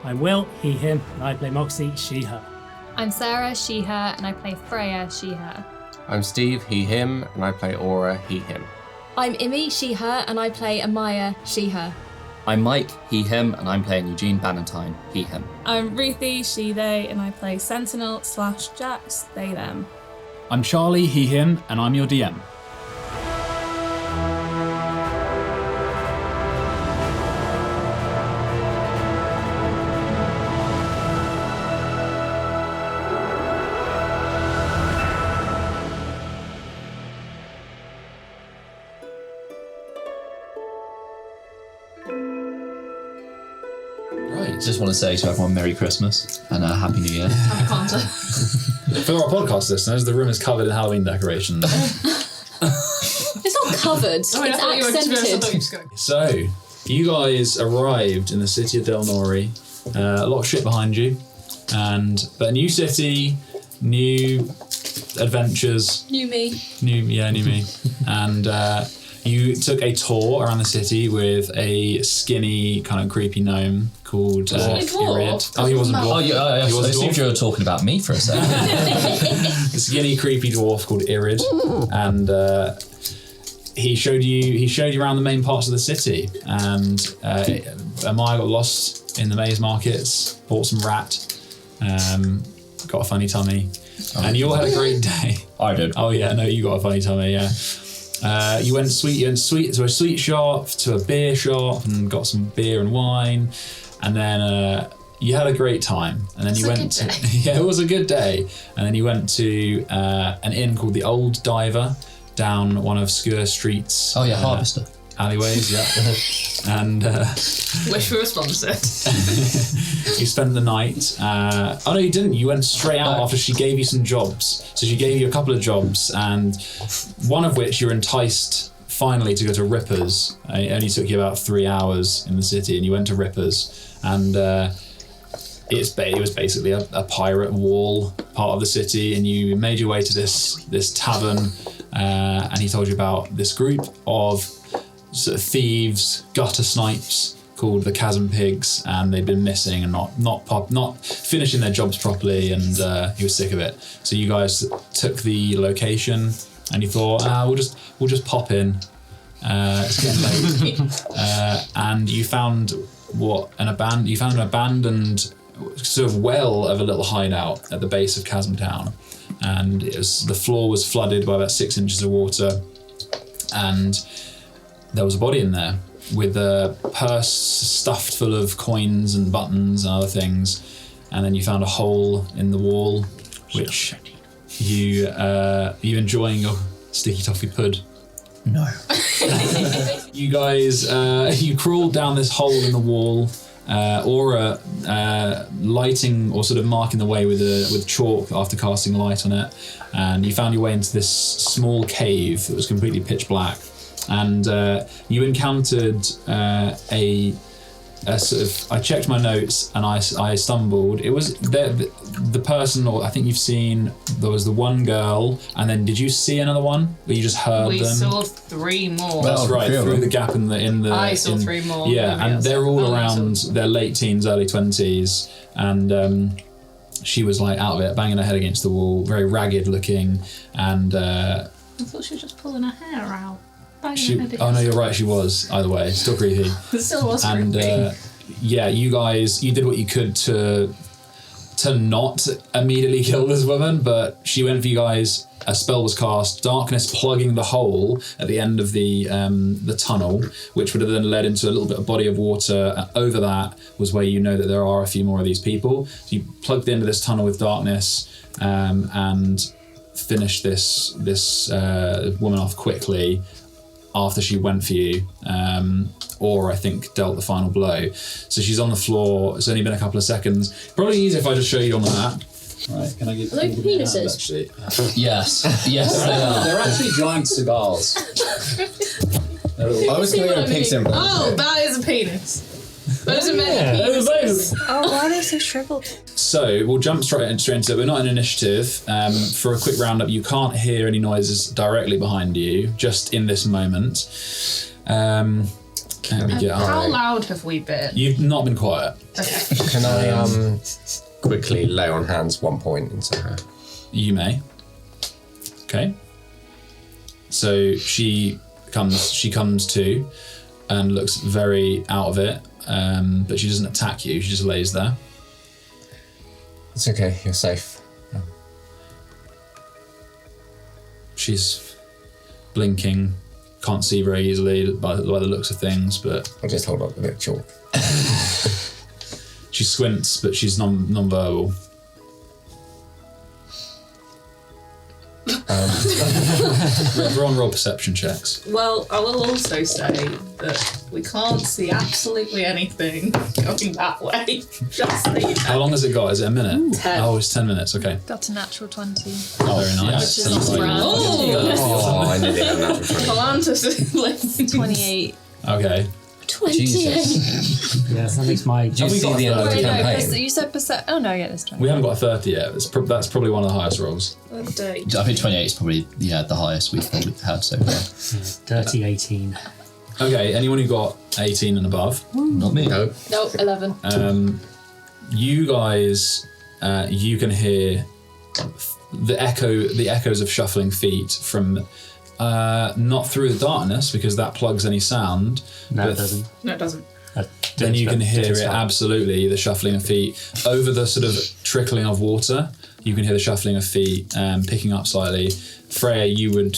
I'm Will, he, him, and I play Moxie, she, her. I'm Sarah, she, her, and I play Freya, she, her. I'm Steve, he, him, and I play Aura, he, him. I'm Imi, she, her, and I play Amaya, she, her. I'm Mike, he, him, and I'm playing Eugene Bannatyne, he, him. I'm Ruthie, she, they, and I play Sentinel/Jax, they, them. I'm Charlie, he, him, and I'm your DM. Just want to say to everyone Merry Christmas and Happy New Year. Happy Kwanzaa. For our podcast listeners, the room is covered in Halloween decorations. It's not covered, it's accented. So, you guys arrived in the city of Delnori. A lot of shit behind you. But a new city, new adventures. New me. New me. And you took a tour around the city with a skinny, kind of creepy gnome called Irid. Oh, he wasn't a dwarf. I assumed you were talking about me for a second. A skinny, creepy dwarf called Irid, and he showed you around the main parts of the city. And Amaya got lost in the maze markets, bought some rat, got a funny tummy, and you all had a great day. I did. Oh yeah, no, you got a funny tummy, yeah. You went to a sweet shop, to a beer shop, and got some beer and wine, and then you had a great time. And then you went to yeah, it was a good day. And then you went to an inn called the Old Diver down one of Skewer Street's Harvester alleyways, yeah. And wish we were sponsored. you spent the night. Oh no, you didn't. You went straight out after she gave you some jobs. So she gave you a couple of jobs, and one of which you're enticed finally to go to Rippers. It only took you about 3 hours in the city, and you went to Rippers, and it was basically a pirate wall part of the city, and you made your way to this tavern, and he told you about this group of sort of thieves, gutter snipes called the Chasm Pigs, and they'd been missing and not finishing their jobs properly, and he was sick of it. So you guys took the location, and you thought, we'll just pop in. It's getting late, and you found an abandoned sort of well of a little hideout at the base of Chasm Town, and the floor was flooded by about 6 inches of water, and there was a body in there with a purse stuffed full of coins and buttons and other things, and then you found a hole in the wall, which you enjoying your sticky toffee pud. No. You guys, you crawled down this hole in the wall, Aura lighting or sort of marking the way with chalk after casting light on it, and you found your way into this small cave that was completely pitch black. And you encountered a sort of. I checked my notes and I stumbled. It was the person, or I think you've seen. There was the one girl, and then did you see another one? Or you just heard them? We saw 3 more. That's right, through the gap in the. I saw 3 more. Yeah, and they're all around their late teens, early 20s, and she was like out of it, banging her head against the wall, very ragged looking, and. I thought she was just pulling her hair out. Oh no, you're right. She was. Either way, still creepy. It still was creepy. And yeah, you did what you could to not immediately kill this woman, but she went for you guys. A spell was cast, darkness plugging the hole at the end of the tunnel, which would have then led into a little bit of body of water. Over that was where you know that there are a few more of these people. So you plugged into this tunnel with darkness, and finished this woman off quickly. After she went for you, or I think dealt the final blow. So she's on the floor. It's only been a couple of seconds. Probably easier if I just show you on the map. Right, can I give Are they penises? Actually? Yes, they are. They're actually giant cigars. I was going to go pig symbol. Oh, that is a penis. Those are many penises. Oh, why are they so shriveled? So we'll jump straight into it. We're not in initiative. For a quick roundup, you can't hear any noises directly behind you, just in this moment. Let me get How up. loud have we been? You've not been quiet. Can I quickly lay on hands 1 point into her? You may. Okay. So she comes to and looks very out of it, but she doesn't attack you. She just lays there. It's okay, you're safe. She's blinking, can't see very easily by the looks of things, but I'll just hold up a bit of chalk. she squints, but she's non-verbal. Everyone roll perception checks. Well, I will also say that we can't see absolutely anything going that way. Just so you know. How long has it got? Is it a minute? 10. Oh, it's 10 minutes, okay. Got a natural 20. Oh, very nice. Which is grand. Oh, I nearly had that before. Galantis 28. Okay. 28. Jesus. Yeah, that makes my. Do you see the end of the Wait, no, campaign? you said percent. Oh no, yeah, it's 20. We haven't got a 30 yet. That's probably one of the highest rolls. I think 28 is probably the highest we've had so far. Dirty 18. Okay, anyone who got 18 and above? Not me. No. Nope, 11. You guys, you can hear the echoes of shuffling feet from not through the darkness because that plugs any sound. No, but it doesn't. No, it doesn't. Then you can hear it stop. absolutely, the shuffling of feet over the sort of trickling of water. You can hear the shuffling of feet picking up slightly. Freya, you would.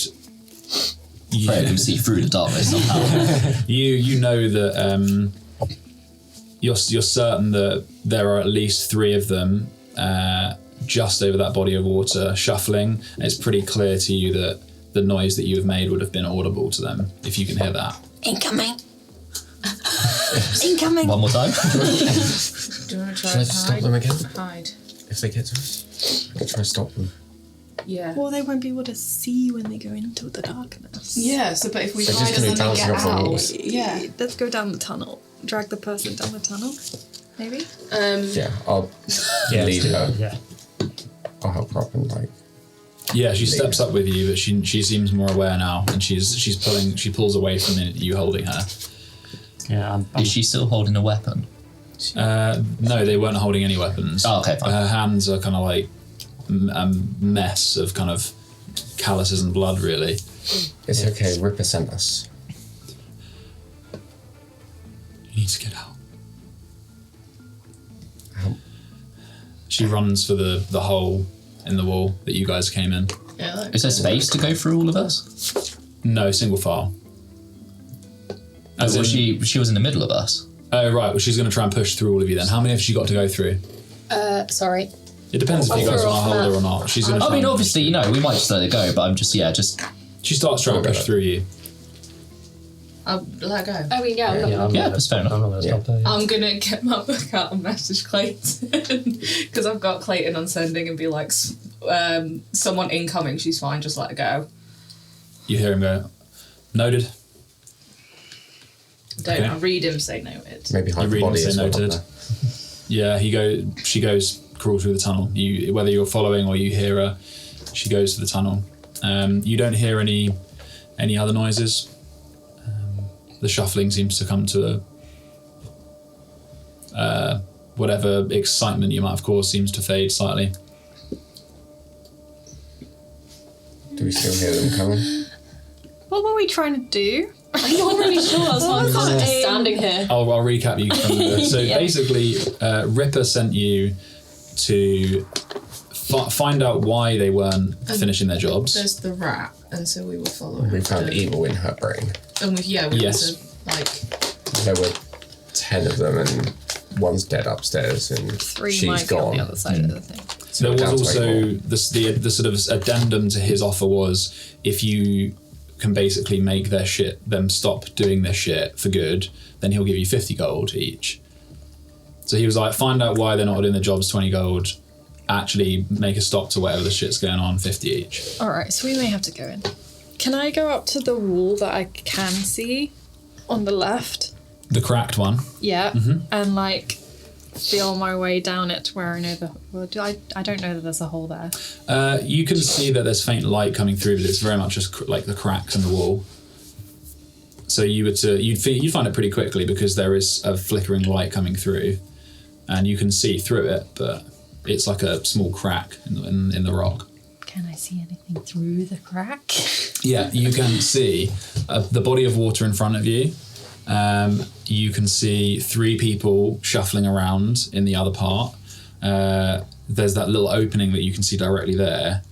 Freya can see through the darkness somehow. You know that you're certain that there are at least 3 of them just over that body of water shuffling. It's pretty clear to you that the noise that you have made would have been audible to them if you can hear that. Incoming. Incoming. One more time. Do you want to try Should I and stop them again? Hide. If they get to us? I can try to stop them. Yeah. Well, they won't be able to see when they go into the darkness. Yeah, so but if we They're hide just and then gonna they bounce get off the out. walls. Yeah. Let's go down the tunnel. Drag the person down the tunnel. Maybe. Yeah, I'll lead her. Yeah. I'll help her up and Yeah, she steps up with you, but she seems more aware now, and she pulls away from you holding her. Yeah, I'm Is she still holding a weapon? No, they weren't holding any weapons. Oh, okay, fine. Her hands are kind of like a mess of kind of calluses and blood, really. It's okay, Ripper sent us. You need to get out. How? She runs for the hole in the wall that you guys came in. Yeah. Is there space to go through all of us? No, single file. Well, she was in the middle of us. Oh, right. Well, she's going to try and push through all of you then. How many have she got to go through? Sorry. It depends if you guys want to hold her or not. She's going to. I mean, obviously, we might just let it go, but I'm just. She starts trying to push through you. I'll let her go. I mean, yeah. Yeah, that's fair enough. I'm not going to stop there. I'm gonna get my book out and message Clayton because I've got Clayton on sending and be like, someone incoming. She's fine. Just let her go. You hear him go, noted. Don't Okay. I read him say noted? Maybe hide You the read and body say as well. noted. up Yeah, she goes, crawl through the tunnel. Whether you're following or you hear her, she goes to the tunnel. You don't hear any other noises. The shuffling seems to come to whatever excitement you might have caused seems to fade slightly. Do we still hear them coming? What were we trying to do? I'm not really sure. That's why I'm kind of just standing here. I'll recap you from the... So basically, Ripper sent you to find out why they weren't finishing their jobs. There's the rat, and so we were following. We found evil in her brain. And we Yes. went to, There were 10 of them and one's dead upstairs and 3 she's might be on gone. the other side of the thing. There was Down to also 8 the sort of addendum to his offer was if you can basically make them stop doing their shit for good, then he'll give you 50 gold each. So he was like, find out why they're not doing the jobs, 20 gold. Actually make a stop to whatever the shit's going on, 50 each. Alright, so we may have to go in. Can I go up to the wall that I can see on the left? The cracked one. Yeah. And like feel my way down it to where I know I don't know that there's a hole there. You can see that there's faint light coming through, but it's very much just like the cracks in the wall. So you'd find it pretty quickly because there is a flickering light coming through, and you can see through it, but it's like a small crack in the rock. Can I see anything through the crack? Yeah, you can see the body of water in front of you. You can see 3 people shuffling around in the other part. There's that little opening that you can see directly there.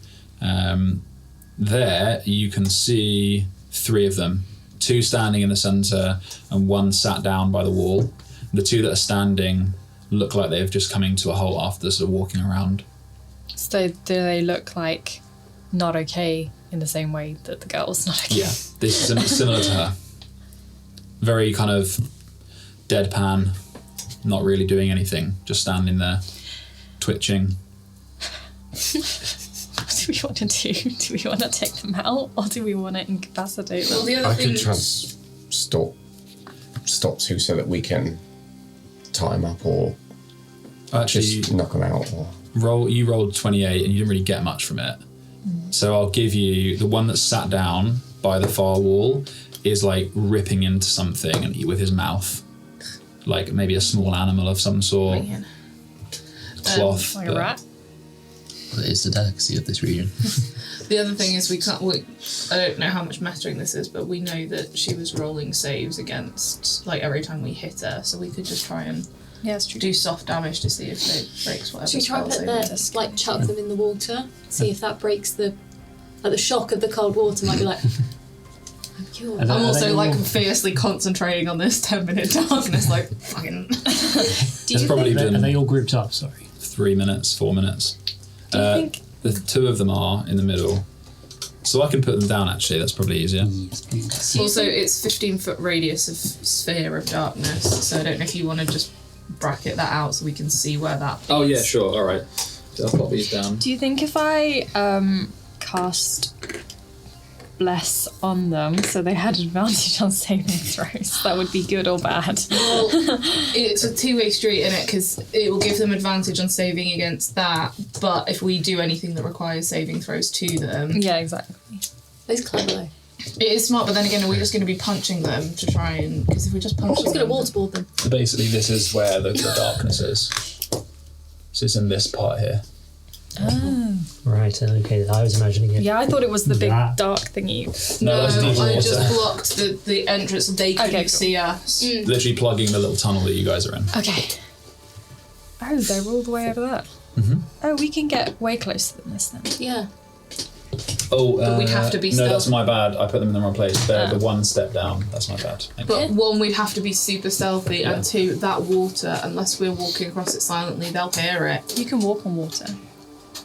There you can see 3 of them. 2 standing in the centre and 1 sat down by the wall. The 2 that are standing look like they've just come into a hole after sort of walking around. So do they look like not okay in the same way that the girl's not okay? Yeah, this is similar to her. Very kind of deadpan, not really doing anything, just standing there, twitching. What do we want to do? Do we want to take them out or do we want to incapacitate them? Well, the other I thing. could try and stop 2 so that we can tie them up or Actually, just knock them out. Or... you rolled 28 and you didn't really get much from it. So I'll give you the one that's sat down by the far wall is like ripping into something and with his mouth, like maybe a small animal of some sort. Cloth. Like a rat? It is the delicacy of this region. The other thing is I don't know how much mattering this is, but we know that she was rolling saves against, like, every time we hit her, so we could just try and do soft damage to see if it breaks whatever. Should we try and spell put save like chuck them in the water, see if that breaks the shock of the cold water might be like, I'm cured. And I'm also all- like fiercely concentrating on this 10-minute darkness, like fucking. It's probably Are been they all grouped up? Sorry. 3 minutes, 4 minutes. Do you think... The 2 of them are in the middle. So I can put them down actually, that's probably easier. Also, it's 15-foot radius of sphere of darkness, so I don't know if you want to just bracket that out so we can see where that is. Oh yeah, sure, alright. I'll pop these down. Do you think if I cast Bless on them so they had advantage on saving throws, that would be good or bad? Well, it's a 2-way street in it because it will give them advantage on saving against that, but if we do anything that requires saving throws to them... Yeah, exactly. It's clever though. It is smart, but then again, are we just going to be punching them to try and... Because if we just punch It's them... going to waterboard them. So basically this is where the darkness is. So it's in this part here. Oh. Right, okay, I was imagining it. Yeah, I thought it was the big That. dark thingy. No, that's deep I water. just blocked the entrance so they couldn't Okay, cool. see us. Literally plugging the little tunnel that you guys are in. Okay. Oh, they're all the way over there. Mhm. Oh, we can get way closer than this then. Yeah. Oh, But we'd have to be No, that's stealthy. my bad. I put them in the wrong place. They're the 1 step down. That's my bad. But 1, we'd have to be super stealthy, and 2, that water, unless we're walking across it silently, they'll hear it. You can walk on water.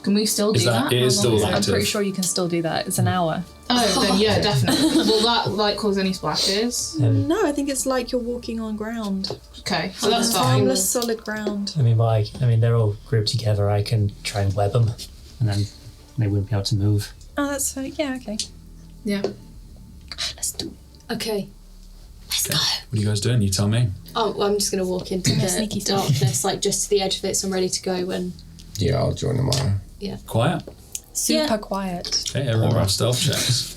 Can we still do Is that- that? it is How long still I'm active. pretty sure you can still do that. It's an hour. Oh, then yeah, definitely. Will that like cause any splashes? No, I think it's like you're walking on ground. Okay, so that's fine. Harmless, solid ground. I mean, they're all grouped together. I can try and web them, and then they wouldn't be able to move. Oh, that's yeah, okay. Yeah. Let's do it. Okay. Let's go. What are you guys doing? You tell me. Oh, well, I'm just going to walk into the Sneaky stuff. darkness, like just to the edge of it, so I'm ready to go when... Yeah, I'll join them on. Quiet. Super quiet. Okay, everyone roll stealth checks.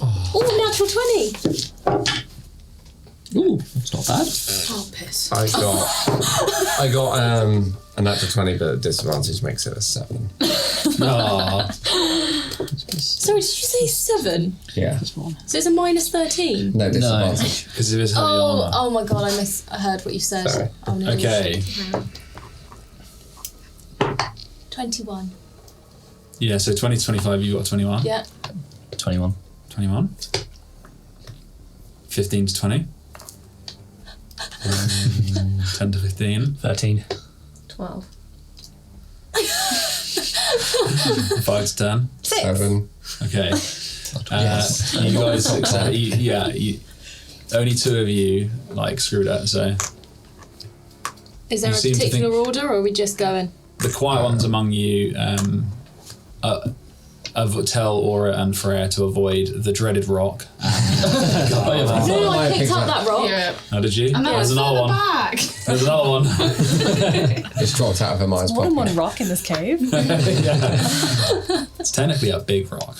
Oh, natural 20! Ooh, that's not bad. Oh, piss. I got a natural 20, but disadvantage makes it a 7. Aww. Sorry, did you say 7? Yeah. So it's a minus 13? No disadvantage. Because of his heavy armour. Oh my god, I heard what you said. Sorry. Oh, no. Okay. 21. Yeah, so 20 to 25, you got 21. Yeah. 21. 21. 15 to 20. 10 to 15. 13. 12. 5 to 10. 7. Okay. Yes. You guys, only 2 of you screwed up. So Is there You a seem to particular think- order, or are we just going? the quiet ones among you tell Aura and Freya to avoid the dreaded rock. No, I picked up that rock. Yeah. How did you? And then There's it's another further one. back. There's another one. It's dropped out of her mind's More than pocket. one rock in this cave. It's technically a big rock.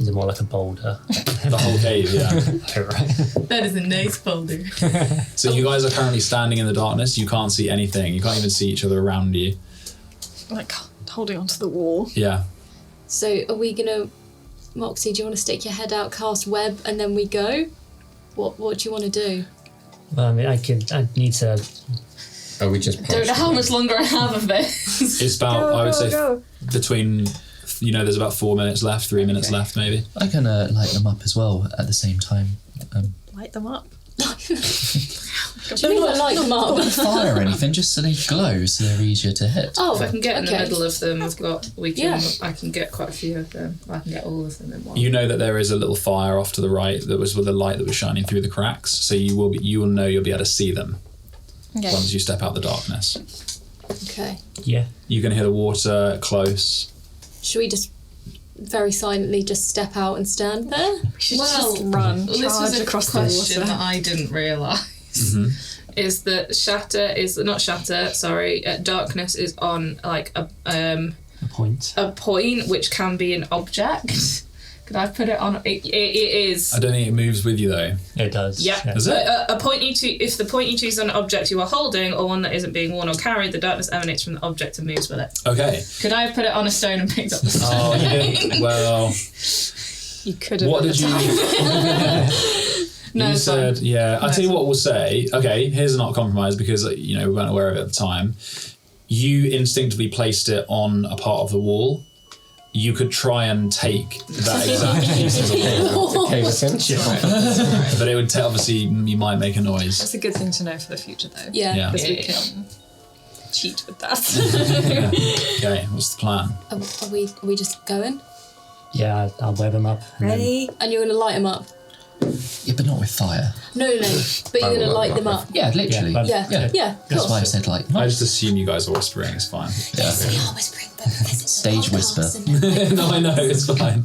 Is it more like a boulder? The whole cave, yeah. Oh, right. That is a nice boulder. So you guys are currently standing in the darkness. You can't see anything. You can't even see each other around you. Like holding onto the wall. Yeah. So are we gonna, Moxie? Do you want to stick your head out, cast web, and then we go? What do you want to do? Well, I mean, I need to. Are we just Don't know how much longer I have of this. It's about, I would say, between, there's about 4 minutes left, 3 minutes left, maybe. I can light them up as well at the same time. Light them up. Do you mean light them up? Not fire or anything, just so they glow, so they're easier to hit. Oh, If I can get in the okay. middle of them, I can get quite a few of them. I can get all of them in one. You know that there is a little fire off to the right that was with a light that was shining through the cracks, so you will know you'll be able to see them once you step out the darkness. Okay. Yeah. You can hear the water close. Should we just very silently just step out and stand there? We should just run, this charge was a across the question water. that I didn't realise. Is that darkness is on like a point. A point which can be an object. Could I put it on? It is. I don't think it moves with you though. It does. Yeah. Does it? A point if the point you choose is an object you are holding or one that isn't being worn or carried, the darkness emanates from the object and moves with it. Okay. Could I have put it on a stone and picked up the stone? Oh, you didn't. Well, You could have. what did you? No, you it's said, fine. yeah. I'll No, tell you it's what we'll say. Okay, here's not a compromise because we weren't aware of it at the time. You instinctively placed it on a part of the wall. You could try and take that exact piece of the wall, cave us in? but it would obviously you might make a noise. That's a good thing to know for the future, though. Yeah. Yeah. Because we can cheat with that. Okay, what's the plan? Are we just going? Yeah, I'll web them up. And Ready? And you're going to light them up? Yeah, but not with fire. No. But you're going to light them up? Yeah, literally. Yeah, That's cool. why I said I just assume you guys are whispering. It's fine. Yeah. We are whispering, but because it's Stage whisper. No, I know it's fine.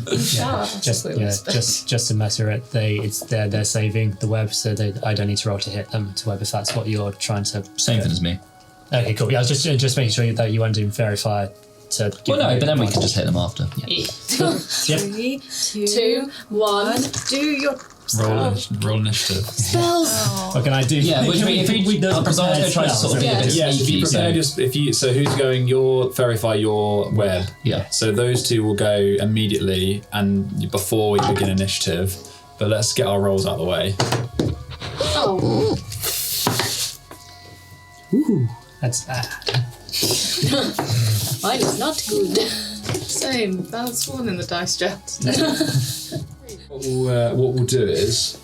just to matter it, they're saving the web, so I don't need to roll to hit them to web if that's what you're trying to. Same thing as me. Okay, cool. Yeah, I was just making sure that you weren't doing fairy fire to. Well, no, but then we can just hit them after. Yeah. Yep. 3, 2, 1. Do your Roll initiative. Spells. What can I do? Yeah, which we because I was going to try to sort of be a bit Yeah, to be sneaky. prepared. So, So who's going? Your fairy fire, your web. yeah. So those two will go immediately and before we begin initiative. But let's get our rolls out of the way. Oh. Ooh, that's bad. Mine is not good. Same. That's one in the dice jet. What we'll do is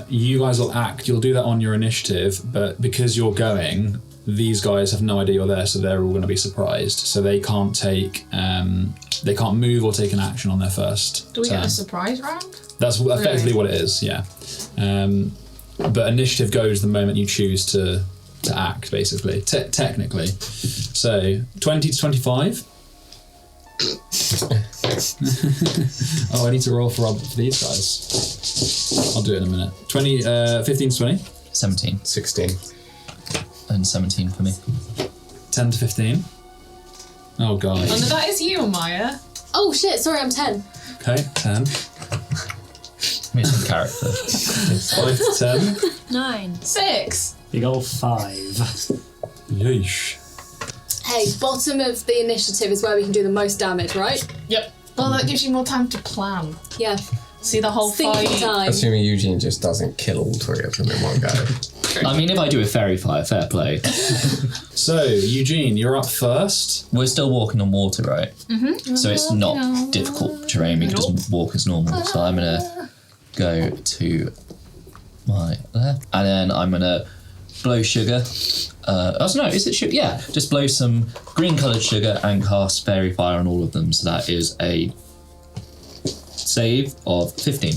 you guys will act. You'll do that on your initiative, but because you're going, these guys have no idea you're there, so they're all going to be surprised. So they can't they can't move or take an action on their first Do we turn. get a surprise round? That's effectively what it is. Yeah. But initiative goes the moment you choose to act, basically. Technically. So 20 to 25. Oh, I need to roll for these guys. I'll do it in a minute. 15 to 20. 17. 16. And 17 for me. 10 to 15. Oh, God. Oh, no, that is you, Maya. Oh shit, sorry, I'm 10. Okay, 10. Me some character. 5 to 10. 9. 6. Big old 5. Yeesh. Hey, bottom of the initiative is where we can do the most damage, right? Yep. Well, that gives you more time to plan. Yeah. See the whole Thinking fight. time. Assuming Eugene just doesn't kill all three of them in one go. I mean, if I do a fairy fire, fair play. So, Eugene, you're up first. We're still walking on water, right? Mm-hmm. So it's not difficult terrain. We can just walk as normal. So I'm going to go to my left. And then I'm going to blow sugar. Is it sugar? Yeah, just blow some green coloured sugar and cast fairy fire on all of them. So that is a save of 15.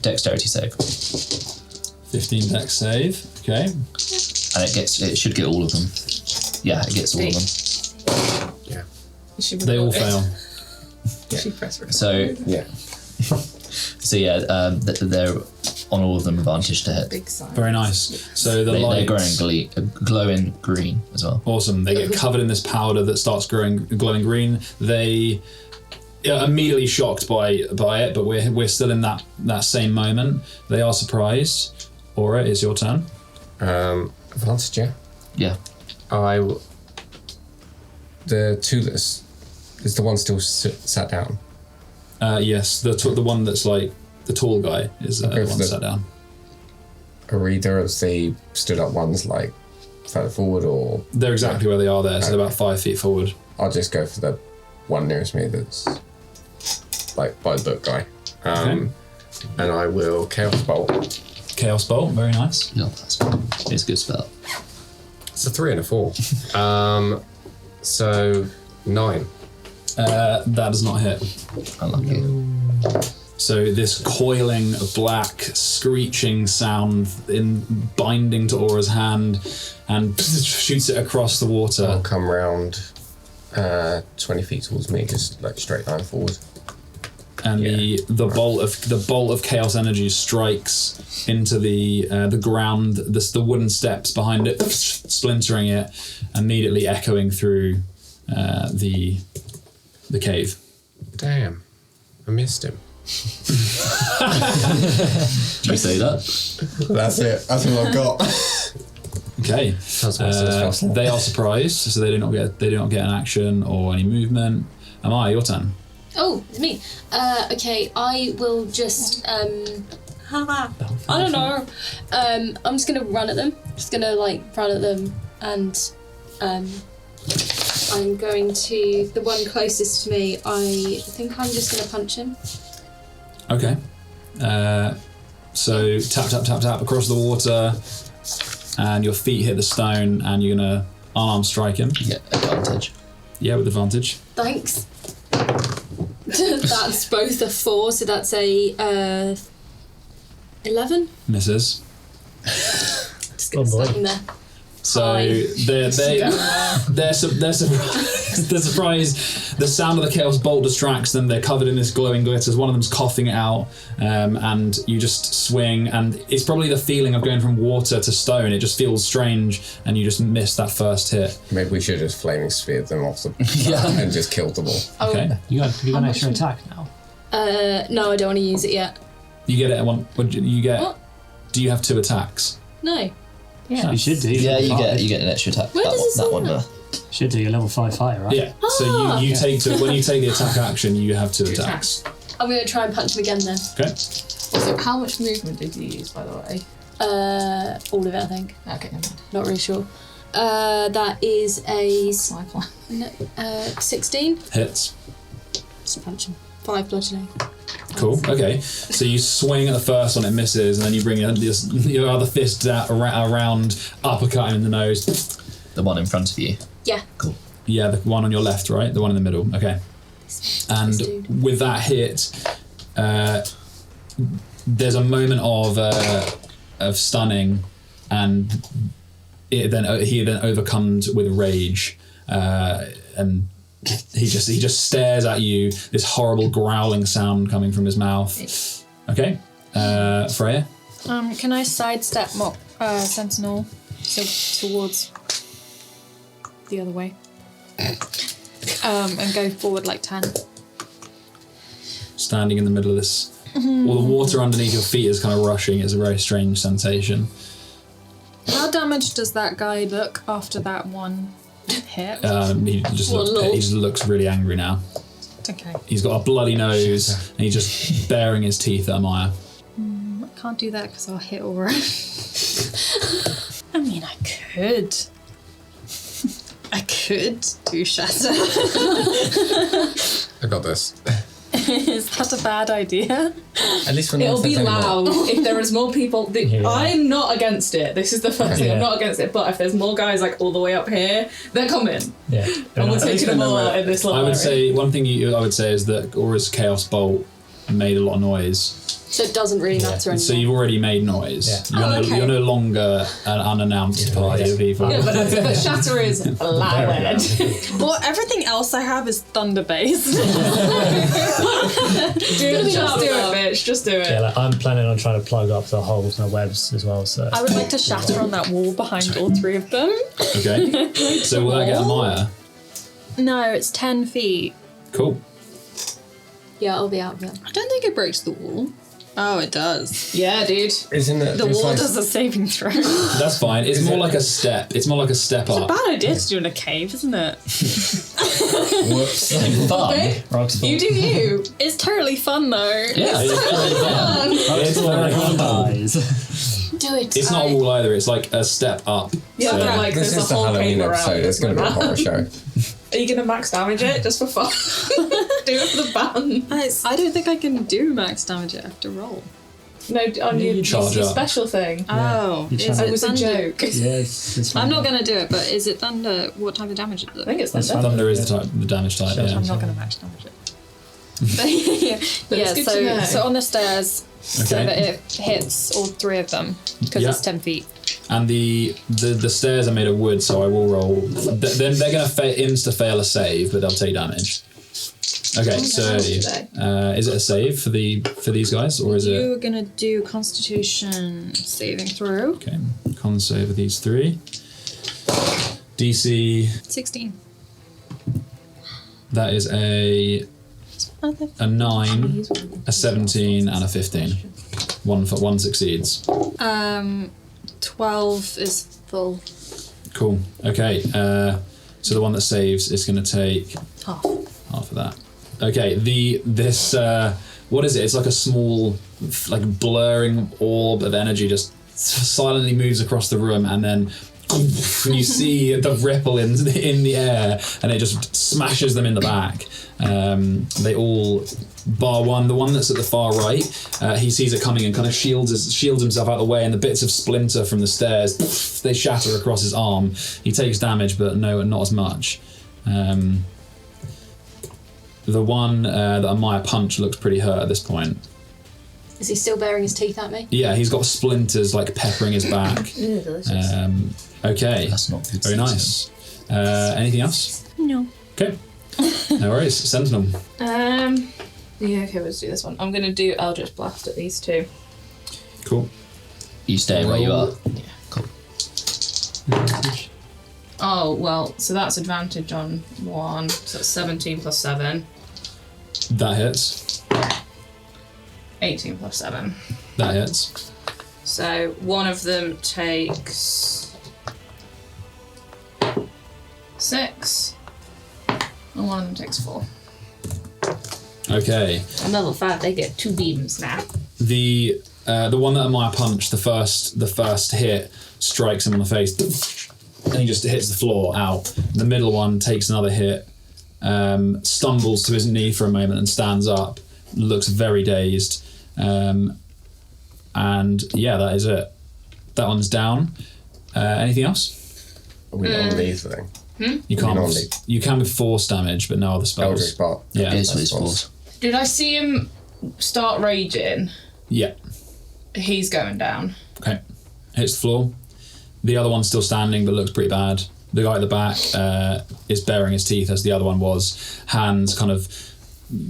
Dexterity save. 15 dex save. Okay. And it should get all of them. Yeah, it gets all of them. Yeah. They all fail. She press record. So Yeah. they're on all of them advantage to hit. Big sign. Very nice. So the They're lights... glowing green as well. Awesome. They get covered in this powder that starts glowing green. immediately shocked by it, but we're still in that same moment. They are surprised. Aura, it's your turn. Advantage, yeah? Yeah. The two is the one still sat down? Yes, the one that's like the tall guy is the one sat down. Are either of the stood up ones like further forward or? They're exactly where they are there, so they're about 5 feet forward. I'll just go for the one nearest me that's like by the book guy. And I will Chaos Bolt. Chaos Bolt, very nice. No, it's a good spell. It's a 3 and a 4. So 9. That does not hit. Unlucky. So this coiling, black, screeching sound binding to Aura's hand and shoots it across the water. I'll come round 20 feet towards me, just like straight line forward. And the bolt of chaos energy strikes into the ground, the wooden steps behind it, splintering it, immediately echoing through the cave. Damn, I missed him. Did you say that? That's it. That's all I've got. Okay. They are surprised, so they do not get an action or any movement. Amaya, your turn. Oh, it's me. Okay, I will just I don't know. I'm just gonna run at them. Just gonna run at them, and I'm going to the one closest to me. I think I'm just gonna punch him. Okay. So tap across the water, and your feet hit the stone, and you're gonna unarmed strike him. Yeah, advantage. Yeah, with advantage. Thanks. That's both a 4, so that's a 11. Misses. Just gonna stop him there. So they're surprised. The sound of the chaos bolt distracts them. They're covered in this glowing glitters. One of them's coughing it out, and you just swing. And it's probably the feeling of going from water to stone. It just feels strange, and you just miss that first hit. Maybe we should have just flaming speared them off the and just killed them all. Okay. You got an extra attack now. No, I don't want to use it yet. You get it at one. What do you get? What? Do you have 2 attacks? No. Yeah, you should do. Yeah, you get an extra attack. Where does it say that? Should do. You're level 5 fire, right? Yeah. So you take when you take the attack action, you have 2 attacks. I'm going to try and punch him again then. Okay. Also, how much movement did you use, by the way? All of it, I think. Okay, never mind. Not really sure. That is a 16. Hits. Just punch him. 5 bludgeoning. Cool. Okay. So you swing at the first one, it misses, and then you bring your other fist around, uppercut him in the nose. The one in front of you. Yeah. Cool. Yeah, the one on your left, right? The one in the middle. Okay. And with that hit, there's a moment of stunning, and he then overcomes with rage, and he just stares at you. This horrible growling sound coming from his mouth. Okay, Freya. Can I sidestep Sentinel towards the other way, and go forward like 10? Standing in the middle of this, all the water underneath your feet is kind of rushing. It's a very strange sensation. How damaged does that guy look after that one hit? He just looks really angry now. Okay. He's got a bloody nose, and he's just baring his teeth at Amaya. I can't do that because I'll hit Aura. I mean, I could. I could do shatter. I got this. Is that a bad idea? At least it'll be loud if there is more people. I'm not against it. This is the first thing. I'm not against it. But if there's more guys all the way up here, they're coming. Yeah. And we're taking them all out in this little I would area. say one thing I would say is that Aura's Chaos Bolt made a lot of noise. So it doesn't really matter anymore. So you've already made noise. Yeah. You're no longer an unannounced party of people. Yeah, but shatter is loud. Well, everything else I have is thunder based. Just do it, bitch. Just do it. Yeah, I'm planning on trying to plug up the holes and the webs as well. So I would like to shatter on that wall behind all 3 of them. Okay. So will that get Amaya? No, it's 10 feet. Cool. Yeah, I'll be out here. I don't think it breaks the wall. Oh, it does. Yeah, dude. Isn't it? The it's wall like- does a saving throw. That's fine. It's more like a step. It's more like a step It's a up. bad idea to do in a cave, isn't it? Whoops. Fun. Rocks You do you. It's totally fun though. Yeah, it's very fun. It's very fun. Do it. It's not a wall either. It's like a step up. Yeah, So- but like This there's is a the whole Halloween cave episode. around. It's going to be a horror show. Are you gonna max damage it just for fun? Do it for the band. I don't think I can do max damage. I have to roll. No, on your charge up. special thing. Oh, You is charge. it It was a thunder? joke. Yes, it's I'm not going to do it, but is it thunder? What type of damage is I it? think it's That's thunder. Thunder is the damage type. Sure. Yeah. I'm not going to max damage it. yeah, But it's good to know. so on the stairs, so Okay. that it hits all three of them, because Yeah. it's 10 feet. And the stairs are made of wood, so I will roll. Then they're going to insta-fail a save, but they'll take damage. Okay, so is it a save for these guys, or is it? You're going to do Constitution saving throw. Okay, con save of these three. DC, 16. that is a 9, a 17, and a 15. One succeeds. 12 is full. Cool. Okay. So the one that saves is going to take Half. half of that. Okay. This what is it? It's like a small, like blurring orb of energy just silently moves across the room, and then you see the ripple in the air, and it just smashes them in the back. They all, bar one, the one that's at the far right, he sees it coming and kind of shields himself out of the way, and the bits of splinter from the stairs, they shatter across his arm. He takes damage, but no, not as much. The one that Amaya punched looks pretty hurt at this point. Is he still baring his teeth at me? Yeah, he's got splinters like peppering his back. Delicious. Okay. That's not good. Very nice. Anything else? No. Okay. No worries. Sentinel. Yeah, okay, let's do this one. I'm gonna do Eldritch Blast at these two. Cool. You stay where you are. Cool. Oh, well, so that's advantage on 1. So that's 17 plus 7. That hits. 18 plus 7. That hits. So one of them takes 6. And one of them takes 4. Okay. On level 5, they get 2 beams now. The one that Amaya punched, the first hit strikes him on the face, and he just hits the floor out. The middle one takes another hit, stumbles to his knee for a moment and stands up, looks very dazed, and yeah, that is it. That one's down. Anything else? Are we not on these then? You can't. Normally. You can with force damage, but no other spells. Eldritch Blast. Yeah. It is with That's his force. Did I see him start raging? Yeah. He's going down. Okay. Hits the floor. The other one's still standing, but looks pretty bad. The guy at the back is baring his teeth, as the other one was. Hands kind of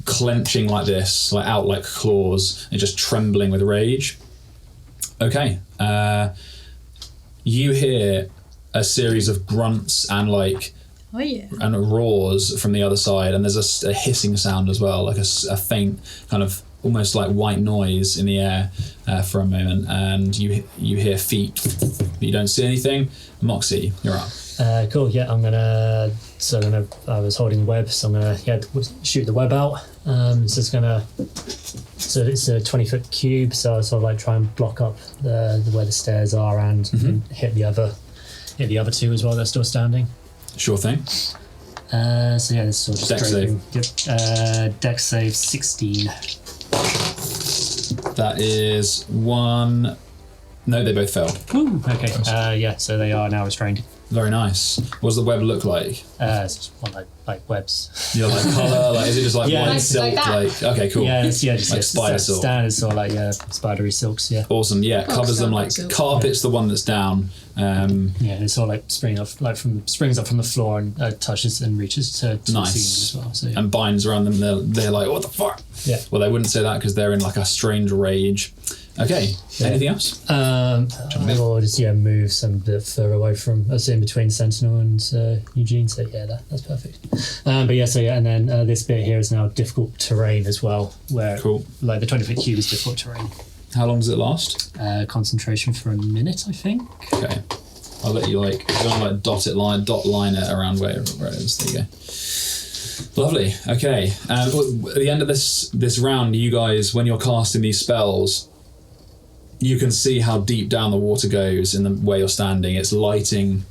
clenching like this, like out like claws, and just trembling with rage. Okay. You hear a series of grunts and like Oh, yeah. and roars from the other side, and there's a hissing sound as well, like a faint kind of almost like white noise in the air for a moment, and you hear feet, but you don't see anything. Moxie, you're up. Cool. Yeah, I was holding web, so I'm gonna shoot the web out. So it's a 20-foot cube, so I sort of like try and block up the where the stairs are, and hit the other two as well. They're still standing. Sure thing. So yeah, this is sort of Dex scraping. Yep. Dex save 16. That is one. No, they both failed. Ooh, okay. Yeah, so they are now restrained. Very nice. What does the web look like? It's just one like webs. You know, like colour, like is it just like Yeah. white Like silk? that. Like okay, cool. Yeah, just like spider silk. Standard sort of like spidery silks. Yeah. Awesome. Yeah, covers them like silk. carpet's the one that's down. Yeah, it's all like springs up from the floor and touches and reaches to the Nice. ceiling as well. So yeah. And binds around them. They're like, what the fuck? Yeah. Well, they wouldn't say that because they're in like a strange rage. Okay. Anything else? I will just move some bit further away from us in between Sentinel and Eugene. So that's perfect. And then this bit here is now difficult terrain as well, where like the 20-foot cube is difficult terrain. How long does it last? Concentration for a minute, I think. Okay. I'll let you dot line it around where it is. There you go. Lovely. Okay. At the end of this round, you guys, when you're casting these spells, you can see how deep down the water goes in the where you're standing. It's lighting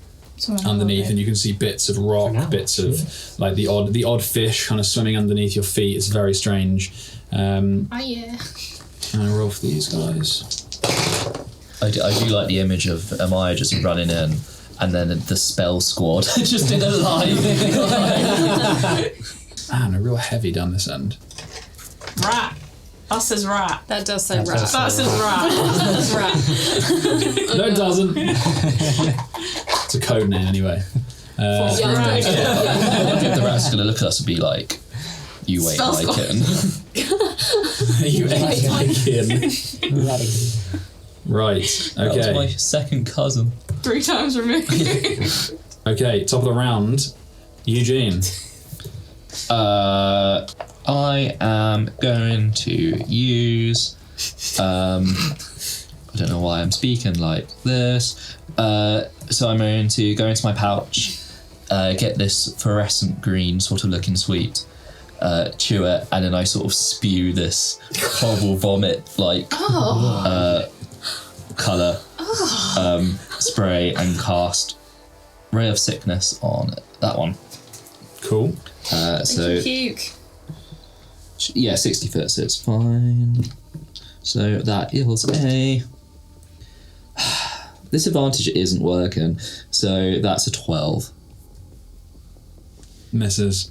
underneath, and you can see bits of rock, bits of like the odd fish kind of swimming underneath your feet. It's very strange. Oh yeah. Can I roll for these guys? I do like the image of Amaya just running in, and then the spell squad just in a line. Man, a real heavy down this end. Rat. That says rat. That does say rat. That says rat. That says rat. No, it doesn't. It's a code name anyway. The rat's gonna look at us and be like, "You ain't like it." You ain't like him. Right. That was Okay. my second cousin. 3 times removed. Okay. Top of the round, Eugene. I am going to use. I don't know why I'm speaking like this. So I'm going to go into my pouch, get this fluorescent green sort of looking sweet, chew it, and then I sort of spew this horrible vomit like colour spray and cast Ray of Sickness on that one. Cool. So Puke. yeah, 60 foot, so it's fine. So that is a. This advantage isn't working, so that's a 12. Misses.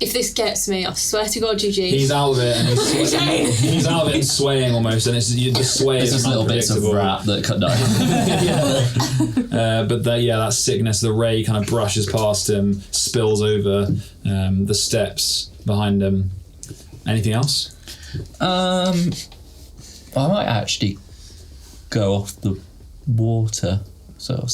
If this gets me, I swear to God, Eugene. He's out of it, and he's out of it and swaying almost, and the sway There's is just little bits of unpredictable. rat that cut down. But that sickness, the ray kind of brushes past him, spills over the steps behind him. Anything else? I might actually go off the water. So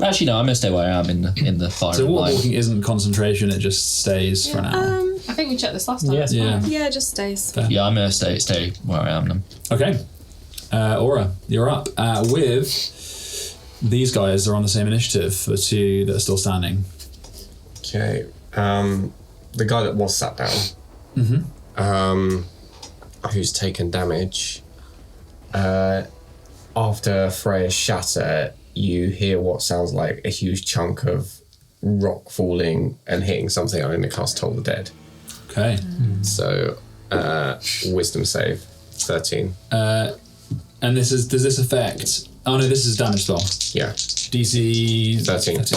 actually, no, I'm gonna stay where I am in the fire. So walking isn't concentration; it just stays for an hour. I think we checked this last time. Yeah. It's fine. Yeah, it just stays. Fair. Yeah, I'm gonna stay where I am then. Okay, Aura, you're up. With these guys are on the same initiative. The 2 that are still standing. Okay. The guy that was sat down. Who's taken damage. After Freya's shatter, you hear what sounds like a huge chunk of rock falling and hitting something. I'm going to cast Toll the Dead. Okay. So, wisdom save, 13. And does this affect? Oh no, this is damage spell. Yeah. DC 13. It's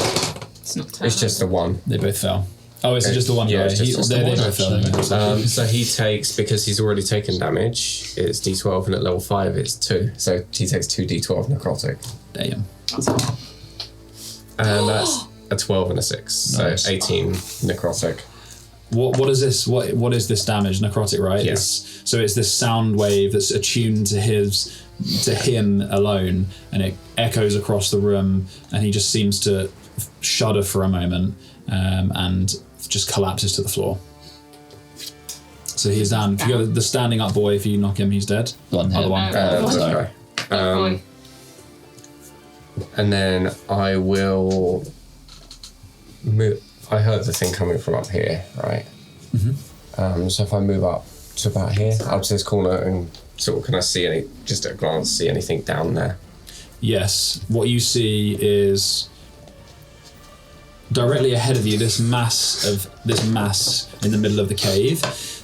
not terrible. It's just the one. They both fell. Oh, it's just the one Yeah, guy. it's just the They one, both fell. So he takes, because he's already taken damage, it's D12, and at level 5 it's 2. So he takes 2 D12 necrotic. Damn. And that's a 12 and a 6. Nice. So 18 necrotic. What is this? What is this damage? Necrotic, right? Yeah. So it's this sound wave that's attuned to him alone, and it echoes across the room, and he just seems to shudder for a moment, and just collapses to the floor. So he's down. If you go the standing up boy, if you knock him, he's dead. One Other hit. one. Okay. And then I will move. I heard the thing coming from up here, right? So if I move up to about here, up to this corner, and sort of, can I see just at a glance, see anything down there? Yes. What you see is directly ahead of you, this mass in the middle of the cave.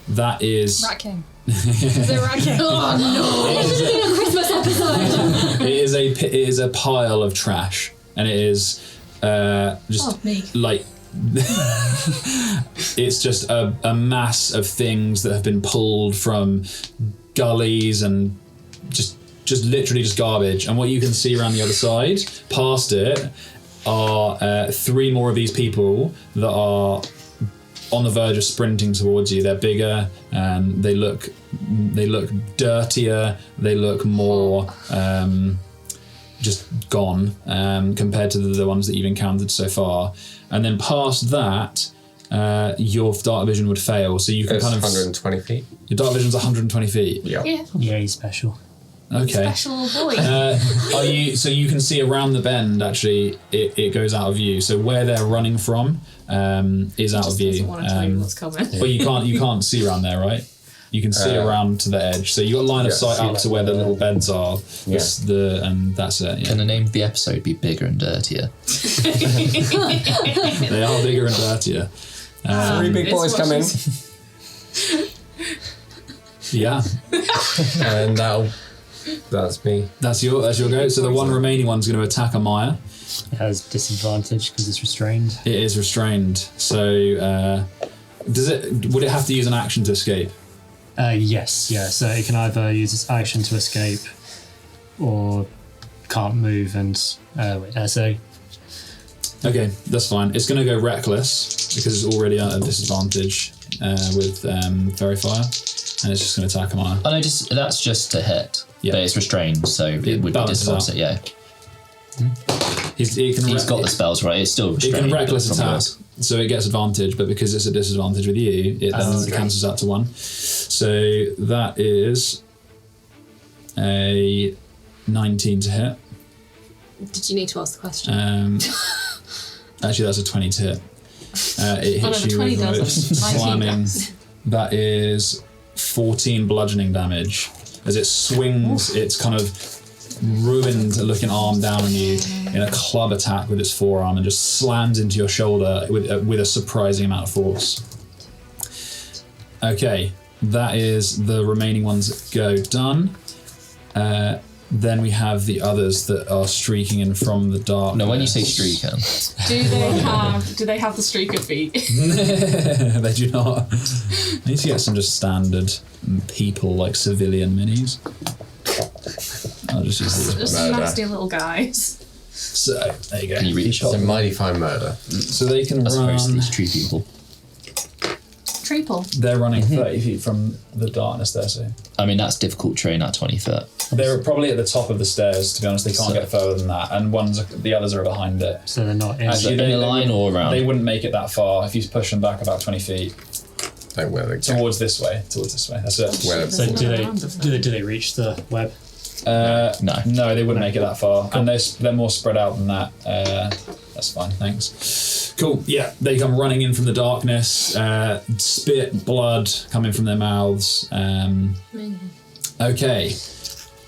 That is. Rat King. Is it Rat King? Oh no! This is a Christmas episode. It is a pile of trash, and it is just like it's just a mass of things that have been pulled from gullies and just literally just garbage. And what you can see around the other side, past it, are 3 more of these people that are on the verge of sprinting towards you. They're bigger, and they look dirtier. They look more just gone compared to the ones that you've encountered so far. And then past that, your dark vision would fail. So you can It's kind of 120 feet. Your dark vision's 120 feet. Yeah. Yeah, he's special. Okay. Special boy. So you can see around the bend. Actually, it goes out of view. So where they're running from is out of view. Doesn't want to tell you what's coming. But you can't see around there, right? You can see around to the edge. So you got line of sight up to where the little beds are. Yeah. And that's it. Yeah. Can the name of the episode be Bigger and Dirtier? They are bigger and dirtier. 3 big boys coming. Yeah. And that's me. That's your go. So the one remaining one's going to attack Amaya. It has disadvantage because it's restrained. It is restrained. So would it have to use an action to escape? Yes, yeah. So it can either use its action to escape or can't move and so Okay, that's fine. It's going to go reckless because it's already at a disadvantage with Fairy Fire, and it's just going to attack Amaya. Oh no, that's just to hit. Yeah. But it's restrained, so it would be disadvantage. Yeah. He's got the spells right. It's still restrained. It can reckless attack, so it gets advantage. But because it's a disadvantage with you, it then cancels out to 1. So that is a 19 to hit. Did you need to ask the question? Actually, that's a 20 to hit. It hits you with slamming. That is 14 bludgeoning damage as it swings its kind of ruined looking arm down on you in a club attack with its forearm and just slams into your shoulder with a surprising amount of force. Okay, that is the remaining ones go done. Then we have the others that are streaking in from the dark. No, when you say streaking, Do they have the streaker feet? they do not. I need to get some just standard people, like civilian minis. I'll just use these. Just nasty little guys. So there you go. Can you reach? It's a mighty fine murder. So they can As opposed to run. these tree people. Triple. They're running 30 feet from the darkness there, so. I mean, that's difficult terrain at 20 foot. They're probably at the top of the stairs, to be honest. They can't get further than that. And the others are behind it. So they're not in. Actually, in a line or around? They wouldn't make it that far if you push them back about 20 feet. Like where they Towards this way. That's it. So do they reach the web? No, they wouldn't make it that far. And they're more spread out than that. That's fine, thanks. Cool, yeah, they come running in from the darkness, spit, blood coming from their mouths. Okay,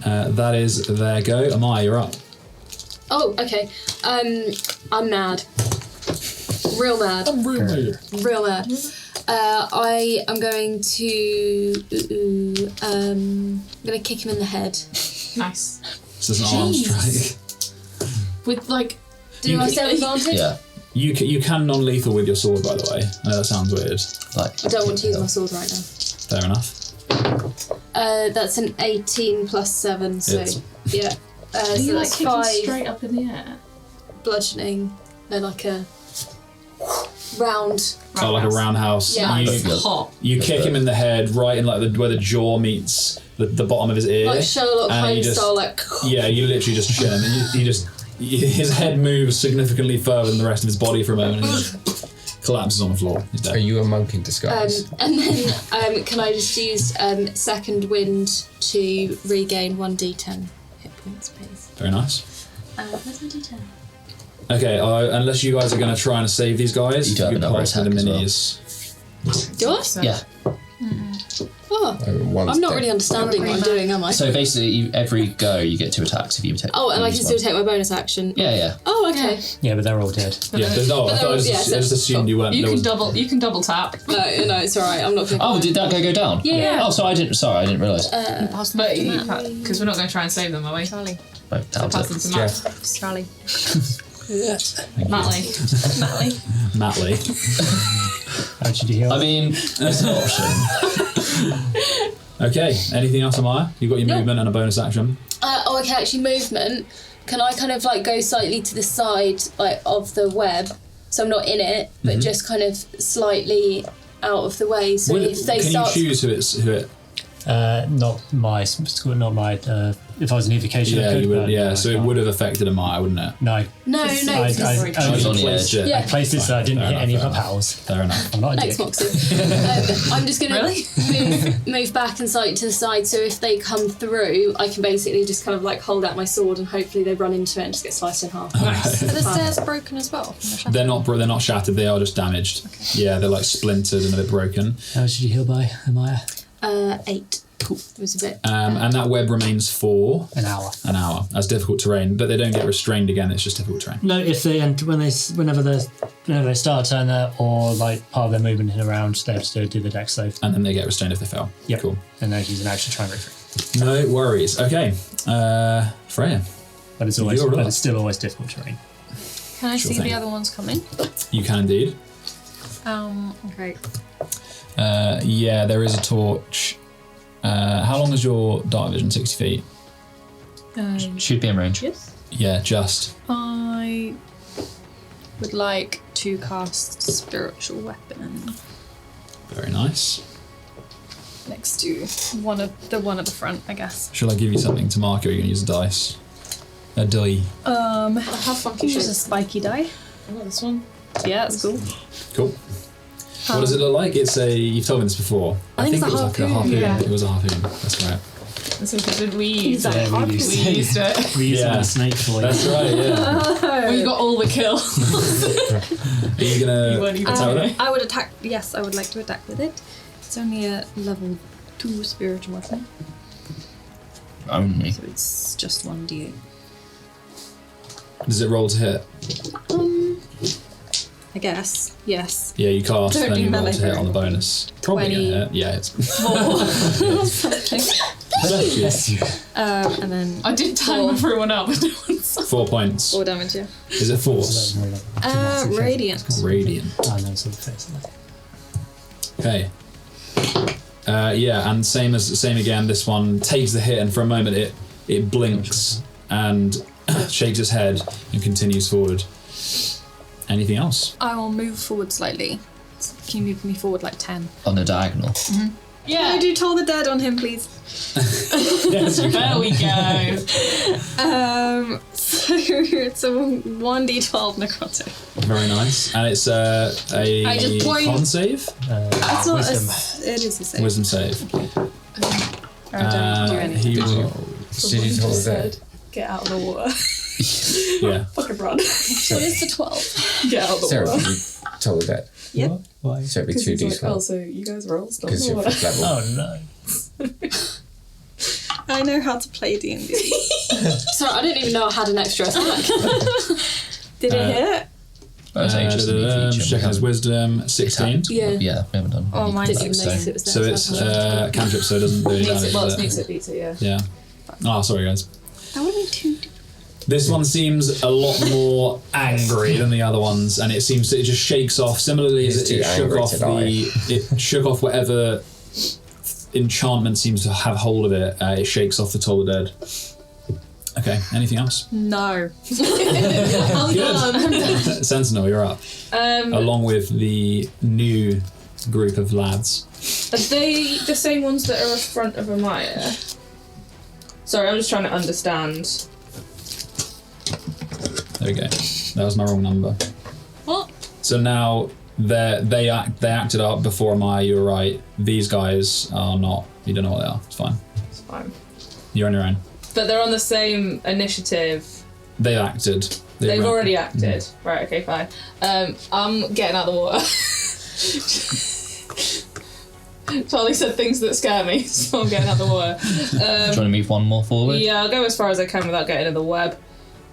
that is their go. Amaya, you're up. Oh, okay. I'm mad. Real mad. I'm Real mad. I am going to I'm gonna kick him in the head. Nice. This is an arm strike. With like. Do I say advantage? Yeah. You can non-lethal with your sword, by the way. I know that sounds weird. Like. I don't want to use my sword right now. Fair enough. That's an 18 plus 7, so yeah. Are so you like kicking 5 straight up in the air? bludgeoning. No, like a round. Oh, like a roundhouse. Yeah. You kick him in the head, right in like where the jaw meets the bottom of his ear. Like Sherlock Holmes style, like. Yeah, you literally just chin him. And his head moves significantly further than the rest of his body for a moment, and he just collapses on the floor. He's dead. Are you a monk in disguise? And then can I just use second wind to regain 1d10 hit points, please? Very nice. Where's my d10? Okay, unless you guys are going to try and save these guys, You do have can another pass with the attack minis. Do I? Yeah. Oh, I'm not really understanding what I'm doing, am I? So basically, every go you get 2 attacks if you take. Oh, and I can still take my bonus action. Yeah. Oh, okay. Yeah, but they're all dead. Yeah, I just assumed you weren't. You can double tap. No, it's alright. I'm not going to. Oh, did that go down? Yeah. Oh, I didn't realise. Because we're not going to try and save them, are we? Charlie. Right, So pass them to Matt. Charlie. Matley. How did you heal? I mean, it's an option. Okay, anything else, Amaya? You've got your movement and a bonus action. Okay, actually, movement. Can I kind of like go slightly to the side like of the web, so I'm not in it, but just kind of slightly out of the way. So if they can start, you choose who it Not my school, not my. If I was an evocation, I could, you would. but Yeah, no, so I it can't. would have affected a Maya, wouldn't it? No. No, I was on the edge. it. Yeah. I placed it so I didn't Fair hit enough, any of fair my enough. pals. Fair enough. I'm not a Thanks, dick. Moxie. I'm just gonna move back and slightly to the side, so if they come through, I can basically just kind of like hold out my sword, and hopefully they run into it and just get sliced in half. Nice. Are the stairs broken as well? They're not shattered. They are just damaged. Okay. Yeah, they're like splintered and a bit broken. How much did you heal by, Maya? 8. Cool. It was a bit. And that web remains for An hour. An hour as difficult terrain, but they don't get restrained again. It's just difficult terrain. No, if they whenever they start a turn there or like part of their movement in around, they have to do the dex save. And then they get restrained if they fail. Yep. Cool. And they use an action to try and break free. No worries. Okay. Freya. But it's still always difficult terrain. Can I Sure see thing. the other ones coming? You can indeed. Okay. Yeah, there is a torch. How long is your dark vision? 60 feet. Should be in range. Yes. Yeah, just. I would like to cast spiritual weapon Very nice. next to one at the front, I guess. Shall I give you something to mark, or are you going to use a dice? A die. How funky Use shit. a spiky die. Oh, this one. Yeah, that's cool. Cool. What does it look like? It's a. You've told me this before. I think it it's was a like a harpoon, harpoon. yeah. It was a harpoon. That's right. That's what did we use that it? Yeah, we We used it. We used it Yeah. on a snake for you. That's right. Yeah. We got all the kills. Are you gonna You weren't even attack with trying. it? I would attack. Yes, I would like to attack with it. It's only a level 2 spiritual weapon, Only. so it's just 1d8. Does it roll to hit? I guess. Yes. Yeah, you cast, Don't then do you roll melee to hit on the very bonus. Probably 20. gonna hit. Yeah, it's. Something. Bless you. And then I did time everyone up, but no one saw. 4 points. 4 damage. Yeah. Is it force? Radiant. Radiant. I know sort of face. Okay. Yeah, and same again. This one takes the hit, and for a moment it blinks and shakes its head and continues forward. Anything else? I will move forward slightly. Can you move me forward like 10? On the diagonal. Yeah. do Toll the Dead on him, please. Yes, you There can. we go. So it's a 1d12 necrotic. Very nice, and it's a I just point- con save, It's not wisdom. it is a save. wisdom save. I don't do anything. He will. Did you told that? Get out of the water. Yeah. Fucking run. What is the 12? Get out of the Sarah, water. did you told that? Yep. Why? So it'd be Because 2d he's like, oh, so you guys are all still in because the you're water. fifth level. Oh no. I know how to play D&D. Sorry, I didn't even know I had an extra attack. Did it hit? Checking his wisdom. 16. Yeah. Yeah, we haven't done. Oh, any mine Didn't attacks, even notice so- it was there. So it's cantrip, so it doesn't do any Sneaks damage. it, well, does it? sneaks it, beats it, yeah. Yeah. Oh, sorry guys. That would have been 2. This one seems a lot more angry than the other ones, and it seems that it just shakes off. Similarly, He's it too shook angry off to it shook off whatever enchantment seems to have hold of it. It shakes off the Toll the Dead. Okay. Anything else? No. Good. Sentinel, you're up. Along with the new group of lads. Are they the same ones that are in front of Amaya? Sorry, I'm just trying to understand. There we go. That was my wrong number. What? So now they acted up before Amaya. You were right. These guys are not. You don't know what they are. It's fine. It's fine. You're on your own. But they're on the same initiative. They acted. They've were- already acted. Right, okay, fine. I'm getting out of the water. Charlie said things that scare me, so I'm getting out of the water. Do you want to move one more forward? Yeah, I'll go as far as I can without getting in the web.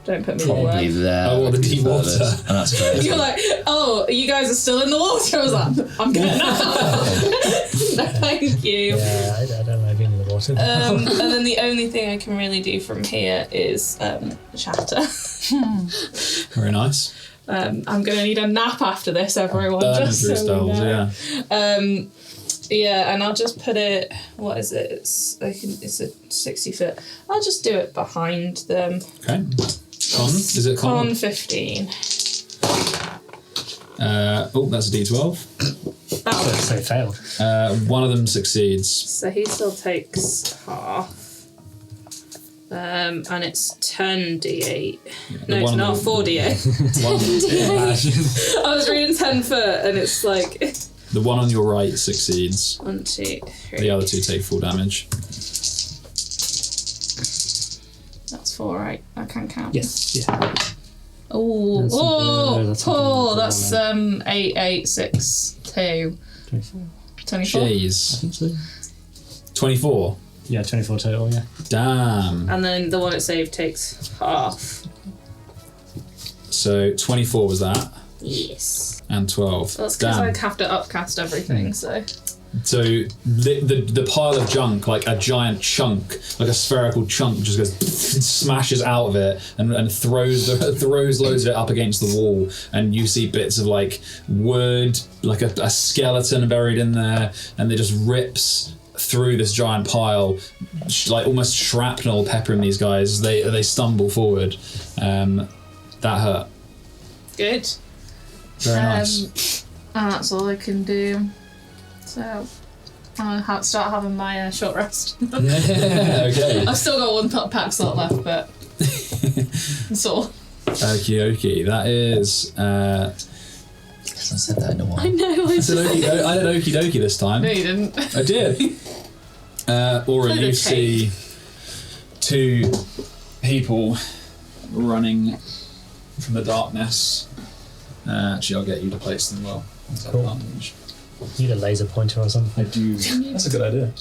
Don't put me in the Probably web. there. Oh, well, the deep water. furthest. And that's fair. You're like, oh, you guys are still in the water? I was like, I'm getting out. No, thank you. Yeah, I don't like being in the water. And then the only thing I can really do from here is shatter. Very nice. I'm going to need a nap after this, everyone. Burning just through so we styles, know. yeah. Yeah, and I'll just put it. What is it? It's a 60 foot. I'll just do it behind them. Okay. Con? Is it con? Con 15. Oh, that's a D12. So it failed. One of them succeeds. So he still takes half. And it's 10d8. No, it's not 4d8. I was reading 10 foot and it's like... The one on your right succeeds. 1, 2, 3. The other two take full damage. That's 4, right? I can count. Yes. Yeah. That's 8, 8, 6, 2. 24. Jeez. I think so. 24. Yeah, 24 total. Yeah. Damn. And then the one it saved takes half. So 24 was that, Yes. and 12. That's because Damn. I have to upcast everything, so... So the pile of junk, like a giant chunk, like a spherical chunk, just goes smashes out of it and throws loads of it up against the wall, and you see bits of like wood, like a skeleton buried in there, and it just rips through this giant pile, like almost shrapnel peppering these guys. They stumble forward. That hurt. Good. Very nice. And that's all I can do. So I'll start having my short rest. Okay. I've still got one pack slot left, but that's all. Okie dokie. That is. I said that in a while. I know. I said okie dokie this time. No, you didn't. I did. Aura, you see two people running from the darkness. Actually, I'll get you to place them well. Cool. Need a laser pointer or something. I do. That's a good idea.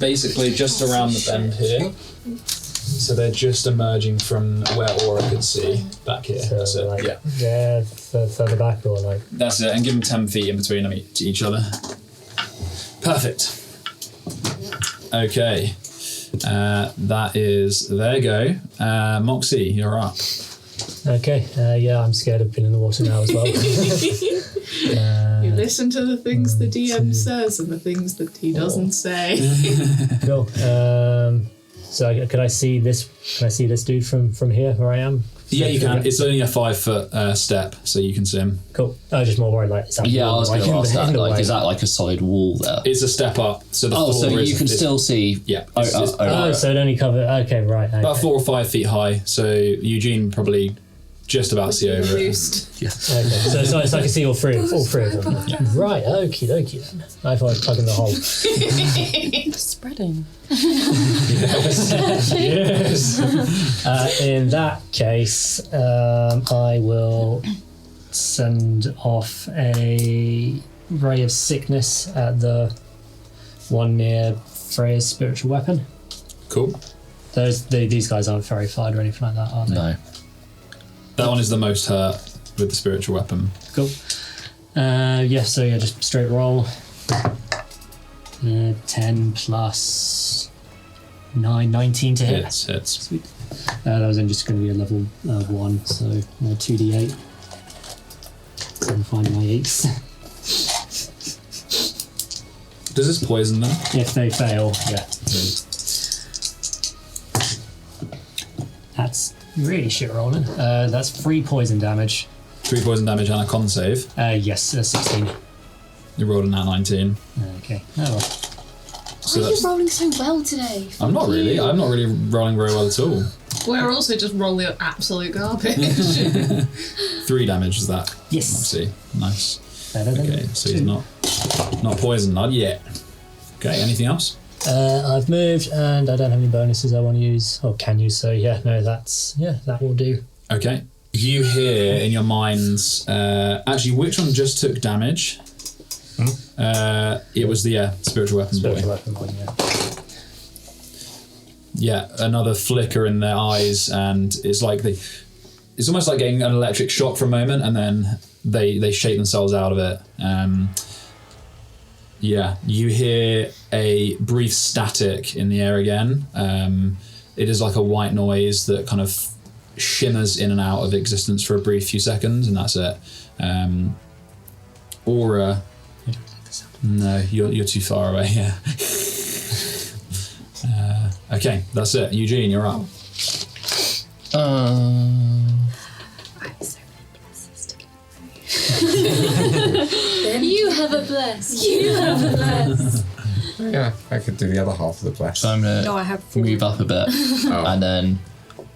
Basically, just around the bend here. So they're just emerging from where Aura could see back here. So That's it. like, Yeah. further back or like. That's it. And give them 10 feet in between them each other. Perfect. Okay. That is their go. Moxie, you're up. Okay. Yeah, I'm scared of being in the water now as well. You listen to the things the DM says and the things that he doesn't say. Cool. So could I see this? Can I see this dude from here where I am? Yeah, you can. It's only a 5 foot step, so you can see him. Cool. I was just more worried like. Is that Yeah, I was going to ask that. Like, way? is that like a solid wall there? It's a step up, so the Oh, floor so is, you can still see. Yeah. Oh, so it only cover. Okay, right. Okay. About 4 or 5 feet high, so Eugene probably just about see over it. Boost. Okay. So I can see all three of them. Yeah. Right. Okie dokie then. I thought I was plugging the hole. Spreading. Yes. In that case, I will send off a ray of sickness at the one near Freya's spiritual weapon. Cool. These guys aren't very fired or anything like that, are they? No. That one is the most hurt with the spiritual weapon. Cool. Just straight roll. 10 plus 9, 19 to hit. Hits. Sweet. That was then just going to be a level 1, so 2d8. So I'm finding my 8s. Does this poison them? If they fail, yeah. That's really shit rolling. That's 3 poison damage. 3 poison damage and a con save. Yes, 16. You're rolling that 19. Okay. Oh well. So Why are you rolling so well today? I'm not really rolling very well at all. We're also just rolling absolute garbage. 3 damage is that. Yes. Obviously. Nice. Better than Okay, so he's not poisoned, not yet. Okay, anything else? I've moved and I don't have any bonuses I want to use or can use, so that will do. Okay. You hear in your minds, actually, which one just took damage? It was the spiritual weapon boy. Weapon boy, yeah. Yeah, another flicker in their eyes, and it's like it's almost like getting an electric shock for a moment, and then they shake themselves out of it. You hear a brief static in the air again. It is like a white noise that kind of shimmers in and out of existence for a brief few seconds, and that's it. Aura. No, you're too far away. Yeah. Okay, that's it. Eugene, you're up. I have so many blessings to give away. You have a bless. You have a bless. Yeah, I could do the other half of the bless. So I'm gonna No, I have 4. move up a bit and then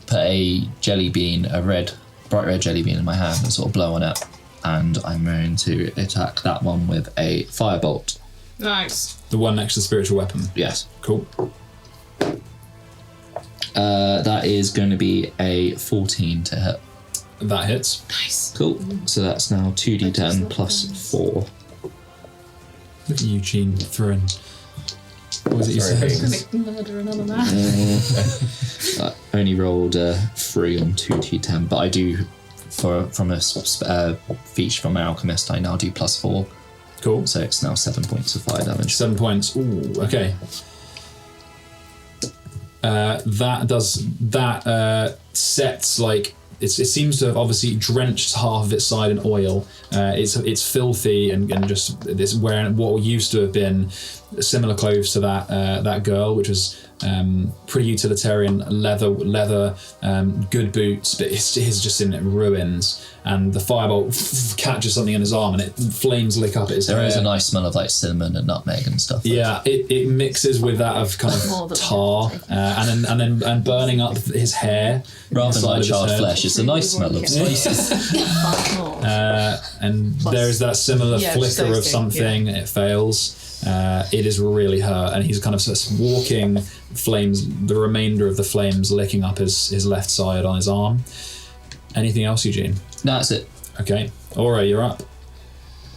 put a jelly bean, a bright red jelly bean in my hand and sort of blow on it. And I'm going to attack that one with a firebolt. Nice. The one next to the spiritual weapon. Yes. Cool. That is going to be a 14 to hit. That hits. Nice. Cool. So that's now 2d10 plus 4. Look at Eugene throwing. What was it you Sorry, said? Murder another man. I only rolled a 3 on 2d10, but I do, from a feature from my alchemist, I now do plus 4. Cool. So it's now 7 points of fire damage. 7 points. Ooh, okay. That sets like it seems to have obviously drenched half of its side in oil. It's filthy and just this wearing what used to have been similar clothes to that girl, which was pretty utilitarian leather, good boots, but it's just in ruins. And the firebolt catches something in his arm, and flames lick up at his hair. There is a nice smell of like cinnamon and nutmeg and stuff. Yeah, it mixes with that of kind of tar, and then burning up his hair. Rather than inside like of his charred head. flesh, it's a nice smell of spices. And there is that similar flicker of toasting, something. It fails. It is really hurt, and he's kind of walking flames. The remainder of the flames licking up his left side on his arm. Anything else, Eugene? No, that's it. Okay, Aura, you're up.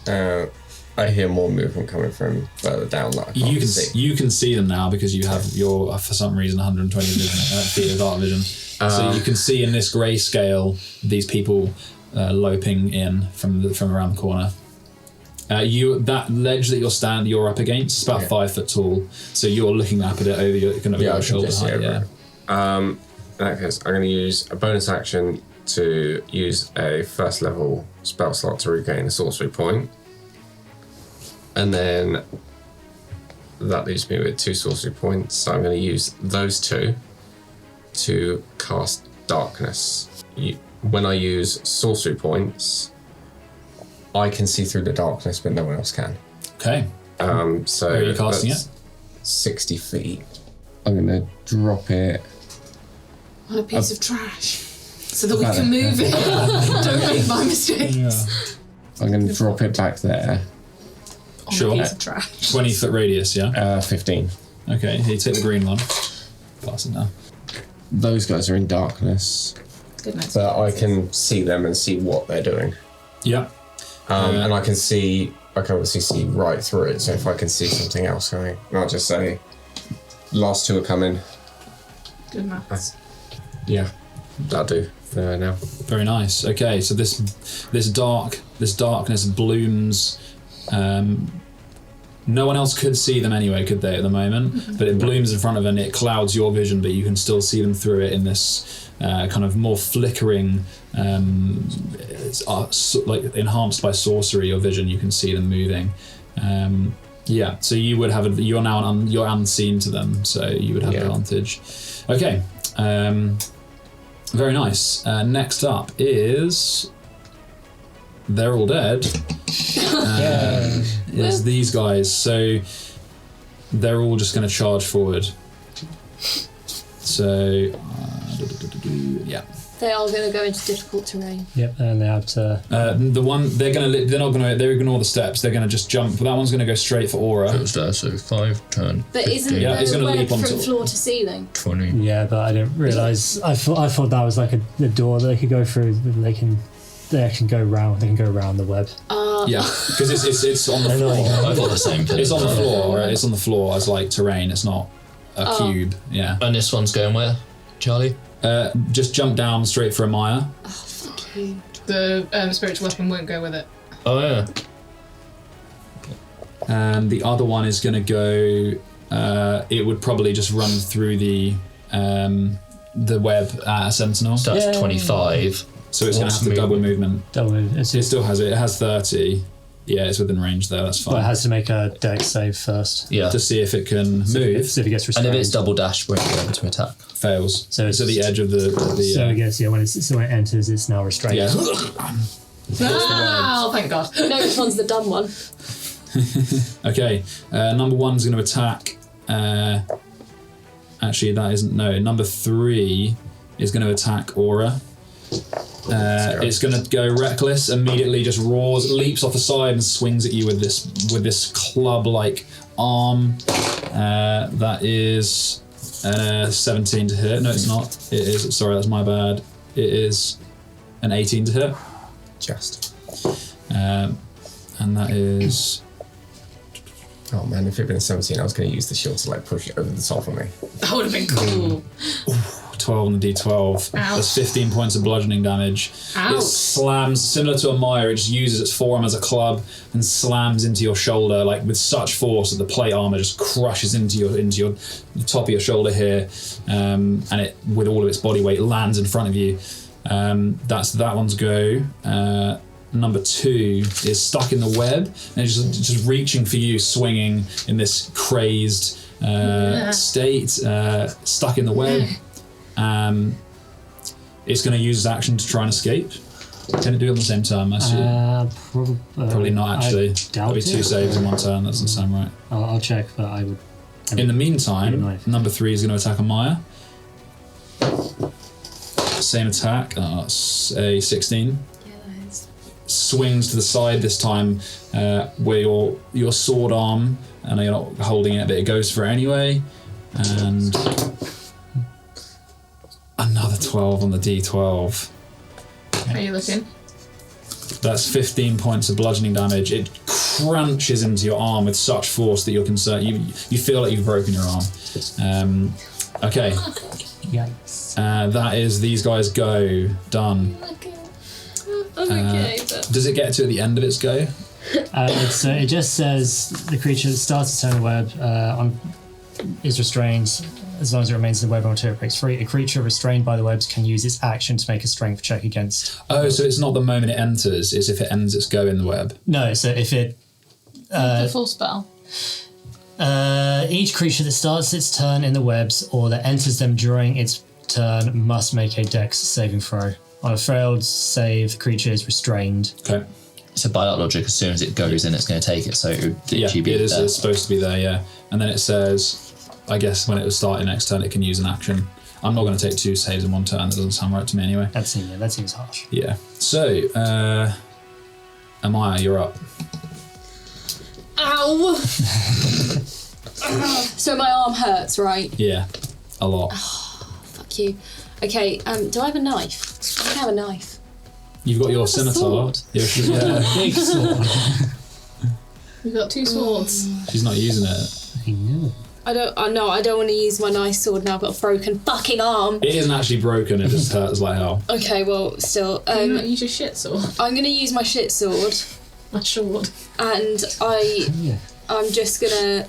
I hear more movement coming from further down that I can't see. You can see them now because you have your, for some reason, 120 feet of dark vision. So you can see in this grayscale these people loping in from around the corner. That ledge that you're up against is about 5 foot tall, so you're looking up at it over your shoulder height. In that case, I'm going to use a bonus action to use a first level spell slot to regain a sorcery point. And then that leaves me with 2 sorcery points. So I'm going to use those 2 to cast darkness. When I use sorcery points, I can see through the darkness, but no one else can. Okay. So where are you casting it? 60 feet. I'm going to drop it On a piece of trash. So that we can move it. Don't make my mistakes. Yeah. I'm going to drop it back there. Sure. On a piece of trash. 20 foot radius, yeah? 15. Okay, here, you take the green one. Pass it now. Those guys are in darkness, Goodness. but I can see them and see what they're doing. Yeah. And I can obviously see right through it, so if I can see something else coming, I'll just say, last 2 are coming. Good maths. Yeah, that'll do for now. Very nice. Okay, so this darkness blooms. No one else could see them anyway, could they, at the moment? But it blooms in front of them, it clouds your vision, but you can still see them through it in this kind of more flickering, like enhanced by sorcery, your vision, you can see them moving. Yeah, so you would have you're now you're unseen to them, so you would have advantage. Okay, very nice. Next up is they're all dead. It's these guys, so they're all just going to charge forward. So, yeah. They are going to go into difficult terrain. Yep, and they have to. They're not going to. They ignore the steps. They're going to just jump. That one's going to go straight for Aura. So it's there, so 5, 10. But 15. isn't Yeah, he's there a gonna web leap from onto- floor to ceiling? 20. Yeah, but I didn't realise. I thought that was like a door that they could go through. They can go round. They can go around the web. Yeah, because it's on the floor. I thought the same thing. It's on the floor, right? It's on the floor as like terrain. It's not a cube. Yeah. And this one's going where, Charlie? Just jump down straight for a Maya. Oh, fuck you. The spiritual weapon won't go with it. Oh yeah. And the other one is going to go. It would probably just run through the web at a sentinel. So that's 25. So it's going to have to double movement. Double move. It still has it. It has 30. Yeah, it's within range there. That's But it fine. has to make a dex save first. Yeah. To see if it can move. So if it gets And restrained. if it's double dash, won't be able to attack. Fails. So it's at the edge of the So I guess when it enters, it's now restrained. yeah. Oh, thank God. No, which one's the dumb one? Okay, number 1's going to attack. Actually, that isn't. No, number 3 is going to attack Aura. It's going to go reckless. Immediately, just roars, leaps off the side, and swings at you with this club-like arm. That is 17 to hit. No, it's not. It is. Sorry, that's my bad. It is an 18 to hit. Just. And that is. Oh man, if it had been a 17, I was going to use the shield to like push it over the top of me. That would have been cool. 12 on the d12. Ouch. That's 15 points of bludgeoning damage. Ouch. It slams, similar to a mire, it just uses its forearm as a club and slams into your shoulder like with such force that the plate armor just crushes into your top of your shoulder here, and it, with all of its body weight, lands in front of you. That's that one's go. Number 2 is stuck in the web and it's just reaching for you, swinging in this crazed state, stuck in the web. It's going to use its action to try and escape. Can it do it on the same turn? I assume? Probably not, actually. That'll be 2 saves in 1 turn. That doesn't sound right. I'll check, but I would. In the meantime, number 3 is going to attack Amaya. Same attack. It's a 16. Swings to the side this time, where your sword arm, and you're not holding it, but it goes for it anyway. And another 12 on the d12. How are you looking? That's 15 points of bludgeoning damage. It crunches into your arm with such force that you're concerned. You feel like you've broken your arm. Okay. Yikes. That is these guys go. Done. I'm okay, but... Does it get to the end of its go? It just says the creature that starts its turn in the web is restrained as long as it remains in the web until it breaks free. A creature restrained by the webs can use its action to make a strength check against. Oh, so it's not the moment it enters, it's if it ends its go in the web. No, so if it... the full spell. Each creature that starts its turn in the webs or that enters them during its turn must make a dex saving throw. On a failed save, the creature is restrained. Okay. So by that logic, as soon as it goes in, it's going to take it. So it would Yeah, literally be it is. there. It's supposed to be there, yeah. And then it says, I guess when it was starting next turn, it can use an action. I'm not going to take 2 saves in 1 turn. That doesn't sound right to me anyway. That seems harsh. Yeah. So, Amaya, you're up. Ow! So my arm hurts, right? Yeah, a lot. Fuck you. Okay, do I have a knife? I don't have a knife. You've got your scimitar. Yeah. Big sword. We've got 2 swords. She's not using it. I know. I don't want to use my nice sword now. I've got a broken fucking arm. It isn't actually broken, it just hurts like hell. Okay, well, still. Can you not use your shit sword? I'm going to use my shit sword. My sword. And I'm just going to...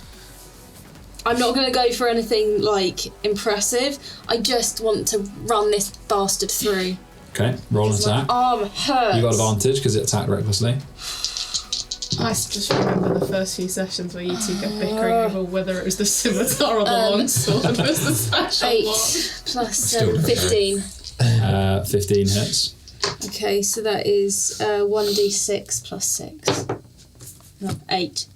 I'm not going to go for anything, like, impressive. I just want to run this bastard through. Okay, roll an attack. My arm hurts. You got advantage because it attacked recklessly. I just remember the first few sessions where you 2 kept bickering over whether it was the scimitar or the longsword was the special 8 one. plus 7, 15. 15 hits. Okay, so that is 1d6 plus 6. No, 8.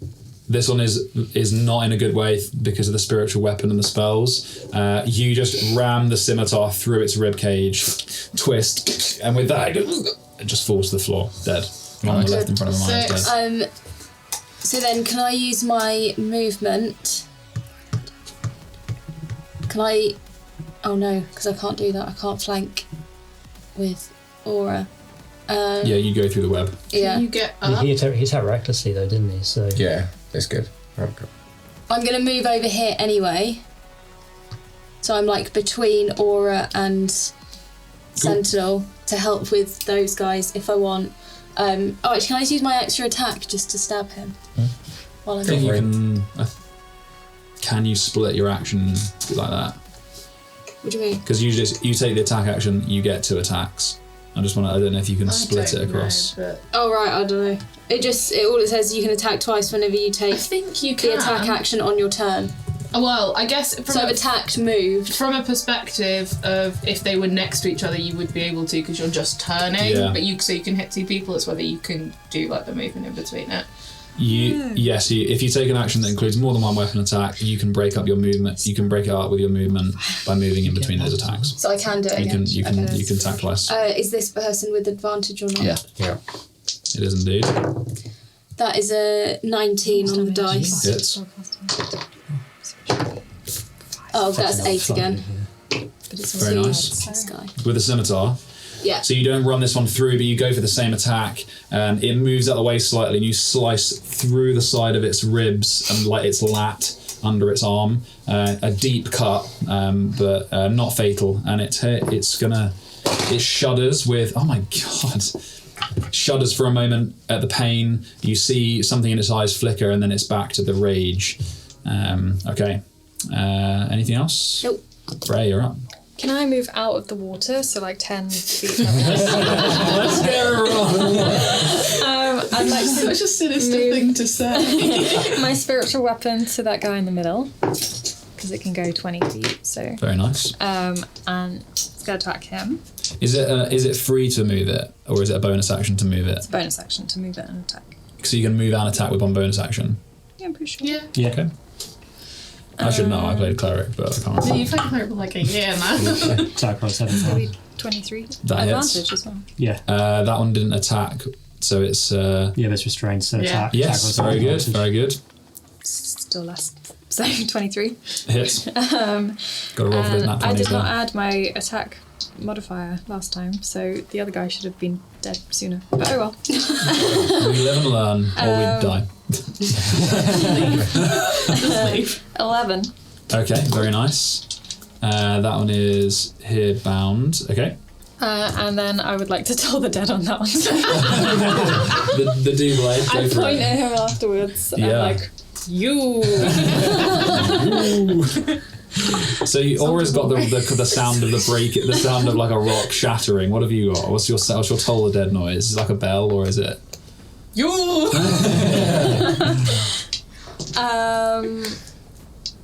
This one is not in a good way because of the spiritual weapon and the spells. You just ram the scimitar through its ribcage, twist, and with that, it just falls to the floor, dead. One on the left in front of mine is dead. So then, can I use my movement? Can I... Oh no, because I can't do that. I can't flank with Aura. Yeah, you go through the web. Yeah. Can you get up? He attacked recklessly though, didn't he? So Yeah, it's good. Okay. I'm going to move over here anyway. So I'm like between Aura and Sentinel to help with those guys if I want. Actually, can I just use my extra attack just to stab him? While I'm Think you doing can you split your action like that? What do you mean? Because you take the attack action, you get 2 attacks. I don't know if you can split it across. Oh right, I don't know. All it says is you can attack twice whenever you take I think you can. the attack action on your turn. Well, I guess So I've attacked, moved. from a perspective of if they were next to each other, you would be able to because you're just turning. Yeah. But so you can hit 2 people. It's whether you can do like the movement in between it. Yes, if you take an action that includes more than one weapon attack, you can break up your movement. You can break it up with your movement by moving in between those attacks. So I can do it. You can attack twice. Is this person with advantage or not? Yeah. It is indeed. That is a 19 on the dice. Hits. Oh, that's 8 again. Very nice. This guy. With a scimitar. Yeah. So you don't run this one through, but you go for the same attack. It moves out the way slightly, and you slice through the side of its ribs and like its lat under its arm. A deep cut, but not fatal. And it shudders with. Oh my god! Shudders for a moment at the pain. You see something in its eyes flicker, and then it's back to the rage. Okay. Anything else? Nope. Ray, you're up. Can I move out of the water, so like 10 feet? Let's get her wrong. I'd like to Such a sinister thing to say. my spiritual weapon to that guy in the middle, because it can go 20 feet. So. Very nice. And it's gonna attack him. Is it free to move it, or is it a bonus action to move it? It's a bonus action to move it and attack. So you can move and attack with one bonus action. Yeah, I'm pretty sure. Yeah. Okay. I should know. I played cleric, but I can't remember. You've played cleric for like a year, man. Attack roll 7. Maybe 23. That hits. Advantage as well. Yeah. That one didn't attack, so it's. Yeah, that's restrained. So attack. Yes, attack roll very good, advantage. very good. Still less. So 23. Hits. Got to roll for the nat 20 I did as well. not add my attack modifier last time, so the other guy should have been dead sooner. But oh well. We live and learn, or we die. Just leave. 11. Okay, very nice. That one is here bound. Okay. And then I would like to tell the dead on that one. The D-blade. I point at him afterwards. And Yeah. I'm like, you. So Aura's got the sound of the break, the sound of like a rock shattering. What have you got? What's your toll the dead noise? Is it like a bell, or is it? You.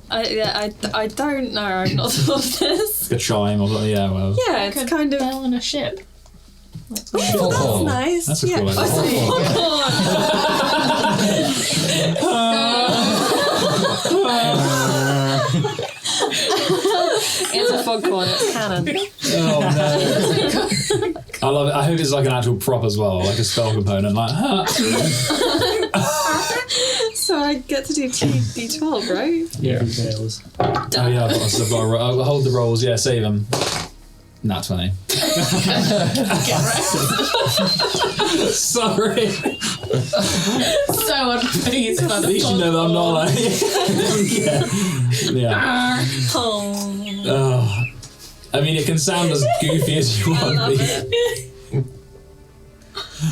I don't know. I've not thought of this. Like a chime or something? Yeah, well. Yeah, it's kind of. Bell on a ship. Oh, that's nice. That's a cool idea. It's a foghorn. It's canon. Oh no! I love it. I hope it's like an actual prop as well, like a spell component. Like, So I get to do 2d12, right? Yeah. Fails. oh yeah, I've got I'll hold the rolls. Yeah, save them. Nat 20. Sorry. So unpleased by At the least you know that I'm not like. Yeah. Oh. I mean, it can sound as goofy as you want.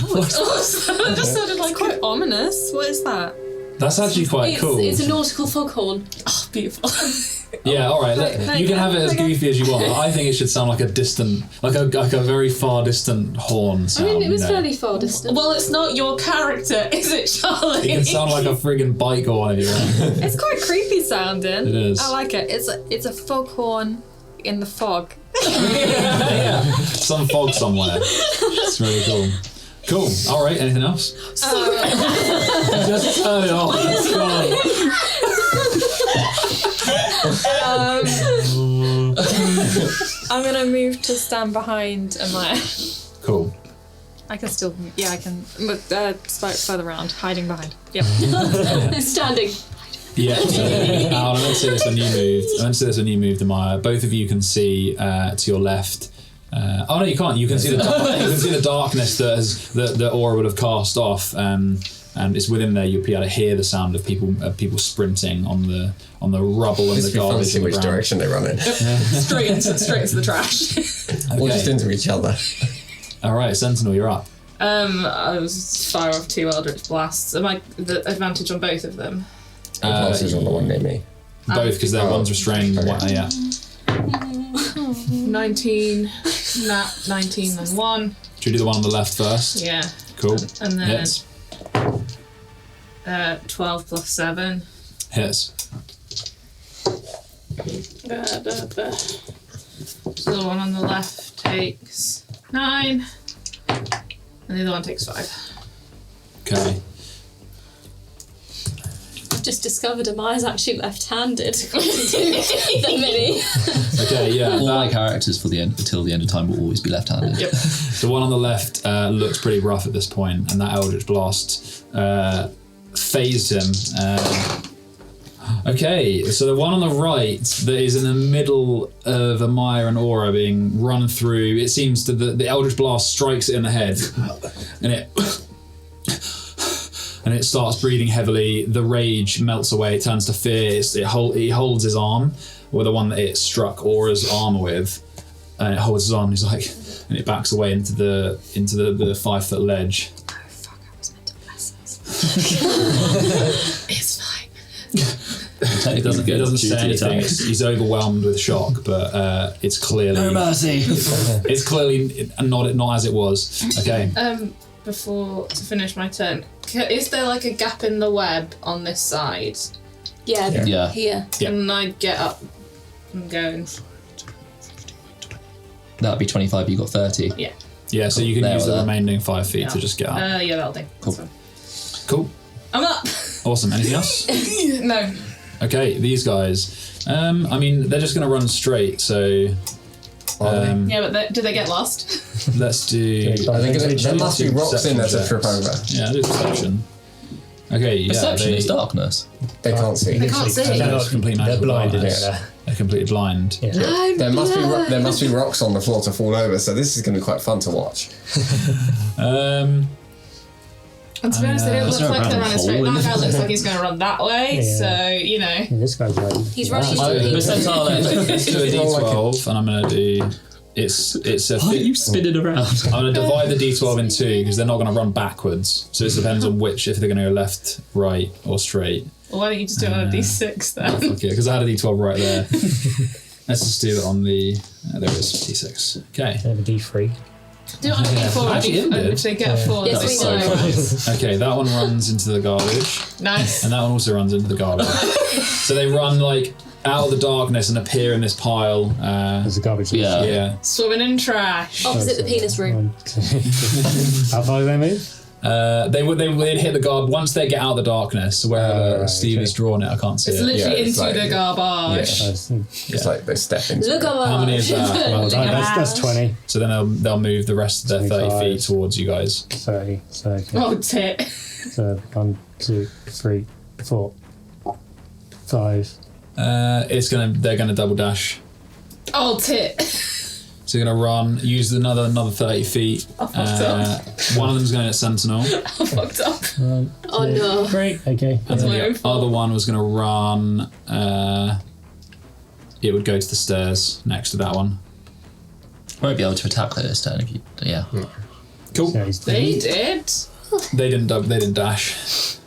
Oh, that just sounded like Quite ominous. What is that? That's actually quite cool. It's a nautical foghorn. oh, beautiful. Yeah, all right. You can have it as goofy as you want. But I think it should sound like a distant, like a very far distant horn I sound. mean, it was you know? fairly far distant. Well, it's not your character, is it, Charlie? It can sound like a friggin' bike horn if you want. It's quite creepy sounding. It is. I like it. It's a foghorn in the fog. Yeah. Some fog somewhere. It's really cool. Cool. All right. Anything else? Just turn it off. It's fine. I'm gonna move to stand behind Amaya. Cool. I can still, yeah, I can, but further around, hiding behind. Yep. Standing. Yeah. I'm going to say this when you moved. Amaya. Both of you can see to your left. Oh no, you can't. You can see the darkness that Aura would have cast off, and it's within there. You'll be able to hear the sound of people sprinting on the rubble and the garbage. See which direction they run in. straight into the trash. Or just into each other. All right, Sentinel, you're up. I was fire off 2 Eldritch Blasts. Am I the advantage on both of them? Advantage on the one near me. Both, because they're one's restrained. Okay. Yeah. 19, nat 19 and 1. Should we do the one on the left first? Yeah. Cool. And then Hits. 12 plus 7. Hits. So the one on the left takes 9, and the other one takes 5. Okay. just discovered Amaya's actually left-handed. The mini. Okay, yeah. All my characters for the end until the end of time will always be left-handed. Yep. The one on the left looks pretty rough at this point, and that Eldritch Blast phased him. Okay, so the one on the right that is in the middle of Amaya and Aura being run through, it seems that the Eldritch Blast strikes it in the head, and it starts breathing heavily. The rage melts away, it turns to fear. He holds his arm, or the one that it struck Aura's arm with, and it holds his arm, and he's like, and it backs away into the 5-foot ledge. Oh fuck, I was meant to bless us. It's fine. It doesn't say anything. He's overwhelmed with shock, but it's clearly No mercy. it's clearly not as it was. Okay. Before to finish my turn, is there like a gap in the web on this side? Yeah. Yeah. Here. Yeah. Can I get up and go? That'd be 25. You got 30. Yeah. Yeah. So you can There use or the there. remaining 5 feet to just get up. Yeah, that'll do. Cool. That's fine. Cool. I'm up. Awesome. Anything else? No. Okay. These guys. I mean, they're just going to run straight. So. Yeah, but do they get lost? Let's do. I think there must be rocks in there to trip over. Yeah, do perception. Okay. Yeah. Perception is darkness. They can't see. They can't see. They're complete They're magical blinded. darkness. Yeah. They're completely blind. Yeah. There must be rocks on the floor to fall over. So this is going to be quite fun to watch. And to be honest, they don't look there's no like they're random running straight. hole in That it. guy looks like he's going to run that way, Yeah. so, you know. Yeah, this guy's right. He's running Let's do Let's do a d12, and I'm going to do. It's a. Why are you spinning around? I'm going to divide the d12 in two because they're not going to run backwards. So it depends on if they're going to go left, right, or straight. Well, why don't you just do it on a d6 then? Okay, because I had a d12 right there. Let's just do it on the. There it is, d6. Okay. They have a D3. Do it on a d4 Actually, it did. if they get a 4. Yes, that's we know. fine. Okay, that one runs into the garbage, Nice. and that one also runs into the garbage. So they run like out of the darkness and appear in this pile. There's a garbage. Yeah. Yeah. Swimming in trash. Opposite the penis room. 1, 2. How far do they move? They'd hit the garb once they get out of the darkness. So where Right, Steve okay. has drawn it, I can't see It's it. literally Yeah, it's into like- the garbage. It's like they step into Look it. at How many is that? Well, Ding that's 20. So then they'll move the rest of their 30 25. feet towards you guys. 30. So, okay. Oh, tit. So 1, 2, 3, 4, 5. They're gonna double dash. Oh, tit. So you're gonna run, use another 30 feet. I fucked up. One of them's going at Sentinel, I fucked up. 1, Oh no. 3. Okay. and then my own the fault. other one was gonna run. It would go to the stairs next to that one. Won't be able to attack this turn if you. Yeah. Cool. So he's They did. They didn't dash.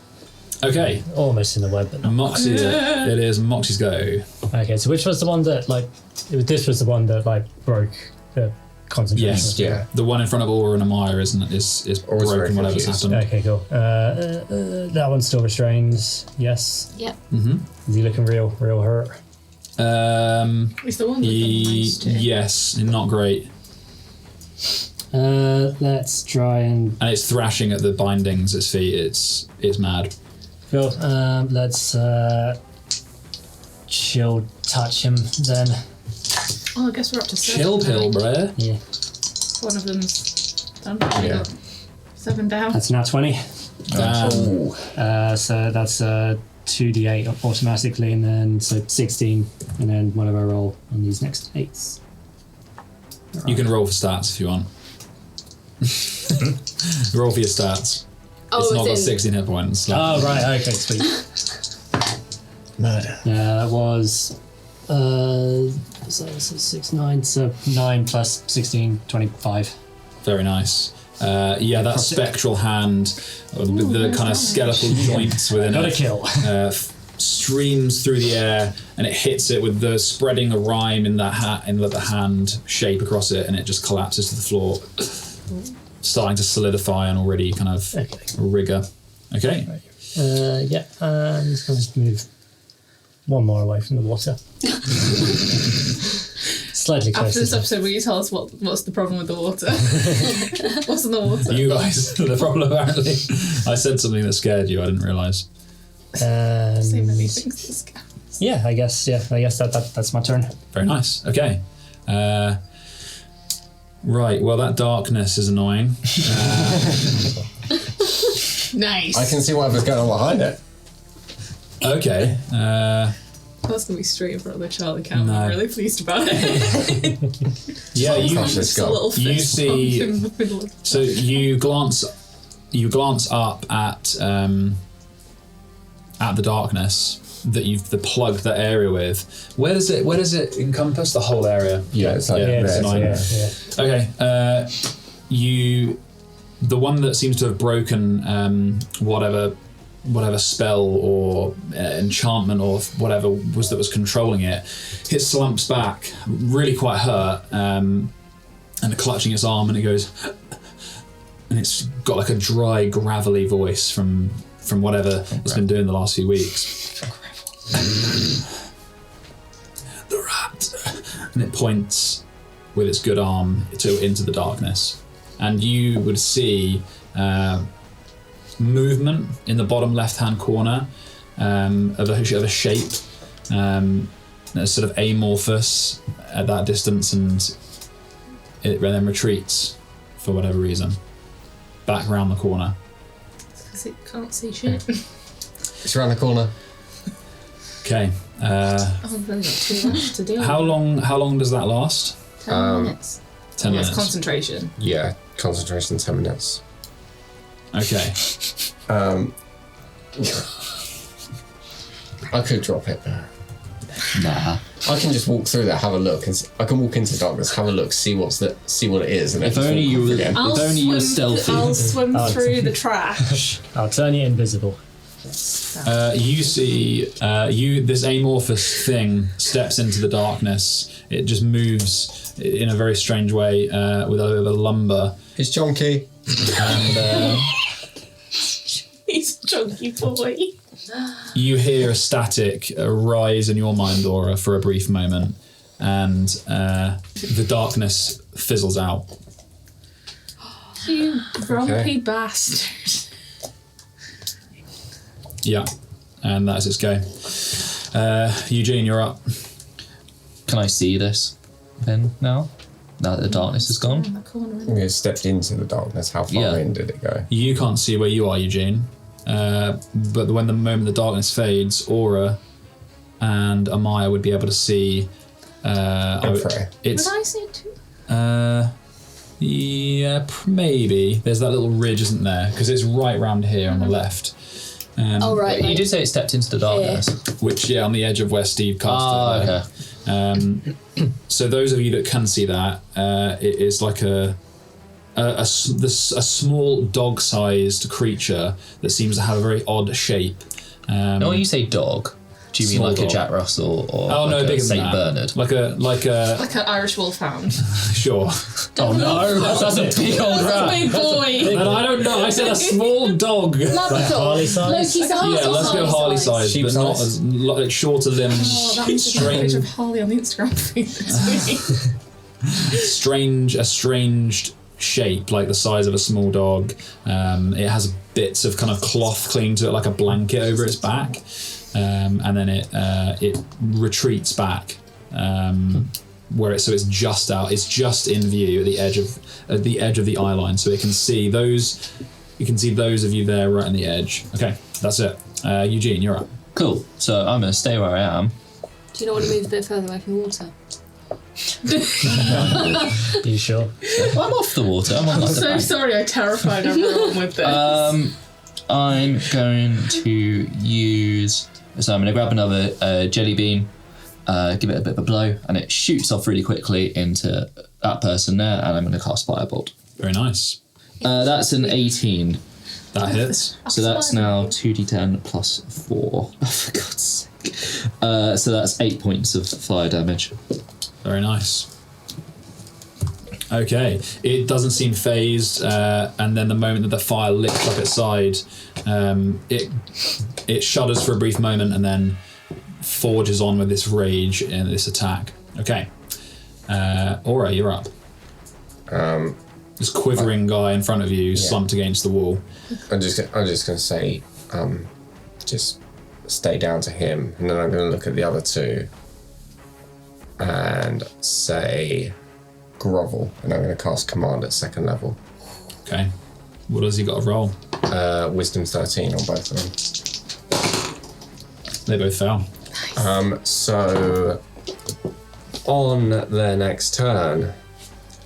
Okay, almost in the web, but not. Moxie. It is Moxie's go. Okay, so which was the one that, like, this was the one that, like, broke the concentration? Yes. Yeah. The one in front of Aura and Amaya is Aura's very broken. Whatever's confused. happened. Okay, cool. That one's still restrained. Yes. Yep. Is he looking real hurt? It's the one with the nice too. Yes, not great. Let's try and. And it's thrashing at the bindings. Its feet. It's mad. Cool. Let's chill touch him then. Oh, I guess we're up to 7. Chill pill, bruh. Yeah. One of them's done. Yeah. Got 7 down. That's now 20. Damn. So that's 2d8 automatically, and then so 16, and then whatever I roll on these next 8s. You can roll for stats if you want. Roll for your stats. Oh, It's not got it's in. 16 hit points. Like, Oh, right, okay, sweet. Murder. That was. So 6, 9, so 9 plus 16, 25. Very nice. Yeah, that spectral hand, with the kind of skeletal joints within Got a it, kill. streams through the air, and it hits it with the spreading a rime in that in the hand shape across it, and it just collapses to the floor, starting to solidify an already kind of rigor. Okay. Yeah, I'm just going to move one more away from the water. Slightly closer. After this episode, will you tell us what's the problem with the water? What's in the water? You guys, the problem apparently. I said something that scared you. I didn't realise. So many things to scout. Yeah, I guess that's my turn. Very nice. Okay. Right. Well, that darkness is annoying. Nice. I can see whatever's going on behind it. Okay. That's gonna be straight in front of the Charlie Cow. No. I'm really pleased about it. Yeah, Just a little you fist bump see. in the middle of So you glance up at the darkness that you've plugged that area with. Where does it encompass the whole area? Yeah, it's like it's there. 9. Okay. The one that seems to have broken whatever spell or enchantment or whatever was controlling it, it slumps back, really quite hurt, and clutching its arm, and it goes, and it's got like a dry, gravelly voice from whatever it's been doing the last few weeks. The rat, and it points with its good arm into the darkness, and you would see movement in the bottom left-hand corner of a shape that's sort of amorphous at that distance, and it then retreats for whatever reason back around the corner. because it can't see shit. It's around the corner. Okay. I've only got too much to do. How long does that last? 10 minutes. 10 Yes, minutes. concentration. Yeah, concentration 10 minutes. Okay. I could drop it. Nah. I can just walk through there, have a look, and I can walk into darkness, have a look, see what it is, and then If just only walk you off were- again. If only you were stealthy. I'll swim Oh, through the trash. I'll turn you invisible. You see, this amorphous thing steps into the darkness. It just moves in a very strange way with a bit of a lumber. It's chonky. And He's a chunky boy. you hear a static rise in your mind, Aura, for a brief moment, and the darkness fizzles out. You grumpy Okay. bastard. Yeah, and that's its go. Eugene, you're up. Can I see this then now? Now that the darkness is gone? In the corner, isn't it? We stepped into the darkness. How far Yeah. in did it go? You can't see where you are, Eugene. But when the moment the darkness fades, Aura and Amaya would be able to see. Freya. It's Would I see it too? yeah, maybe. There's that little ridge, isn't there? Because it's right round here on the left. Oh, right. You did say it stepped into the darkness. Which, yeah, on the edge of where Steve cast it. Okay. So those of you that can see that, it is like a small dog-sized creature that seems to have a very odd shape. Now, when you say dog, do you mean Small like dog. a Jack Russell or Oh like no, a bigger Saint than that. Bernard? Like a Like an Irish wolfhound. sure. Oh no, that's a big old rat. Big boy. And I don't know. I said a small dog. Labrador. Harley size? Loki's a Yeah, Harley let's go Harley size, Sheep but not size. as like shorter limbs. Oh, that was a strange, picture of Harley on the Instagram feed this week. a strange shape, like the size of a small dog. It has bits of kind of cloth clinging to it, like a blanket over its back, and then it retreats back. Where it's just out, it's just in view at the edge of the eye line, so it can see those. You can see those of you there right on the edge. Okay, that's it. Eugene, you're up. Cool. So I'm going to stay where I am. Do you not want to move a bit further away from the water? Are you sure? Well, I'm off the water. I'm on I'm like the so bank. sorry I terrified everyone with this. I'm going to use. So I'm going to grab another jelly bean, give it a bit of a blow, and it shoots off really quickly into that person there, and I'm going to cast Firebolt. Very nice. That's an 18. That hits. So that's now 2d10 plus 4. Oh, for God's sake. So that's 8 points of fire damage. Very nice. Okay, it doesn't seem phased, and then the moment that the fire licks up its side, it shudders for a brief moment and then forges on with this rage and this attack. Okay, Aura, you're up. This quivering guy in front of you, slumped against the wall. I'm just gonna say, just stay down to him, and then I'm going to look at the other two and say grovel, and I'm going to cast command at 2nd level. Okay. What has he got to roll? Wisdom 13 on both of them. They both fail. So on their next turn,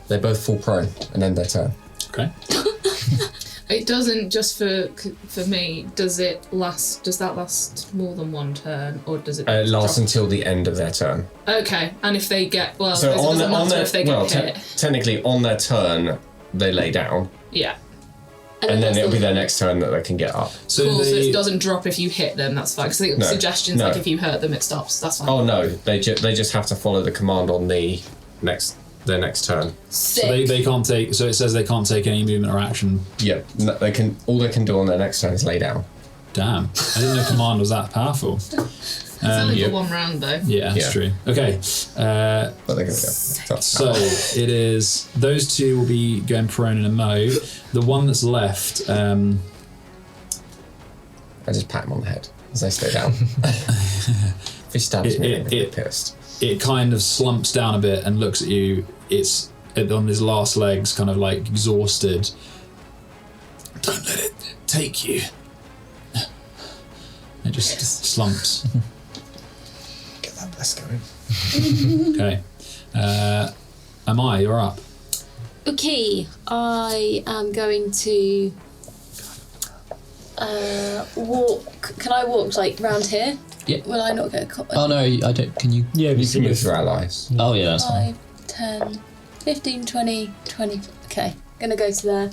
they both fall prone and end their turn. Okay. It doesn't, just for me, does that last more than one turn, or does it It lasts drop? until the end of their turn. Okay, and if they get, well, So it doesn't matter if they get hit. Technically on their turn, they lay down, Yeah. and then it'll be their next turn that they can get up. So Cool, so they, it doesn't drop if you hit them, that's fine. Because the No, suggestions, no. like if you hurt them, it stops, that's fine. Oh no, they just have to follow the command on their next turn. Sick. so they can't take. So it says they can't take any movement or action. Yeah, they can. All they can do on their next turn is lay down. Damn. I didn't know command was that powerful. It's only for one round though. Yeah, that's Yeah. true. Okay. But they're gonna go. So it is. Those two will be going prone in a mo. The one that's left. I just pat him on the head as they stay down. If he stabs me, I'm gonna be pissed. It kind of slumps down a bit and looks at you. It's on his last legs, kind of like exhausted. Don't let it take you. It just slumps. Get that bless going. Okay. You're up. Okay, I am going to walk. Can I walk like round here? Yeah. Will I not get caught? Oh no, I don't. Can you? Yeah, You can move through allies. Oh yeah, that's fine. 5, 10, 15, 20, 20. Okay, gonna go to there.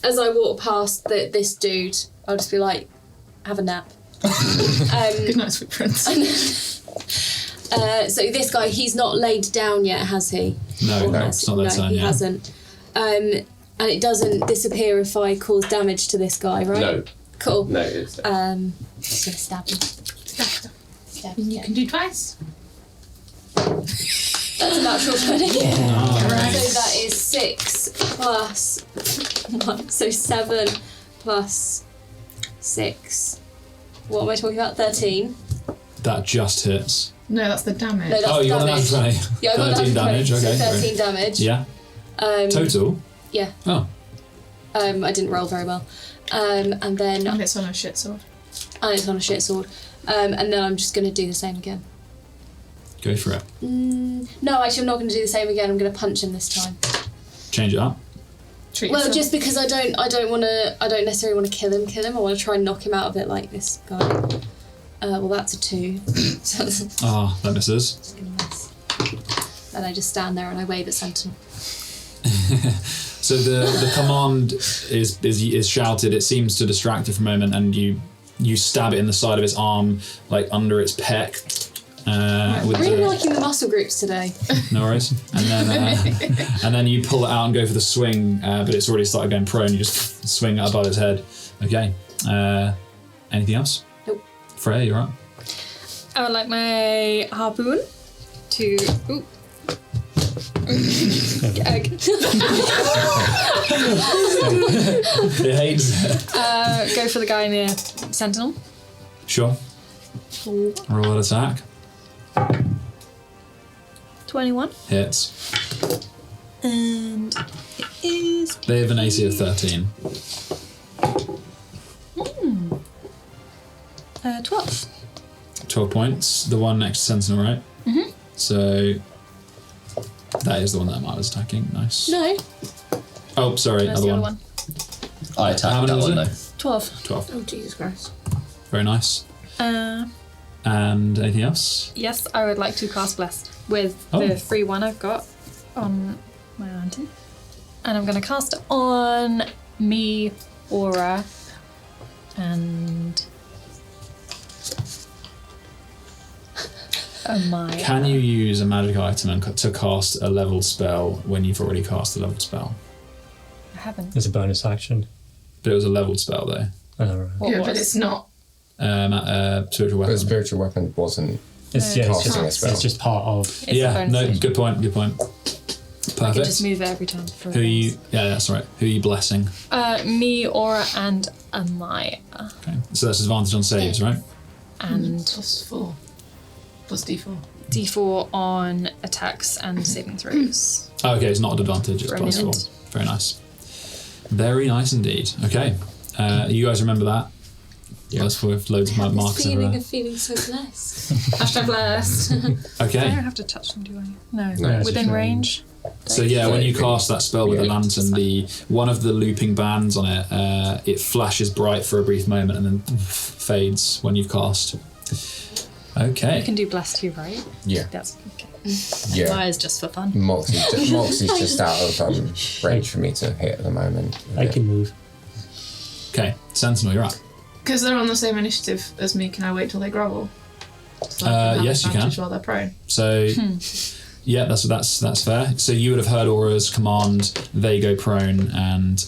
As I walk past this dude, I'll just be like, have a nap. Good night, sweet prince. So this guy, he's not laid down yet, has he? No, Or no, has it's not their turn he yet. hasn't. And it doesn't disappear if I cause damage to this guy, right? No, Cool. no, it's Just gonna stab him. Stab him. You can do twice. That's a natural 20. So that is 6 plus 1. So 7 plus 6. What am I talking about? 13. That just hits. No, that's the damage. No, that's Oh, you got the damage. natural 20. Yeah, I got 13 natural damage. 20, Okay. so great. 13 damage. Yeah. Total. Yeah. Oh. I didn't roll very well. And then And it's on a shit sword. it's on a shit sword. And then I'm just gonna do the same again. Go for it. No, actually, I'm not gonna do the same again. I'm gonna punch him this time. Change it up. Treat Well, yourself. just because I don't necessarily want to kill him. I want to try and knock him out of it like this guy. Well, that's a 2. So that's Ah, that misses. gonna miss. And I just stand there and I wave at Sentinel. So the command is shouted. It seems to distract it for a moment, and you stab it in the side of its arm, like under its pec. With Really the, liking the muscle groups today. no worries. And then you pull it out and go for the swing, but it's already started going prone. You just swing it above its head. Okay. Anything else? Nope. Freya, you're up. I would like my harpoon to. Ooh. It hates it. Go for the guy near Sentinel. Sure. Roll an attack. 21. Hits. And it is. They have an AC of 13. 12. 12 points. The one next to Sentinel, right? Mhm. So that is the one that I was attacking. Nice. No. Oh, sorry, That's other the other one. one. I How attacked many that was one it? though. 12. 12. Oh, Jesus Christ. Very nice. Uh, And anything else? yes, I would like to cast Blessed with Oh. the free one I've got on my lantern. And I'm going to cast it on me, Aura, and Amaya. Can you use a magic item and to cast a leveled spell when you've already cast a leveled spell? I haven't. It's a bonus action. But it was a leveled spell though. Oh, right. What yeah, was? but it's not. Spiritual The weapon. spiritual weapon wasn't. It's, No, yeah, it's it's just, casting a spell. it's just part of. It's a Yeah, bonus no, action. good point, good point. I can Perfect. just move it every time. For Who are you? Yeah, that's right. Who are you blessing? Me, Aura, and Amaya. Okay. So that's advantage on saves, right? and +4. Plus D4. D4 on attacks and saving throws. Okay, it's not an advantage, it's Brilliant. +4. Very nice. Very nice indeed. Okay. You guys remember that? Yeah. That's with loads of marks everywhere. feeling so blessed. Hashtag blessed. I Okay. don't have to touch them, do I? No. No, Within range? So yeah, when you cast that spell with the lantern, one of the looping bands on it, it flashes bright for a brief moment and then fades when you've cast. Okay. You can do bless too, right? Yeah. That's okay. Yeah. That is just for fun. Moxie's just out of range for me to hit at the moment. I can move. Okay, Sentinel, you're up. Because they're on the same initiative as me, can I wait till they grovel? So I can have Yes, you can. advantage while they're prone. So, yeah, that's fair. So you would have heard Aura's command. They go prone, and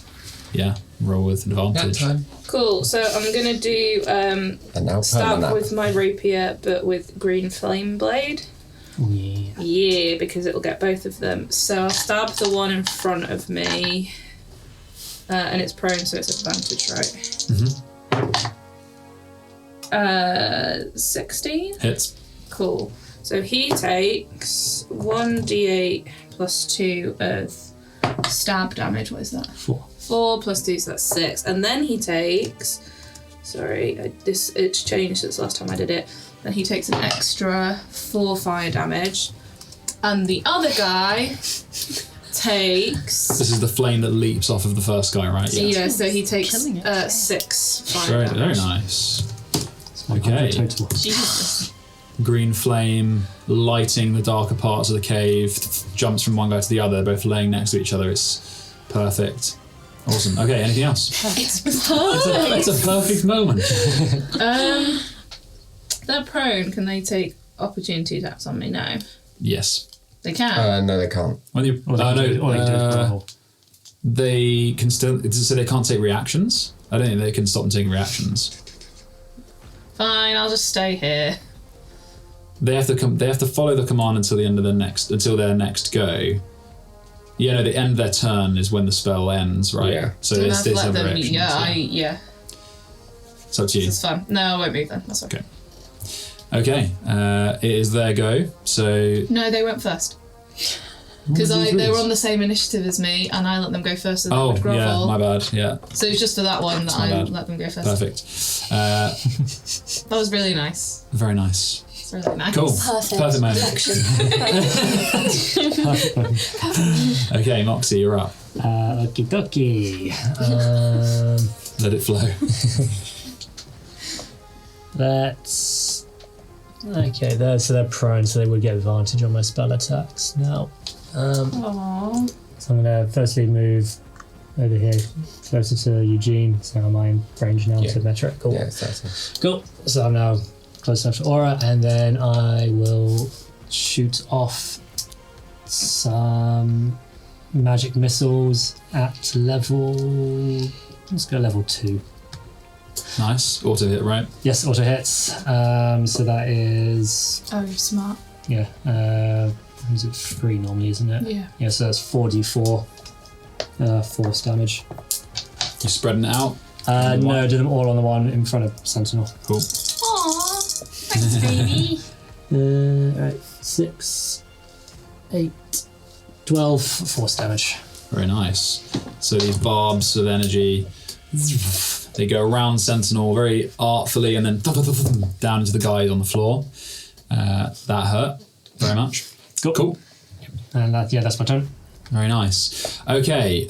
yeah, roll with advantage. Cool. So I'm gonna do And now stab permanent. with my rapier, but with green flame blade. Yeah. Yeah, because it'll get both of them. So I'll stab the one in front of me, and it's prone, so it's advantage, right? Mm-hmm. 16. Hits. Cool. So he takes 1d8 plus 2 of stab damage. What is that? 4. 4 plus 2, so that's 6. And then he takes... Sorry, it's changed since last time I did it. Then he takes an extra 4 fire damage. And the other guy takes... This is the flame that leaps off of the first guy, right? Yeah, so he takes Killing it. 6 fire Very, damage. very nice. My Okay. total. Jesus. Green flame lighting the darker parts of the cave, jumps from one guy to the other, both laying next to each other. It's perfect. Awesome. Okay, anything else? It's perfect. It's a perfect moment. They're prone. Can they take opportunity attacks on me now? Yes. They can. No, they can't. When you, All they can do is roll. they can still. So they can't take reactions. I don't think they can stop them taking reactions. Fine, I'll just stay here. They have to come. They have to follow the command until the end of their next go. Yeah, no, the end of their turn is when the spell ends, right? Yeah. So And it's I've this let other them. reaction. Yeah. It's up to you. It's fun. No, I won't move then. That's okay. Okay, it is their go. So No, they went first. Because they were on the same initiative as me, and I let them go first, so they would grovel. yeah, my bad. Yeah, So it's just for that one that I let them go first. perfect. That was really nice. Very nice. It's really nice. Cool. Perfect. moment. Okay, Moxie, you're up. Okie dokie. Let it flow. That's okay. So they're prone, so they would get advantage on my spell attacks now. Aww. So I'm gonna firstly move over here closer to Eugene. So I'm in range now to metric. Cool. Yeah, that's Cool. So I'm now close enough to Aura, and then I will shoot off some magic missiles at level. Let's go level 2. Nice. Auto hit, right? Yes, auto hits. So that is Oh, you're smart. is it 3 normally, isn't it? Yeah. Yeah. So that's 4d4 force damage. You're spreading it out. No, do them all on the one in front of Sentinel. Cool. Aww. Thanks, baby. Right, 6, 8, 12 force damage. Very nice. So these barbs of energy, they go around Sentinel very artfully and then down into the guys on the floor. That hurt very much. Cool. And that's my turn. Very nice. Okay,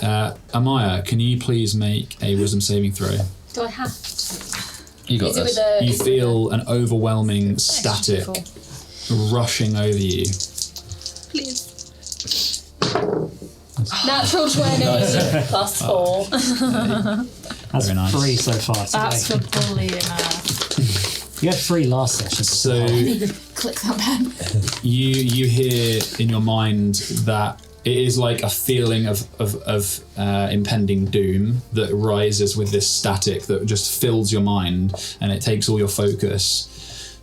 Amaya, can you please make a wisdom saving throw? Do I have to? You got Is it this. with a... You feel an overwhelming static rushing over you. Please. Natural 20 plus 4. That's Very nice. 3 so far today. That's for bullying us. You had 3 last session. So Click that pen. you hear in your mind that it is like a feeling of impending doom that rises with this static that just fills your mind, and it takes all your focus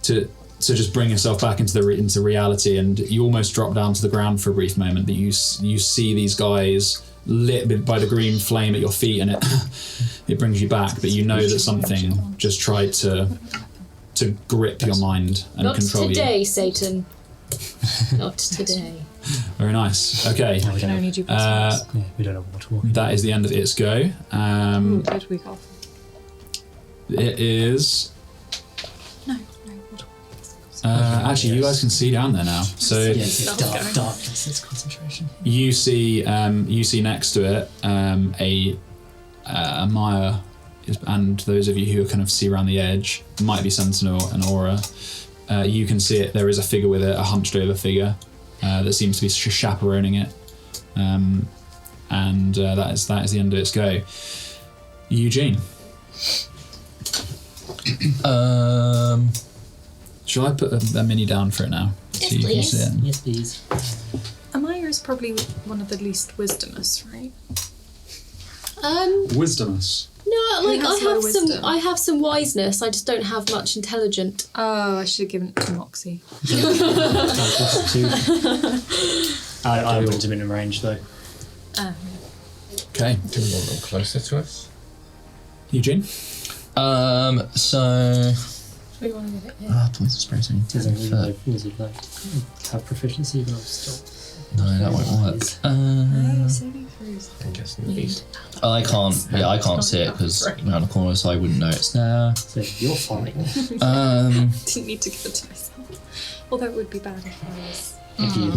to just bring yourself back into into reality, and you almost drop down to the ground for a brief moment. That you see these guys lit by the green flame at your feet, and it brings you back. But you know that something just tried to to grip your mind and Not control today, you. Satan. Not today. Very nice. Okay. No, we don't Only have, do yeah, we don't have water walking. That is the end of its go. Good week off. It is. No, water. Actually, you guys can see down there now. So Yeah, it's darkness, it's concentration. you see next to it a Maya, and those of you who kind of see around the edge, might be Sentinel and Aura. You can see it. There is a figure with it, a hunched over figure that seems to be chaperoning it, and that is the end of its go. Eugene, shall I put a mini down for it now? So you can see it. Yes, please. Amaya is probably one of the least wisdomous, right? Wisdomous. No, like has low wisdom? I have some wiseness. I just don't have much intelligent. Oh, I should have given it to Moxie. I wouldn't have been in range though. Okay, Do we want them closer to us? Eugene. So. We want to give it here. Points of spacing. Was it like have proficiency? But I'm still. No, that won't work. Saving throws. I'm guessing these. I can't. Yeah, I can't see it because around the corner, so I wouldn't know it's there. So you're fine. Didn't need to give it to myself. Although it would be bad if I was. If you,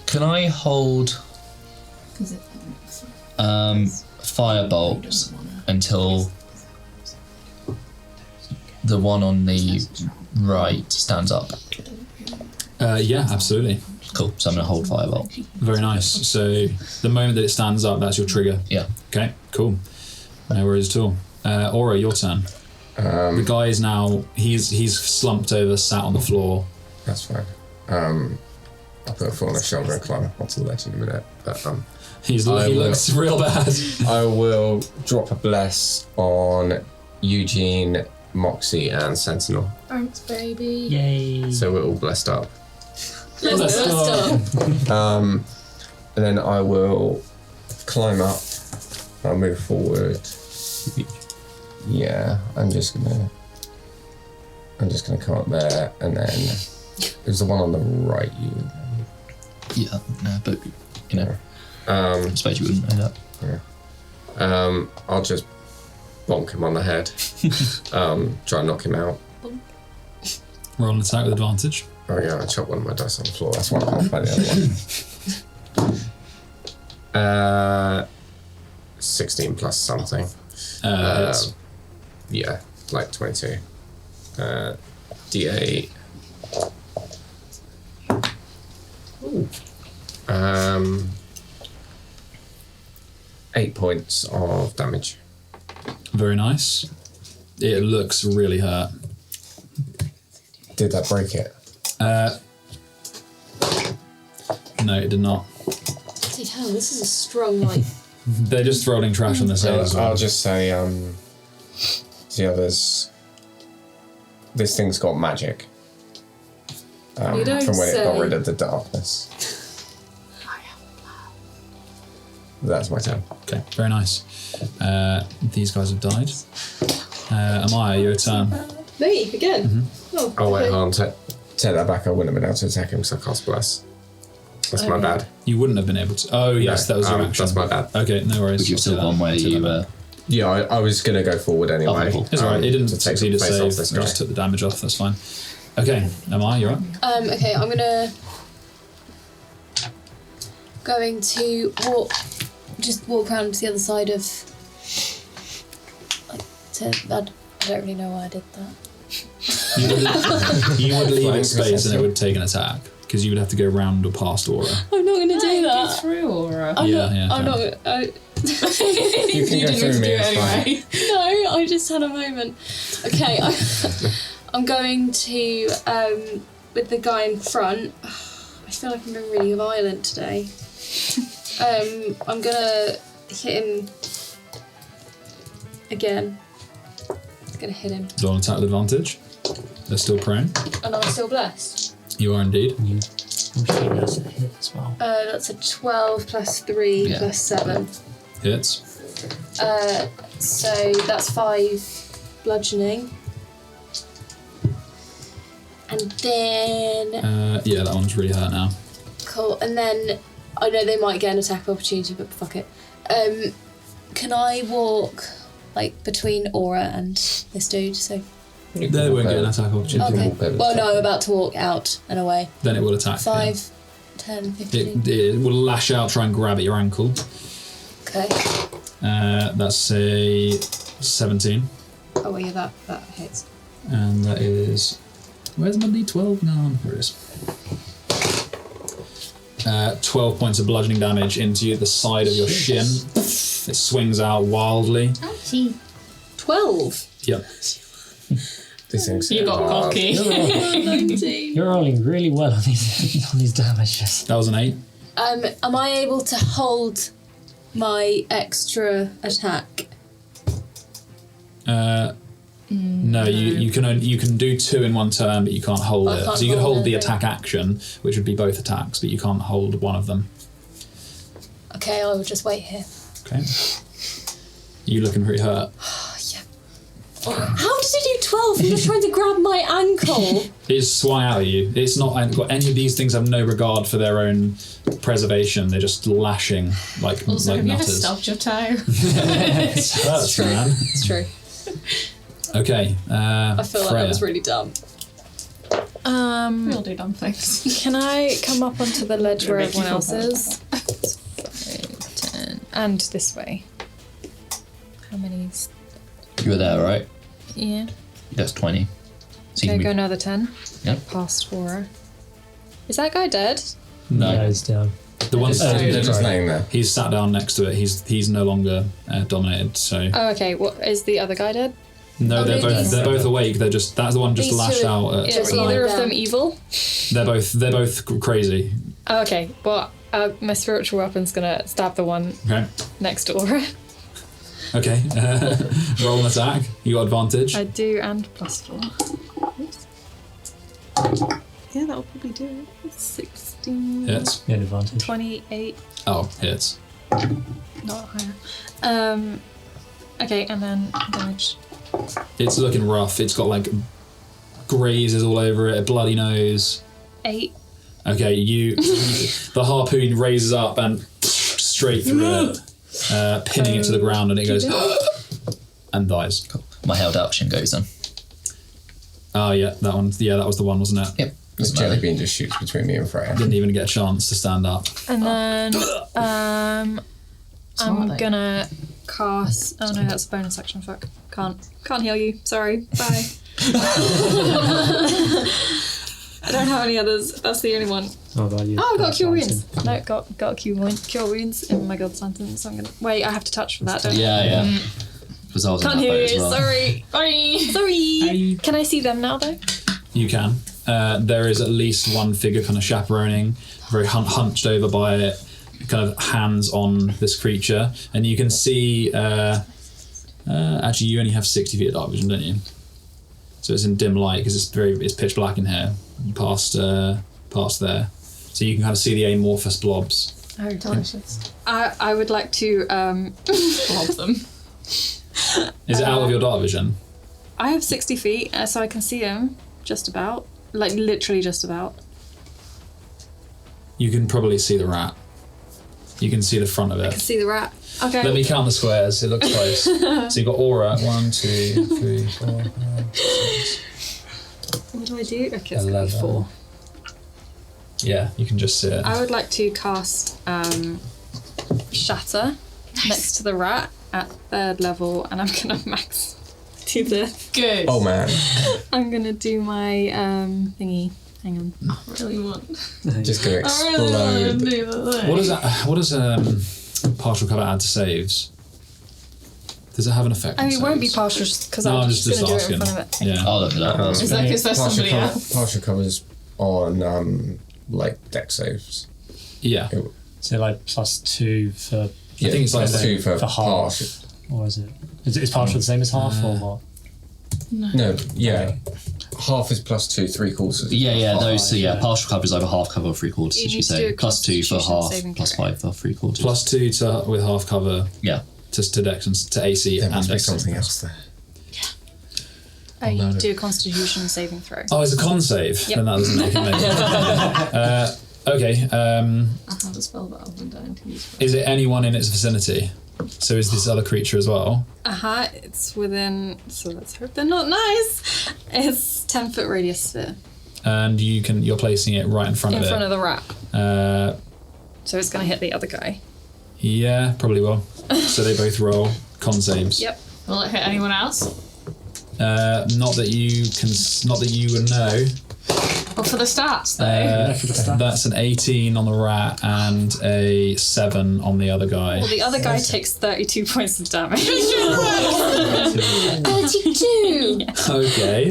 Can I hold firebolt until the one on the right stands up? Yeah, absolutely. Cool. So I'm gonna hold firebolt. Very nice. So the moment that it stands up, that's your trigger. Yeah. Okay, cool. No worries at all. Aura, your turn. The guy is now, he's slumped over, sat on the floor. That's fine. I'll put a foot on his shoulder and climb up onto the ledge in a minute. But He looks real bad. I will drop a bless on Eugene, Moxie, and Sentinel. Thanks, baby. yay. So we're all blessed up. Let's start. And then I will climb up. I'll move forward. Yeah, I'm just gonna come up there, and then there's the one on the right. Yeah. No, but you know, I I suppose you wouldn't know that. I'll just bonk him on the head. Try and knock him out. Roll an attack with advantage. Oh yeah, I chopped one of my dice on the floor. That's why I can't find the other one. 16 plus something. Hits. Yeah, like 22. D8. Ooh. 8 points of damage. Very nice. It looks really hurt. Did that break it? No, it did not. Bloody hell, this is a strong light. They're just throwing trash on the side as well. I'll just say, the others. This thing's got magic. You don't from when it got say. rid of the darkness. That's my turn. Okay, very nice. These guys have died. Amaya, your turn. Me again. Oh wait, hold on. Take that back. I wouldn't have been able to attack him because I cast bless. That's my bad. You wouldn't have been able to. Oh yes, that was your action. That's my bad. Okay, no worries. But you've I'll still do gone that. where I'll do you that. Yeah, I was gonna go forward anyway. cool. It's alright. It didn't to take succeed the to face save. off this I guy. just took the damage off. That's fine. Okay, Amaya, you're up. Okay, I'm going to walk around to the other side of. I don't really know why I did that. You would leave its Flying space and it would take an attack because you would have to go round or past Aura. I'm not going to do that. Through Aura. I'm Yeah, not. yeah, I'm fair. not. You can go through me. It's fine. No, I just had a moment. Okay, I'm going to with the guy in front. I feel like I'm being really violent today. I'm gonna hit him again. I'm gonna hit him, Roll an attack with advantage. They're still prone. and I'm still blessed. You are indeed. I'm sure that's a hit as well. That's a 12 plus 3 Yeah. plus 7. Hits. So that's 5 bludgeoning. then Yeah, that one's really hurt now. cool. And then I know they might get an attack opportunity, but fuck it. Can I walk like between Aura and this dude? So They won't get an attack opportunity. okay. Well, no, I'm about to walk out and away. Then it will attack. 5, 10, 15. It will lash out, try and grab at your ankle. Okay. That's a 17. Oh, well, yeah, that hits. And that is... Where's my D12 now? There it is. 12 points of bludgeoning damage into the side of your shin. It swings out wildly. Ouchie. 12? Yep. These things. You got cocky. 19. You're rolling really well on these damages. That was an 8. Am I able to hold my extra attack? No, you can do 2 in one turn, but you can't hold I it. can't So you can hold hold the it, attack action, which would be both attacks, but you can't hold one of them. Okay, I will just wait here. Okay. You looking pretty hurt. How did it do 12? I'm just trying to grab my ankle. It's swung out at you. It's not got any of these things have no regard for their own preservation. They're just lashing like Also, like have you ever nutters. stubbed your toe? It hurts, man. It's true. Okay. I feel like Freya. that was really dumb. We all do dumb things. Can I come up onto the ledge where Make you everyone feel else is? 5, 10, and this way. How many? You were there, right? Yeah. That's 20. So you Okay, can go be... another 10. Yep. Past Aura. Is that guy dead? No. Yeah, it's down. The one They're just laying there. he's sat down next to it. He's no longer dominated. So Oh, okay. What is the other guy dead? no, Oh, they're these- both awake. They're just that's the one just These lashed two- out. At, Is Just either of lying them down. evil? they're both crazy. Oh, okay. Well, my spiritual weapon's gonna stab the one Okay. next to Aura. Okay. Roll an attack. You got advantage. I do, and +4. Oops. Yeah, that'll probably do it. 16. Hits. You had advantage. 28. Oh, hits. Not higher. Okay, and then damage. It's looking rough. It's got like grazes all over it, a bloody nose. 8. Okay, the harpoon raises up and straight through it, pinning it to the ground, and it goes and dies. My held action goes on. Oh yeah, that one. Yeah, that was the one, wasn't it? Yep. This jelly bean just shoots between me and Freya. Didn't even get a chance to stand up. And then I'm gonna cast. Oh no, that's a bonus action. Fuck. Can't heal you. Sorry. Bye. I don't have any others. That's the only one. Oh, about you. Oh, I got cure wounds. No, got cure wounds in my guild sentence. So I'm gonna wait. I have to touch for that. Don't I? Yeah. Because I was Can't in that hear boat you. as well. Sorry. Sorry. Can I see them now though? You can. There is at least one figure kind of chaperoning, very hunched over by it, kind of hands on this creature, and you can see. Actually, you only have 60 feet of dark vision, don't you? So it's in dim light because it's pitch black in here, past there. So you can kind of see the amorphous blobs. Oh, delicious. I would like to Blob them. Is it out of your dark vision? I have 60 feet, so I can see them just about. Like, literally just about. You can probably see the rat. You can see the front of I can it. see the rat. Okay. Let me count the squares. It looks close. So you've got aura. 1, 2, 3, 4, 5, 6. What do I do? Okay, it's gonna be 11. 4. Yeah, you can just see it. I would like to cast Shatter next to the rat at 3rd level, and I'm gonna max do the. Good. Oh man. I'm gonna do my thingy. Hang on. I really want. Just gonna I really want to explode. do the thing. What does partial cover add to saves? Does it have an effect? I on mean, it won't be saves? partial because No, I'm I'm just just gonna do it asking. in front of it. Yeah. I'll look it up. Is that because there's somebody else? Partial covers on like deck saves. Yeah. So like +2 for. I think it's like +2 for half. partial. Or is it? Is partial the same as half or what? No, yeah. Half is +2, 3/4. Yeah, half. those. So yeah, partial cover is either half cover or 3/4. You Did you need to do say a +2 for Constitution half, saving throw. +5 for 3/4? +2 to with half cover Yeah. to Dex and to AC There and must be Dex. something else there. You do a Constitution saving throw. Oh, it's a con save. Yep. Then that doesn't make it. Okay. I have a spell that I've been dying to use. Is it anyone in its vicinity? So is this other creature as well? It's within. So let's hope they're not nice. It's 10-foot radius sphere. And you're placing it right in front of it. In front of the rat. So it's going to hit the other guy. Yeah, probably will. So they both roll con saves. Yep. Will it hit anyone else? Not that you would know. But for the stats, though. That's an 18 on the rat and a 7 on the other guy. Well, the other guy takes 32 points of damage. 32! Okay.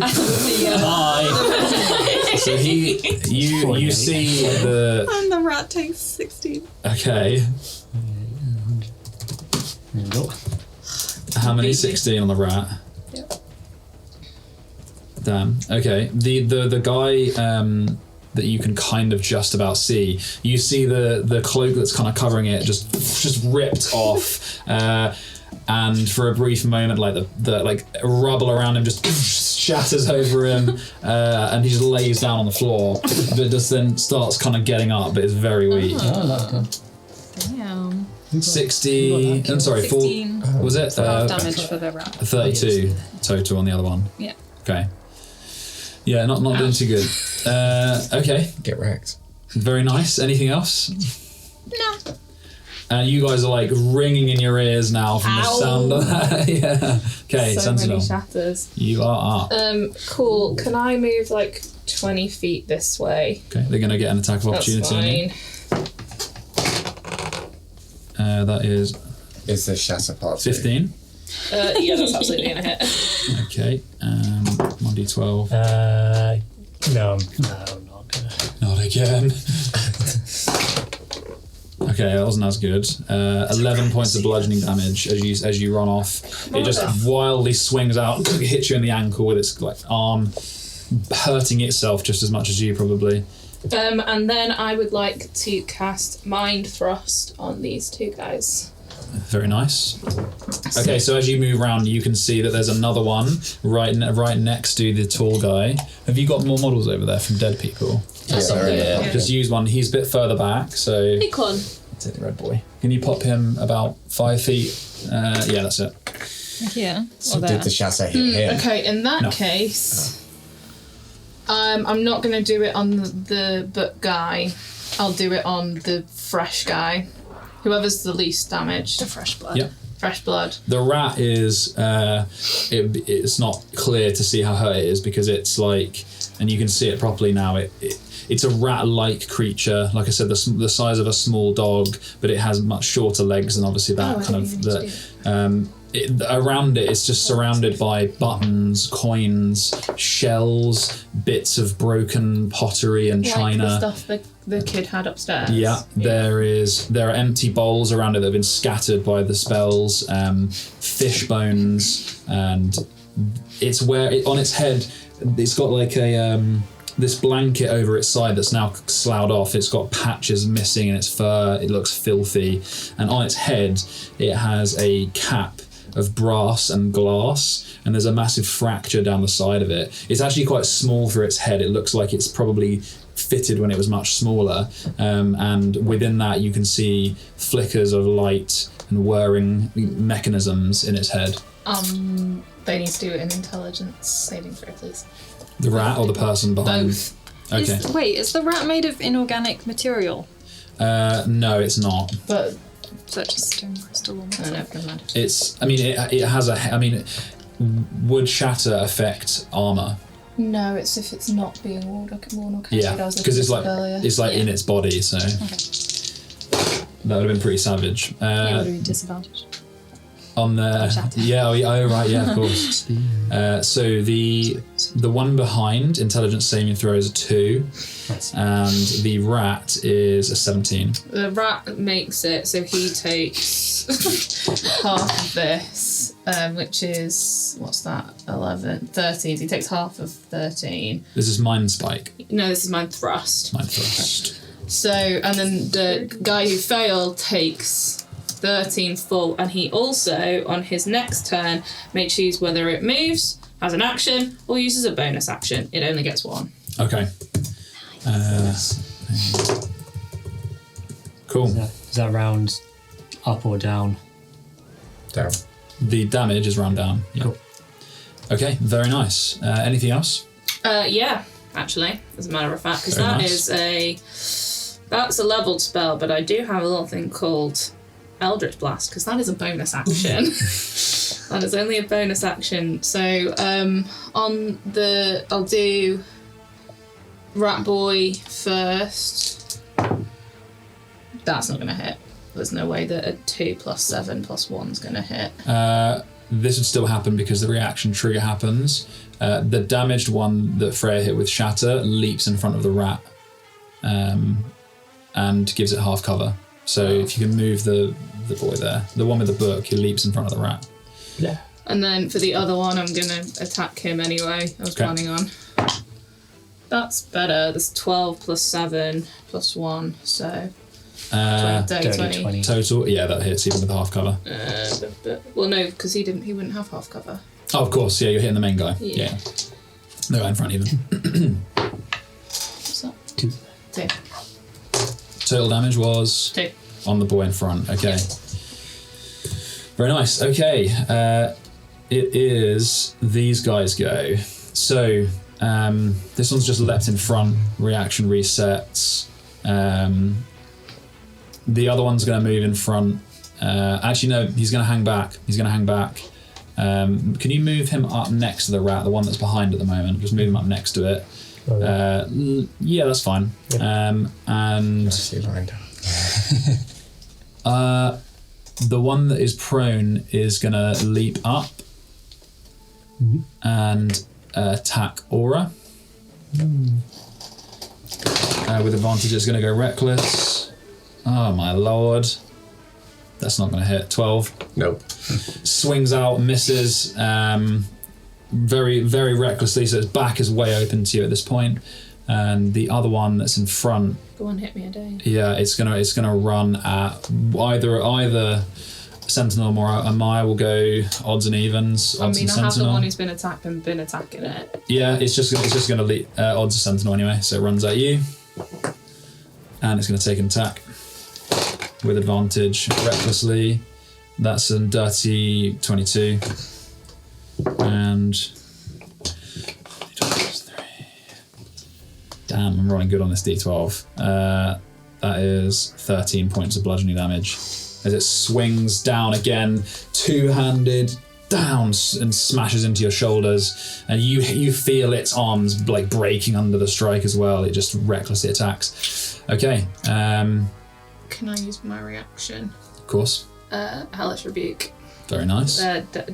So you see the. And the rat takes 16. Okay. How many? 16 on the rat. Yep. Damn. Okay. The guy that you can kind of just about see. You see the cloak that's kind of covering it just ripped off, and for a brief moment, like the like rubble around him just shatters over him, and he just lays down on the floor. But just then starts kind of getting up, but it's very weak. Damn. 60. I'm sorry. 16. Was it 12 damage for the rat. 32 total on the other one. Yeah. Okay. Yeah, not doing too good. Okay. Get wrecked. Very nice. Anything else? No. And you guys are like ringing in your ears now from the sound of that. Yeah. Okay, So Sentinel. many shatters. You are up. Cool. Can I move like 20 feet this way? Okay, they're gonna get an attack of opportunity. That's on you. fine. That is Is the shatter part 15. Yeah, that's absolutely gonna hit. Okay. 1d12. No, I'm not gonna. Not again. Okay, that wasn't as good. 11 points of bludgeoning damage as you run off. It just wildly swings out, hits you in the ankle with its like arm, hurting itself just as much as you probably. And then I would like to cast Mind Thrust on these two guys. Very nice. Okay, so as you move around, you can see that there's another one right next to the tall guy. Have you got more models over there from dead people? Yeah. Just use one. He's a bit further back, so. Pick one. Take the red boy. Can you pop him about 5 feet? Yeah, that's it. Yeah. So did the shatter hit him? Okay, in that case, I'm not going to do it on the book guy. I'll do it on the fresh guy. Whoever's the least damaged. The fresh blood. Yep. Fresh blood. The rat is, it's not clear to see how hurt it is because it's like, and you can see it properly now, it's a rat-like creature. Like I said, the size of a small dog, but it has much shorter legs than obviously that kind of... around it, it's just surrounded by buttons, coins, shells, bits of broken pottery and china. Like the stuff the kid had upstairs. Yeah, there are empty bowls around it that have been scattered by the spells, fish bones, and it's on its head, it's got like a this blanket over its side that's now sloughed off. It's got patches missing in its fur. It looks filthy, and on its head, it has a cap of brass and glass, and there's a massive fracture down the side of it. It's actually quite small for its head. It looks like it's probably fitted when it was much smaller, and within that you can see flickers of light and whirring mechanisms in its head. They need to do an intelligence saving throw, please. The rat or the person behind? Both. Okay. Is the rat made of inorganic material? No, it's not. But So just stone crystal or I don't know, never mind. It's. I mean, it has a. I mean, would shatter affect armor? No, it's if it's not being worn or captured. Yeah, because it's like in its body, so that would have been pretty savage. Yeah, would have been disadvantaged. On the right, yeah, of course. So the one behind intelligence saving throw is a 2, and the rat is a 17. The rat makes it, so he takes half of this, which is, what's that, 11, 13. He takes half of 13. This is mind spike. No, this is Mind Thrust. Mind thrust. So, and then the guy who failed takes 13 full, and he also, on his next turn, may choose whether it moves, as an action or use as a bonus action. It only gets one. Okay. Cool. Is that round up or down? Down. The damage is round down. Yeah. Cool. Okay, very nice. Anything else? Yeah, actually, as a matter of fact, because that's a leveled spell, but I do have a little thing called Eldritch Blast, because that is a bonus action. That is only a bonus action. So I'll do Rat Boy first. That's not going to hit. There's no way that a 2 + 7 + 1 is going to hit. This would still happen because the reaction trigger happens. The damaged one that Freya hit with Shatter leaps in front of the rat and gives it half cover. So if you can move the boy there, the one with the book, he leaps in front of the rat. Yeah. And then for the other one, I'm going to attack him anyway. I was planning on. That's better. That's 12 + 7 + 1, so... 20. Total, yeah, that hits even with half cover. Well, no, because he wouldn't have half cover. Oh, of course, yeah, you're hitting the main guy. Yeah. No guy in front even. What's that? 2. Total damage was 2 on the boy in front. Okay. Very nice. Okay, it is these guys go. So this one's just leapt in front. Reaction resets. The other one's going to move in front. Actually, no, he's going to hang back. Can you move him up next to the rat, the one that's behind at the moment? Just move him up next to it. Yeah, that's fine. Yep. And the one that is prone is going to leap up and attack Aura. With advantage, it's going to go reckless. Oh my lord. That's not going to hit. 12. Nope. Swings out, misses, very, very recklessly, so its back is way open to you at this point. And the other one that's in front... Go on, hit me a day. Yeah, it's gonna run at either Sentinel or Amaya will go odds and evens. I Odds mean, and I have the Sentinel. one who's been attacking it. Yeah, it's just gonna lead, odds of Sentinel anyway, so it runs at you. And it's gonna take an attack. With advantage, recklessly. That's a dirty 22. And... Damn, I'm rolling good on this d12. That is 13 points of bludgeoning damage. As it swings down again, two-handed, down and smashes into your shoulders. And you feel its arms like breaking under the strike as well. It just recklessly attacks. Okay. Can I use my reaction? Of course. Hellish Rebuke. Very nice.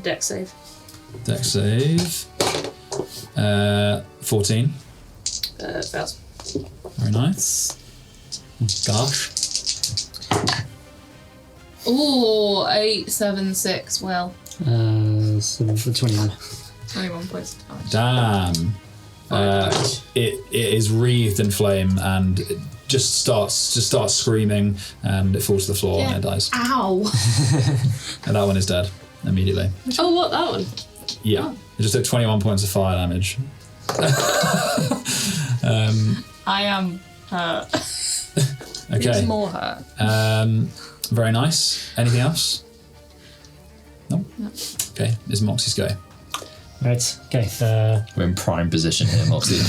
Dex save. Dex save. 14. Fails. Very nice. Gosh. Ooh, 8, 7, 6. Well, So for 21. 21 points of Damn. damage. It is wreathed in flame and it just starts screaming and it falls to the floor and it dies. Ow! And that one is dead immediately. Oh, what, that one? Yeah. Oh. It just took 21 points of fire damage. I am hurt. Okay. Who's more hurt? Very nice. Anything else? No? Okay, it's Moxie's go. Right, okay. We're in prime position here, Moxie.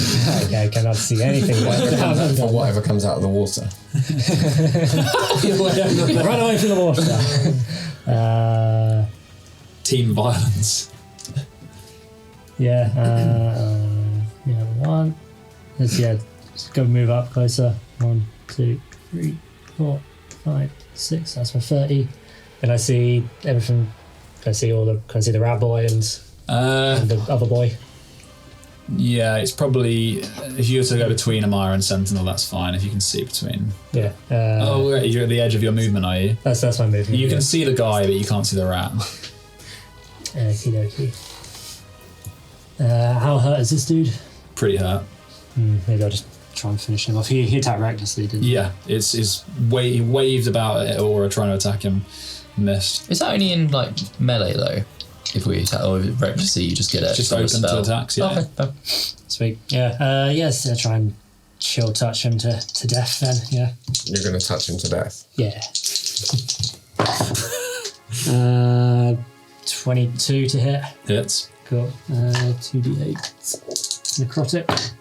Okay, I cannot see anything. For whatever comes out of the water. Run away from the water. Team violence. Yeah, one. Let's just go move up closer. 1, 2, 3, 4, 5, 6. That's my 30. Then I see everything. Can I see the rat boy and the other boy? Yeah, it's probably if you were to go between Amaya and Sentinel, that's fine. If you can see between. Yeah. You're at the edge of your movement, are you? That's my movement. You can see the guy, but you can't see the rat. Okie dokie. How hurt is this dude? Pretty hurt. Maybe I'll just try and finish him off. He attacked recklessly, didn't he? Yeah, he waved about it or trying to attack him. Missed. Is that only in like melee though? If we attack, or recklessly, you just get it. Just from a open to spell. attacks, yeah. Okay, fine. Sweet. Yeah. Yes. Try and chill touch him to death. Then. Yeah. You're going to touch him to death. Yeah. 22 to hit. Hits. Cool. 2d8 necrotic.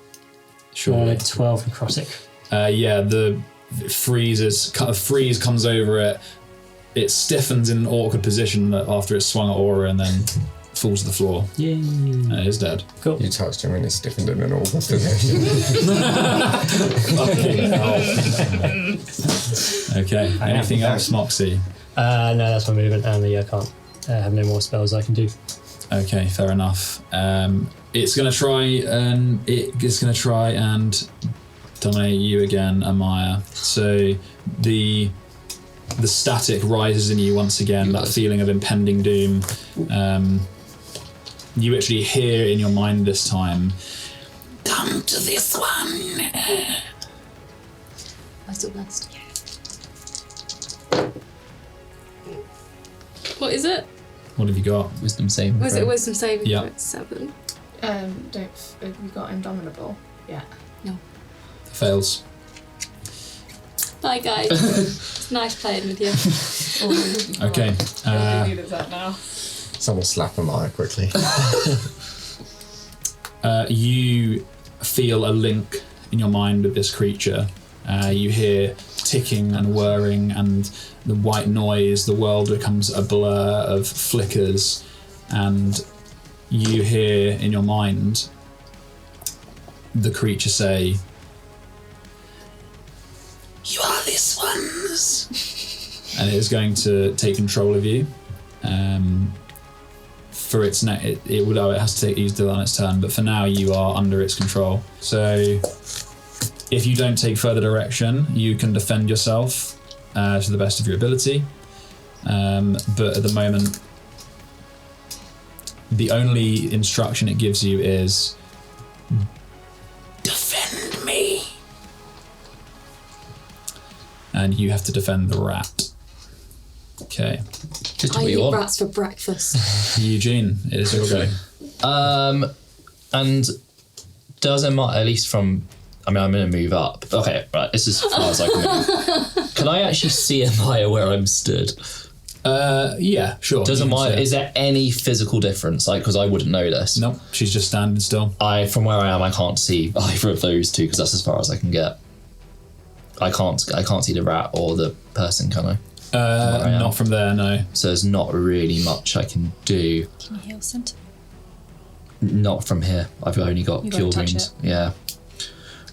Sure. 12 necrotic. Yeah, the freeze comes over it. It stiffens in an awkward position after it's swung at Aura and then falls to the floor. Yay. And it is dead. Cool. You touched him and it stiffened in an awkward position. Okay. Anything else, Moxie? No, that's my movement. And I can't have no more spells I can do. Okay, fair enough. It's gonna try and dominate you again, Amaya. So the static rises in you once again, that feeling of impending doom. You actually hear in your mind this time, "Come to this one." I'm still blessed. What is it? What have you got? Wisdom saving. Was it wisdom saving? Yeah. 7. Have you got Indomitable? Yeah. Fails. Bye guys. It's nice playing with you. Okay. Someone slap Amaya quickly. You feel a link in your mind with this creature. You hear ticking and whirring and the white noise. The world becomes a blur of flickers, and you hear in your mind the creature say, "You are this one's," and it is going to take control of you. For its it has to use it on its turn, but for now you are under its control. So if you don't take further direction, you can defend yourself to the best of your ability. But at the moment, the only instruction it gives you is defend me. And you have to defend the rat. Okay. I eat rats for breakfast. Eugene, it is your go. And does it matter, at least from... I mean, I'm going to move up. Okay, right, this is as far as I can move. Can I actually see Amaya where I'm stood? Yeah, sure. Is there any physical difference? Like, because I wouldn't know this. Nope, she's just standing still. From where I am, I can't see either of those two because that's as far as I can get. I can't see the rat or the person, can I? Not from there, no. So there's not really much I can do. Can you heal Sentinel? Not from here. I've only got cure wounds. Yeah.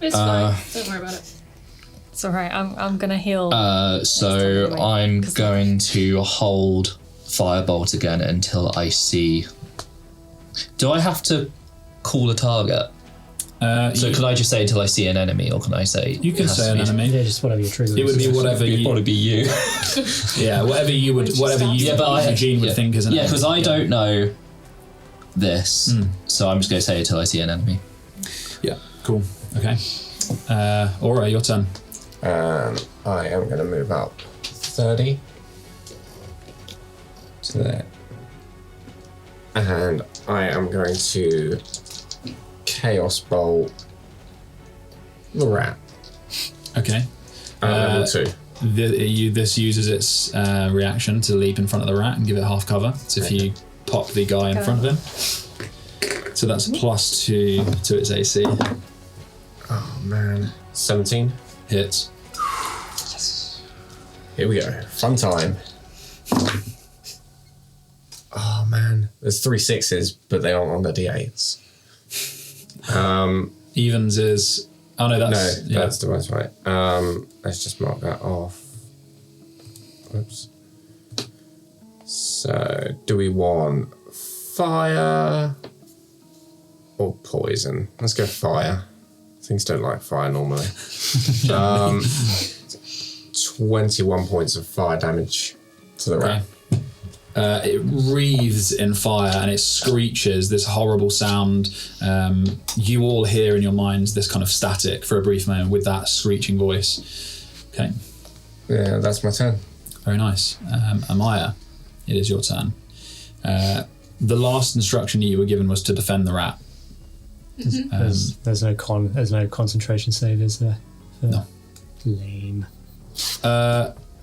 It's fine. Don't worry about it. It's alright, I'm gonna heal. So I'm going to hold Firebolt again until I see... Do I have to call a target? So could I just say until I see an enemy, or can I say... You can say an enemy. Yeah, just whatever your trigger It would be whatever It'd probably be you. Yeah, whatever you Eugene would think is an enemy. Yeah, because I don't know this, so I'm just going to say until I see an enemy. Yeah, cool. Okay. Aura, your turn. I am going to move up 30 to there. And I am going to Chaos Bolt the rat. Okay. Level 2. This uses its reaction to leap in front of the rat and give it half cover. So if you pop the guy in front of him. So that's +2 to its AC. Oh man. 17. Hits. Yes. Here we go. Fun time. Oh man. There's 3 6s, but they aren't on the D8s. Evens is... Oh no, that's... No, that's the most right. Let's just mark that off. Whoops. So, do we want fire or poison? Let's go fire. Things don't like fire normally. 21 points of fire damage to the rat. It wreathes in fire and it screeches, this horrible sound. You all hear in your minds this kind of static for a brief moment with that screeching voice. Okay. Yeah, that's my turn. Very nice. Amaya, it is your turn. the last instruction you were given was to defend the rat. There's no concentration save, is there? No. Lame.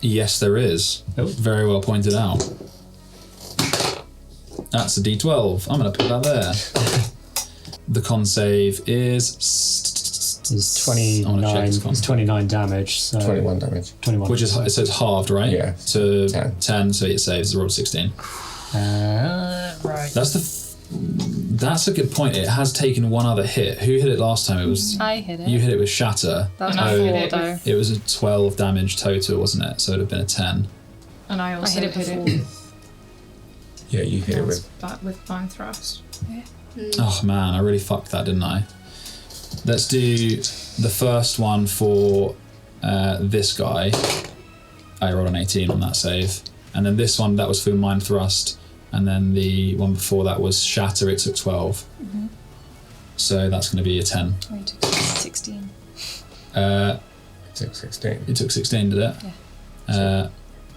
Yes, there is. Oh. Very well pointed out. That's a D12. I'm going to put that there. The con save is... It's 29. It's 29 damage. So 21 damage. 21. Which is, so it's halved, right? Yeah. To 10. 10, so it saves the roll 16. Right. That's a good point. It has taken one other hit. Who hit it last time? It was I hit it. You hit it with Shatter. That was And I my hit fault, it though. It was a 12 damage total, wasn't it? So it would have been a 10. And I also hit it before. Yeah, you hit it with. with Vine Thrust. Oh man, I really fucked that, didn't I? Let's do the first one for this guy. I rolled an 18 on that save. And then this one, that was for Mind Thrust. And then the one before that was Shatter, it took 12. Mm-hmm. So that's going to be a 10. Oh, you took 16. It took 16. It took 16, did it? Yeah.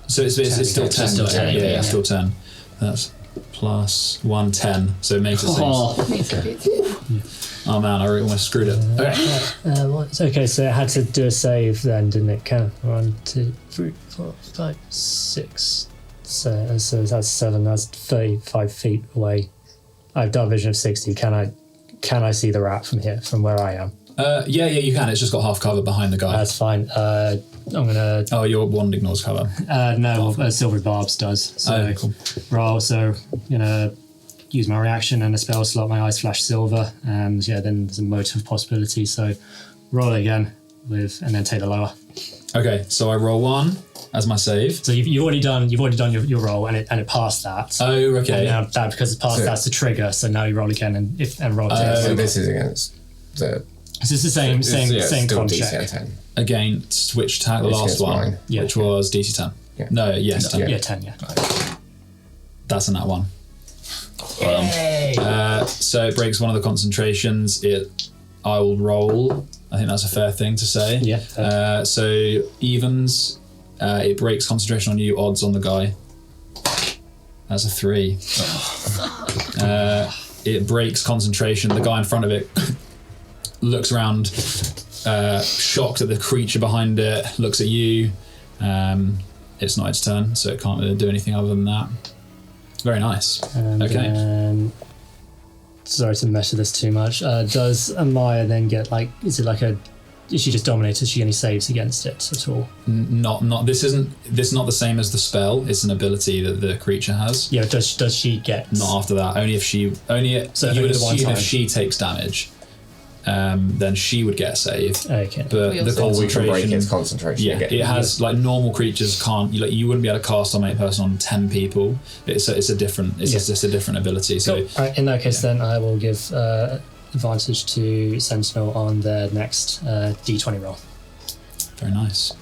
So it's still 10. Still 10, yeah, yeah. it's still 10. That's plus 1, 10. So it makes it 6. Oh man, I almost screwed it. Okay. Okay, so it had to do a save then, didn't it? 1, 2, 3, 4, 5, 6. So that's 7. That's 35 feet away. I've done a vision of 60. Can I see the rat from here, from where I am? Yeah, you can. It's just got half cover behind the guy. That's fine. I'm gonna. Oh, your wand ignores cover. No, Silver Barbs does. So cool. Roll. So gonna use my reaction and a spell slot. My eyes flash silver, and then there's a motive possibility. So roll again and then take the lower. Okay, so I roll 1 as my save. So you've already done your roll, and it passed that. Oh, okay. And now that because it passed, that's the trigger. So now you roll again and roll. So this is against the. So it's the same still con DC check. 10. Against which attack? The It's last against one, mine. Yeah. which was DC 10. Yeah. No, yes, 10. Yeah, 10. Yeah. That's a nat 1. So it breaks one of the concentrations. I will roll. I think that's a fair thing to say. Yeah. So evens. It breaks concentration on you. Odds on the guy. That's a 3. It breaks concentration. The guy in front of it looks around, shocked at the creature behind it. Looks at you. It's not its turn, so it can't really do anything other than that. Very nice. And Okay. Sorry to mess with this too much. Does Amaya then get is she just dominated? Does she any saves against it at all? Not. This isn't not the same as the spell. It's an ability that the creature has. Yeah. Does she get? Not after that. Only if she. So you would only the one assume time. if she takes damage, then she would get a save. Okay. But We the also- Or we can break concentration. its concentration Yeah, again. it has normal creatures can't. You wouldn't be able to cast on a person on 10 people. It's a different. It's just a different ability. So Cool. Right, in that case, then I will give advantage to Sentinel on their next D20 roll. very nice.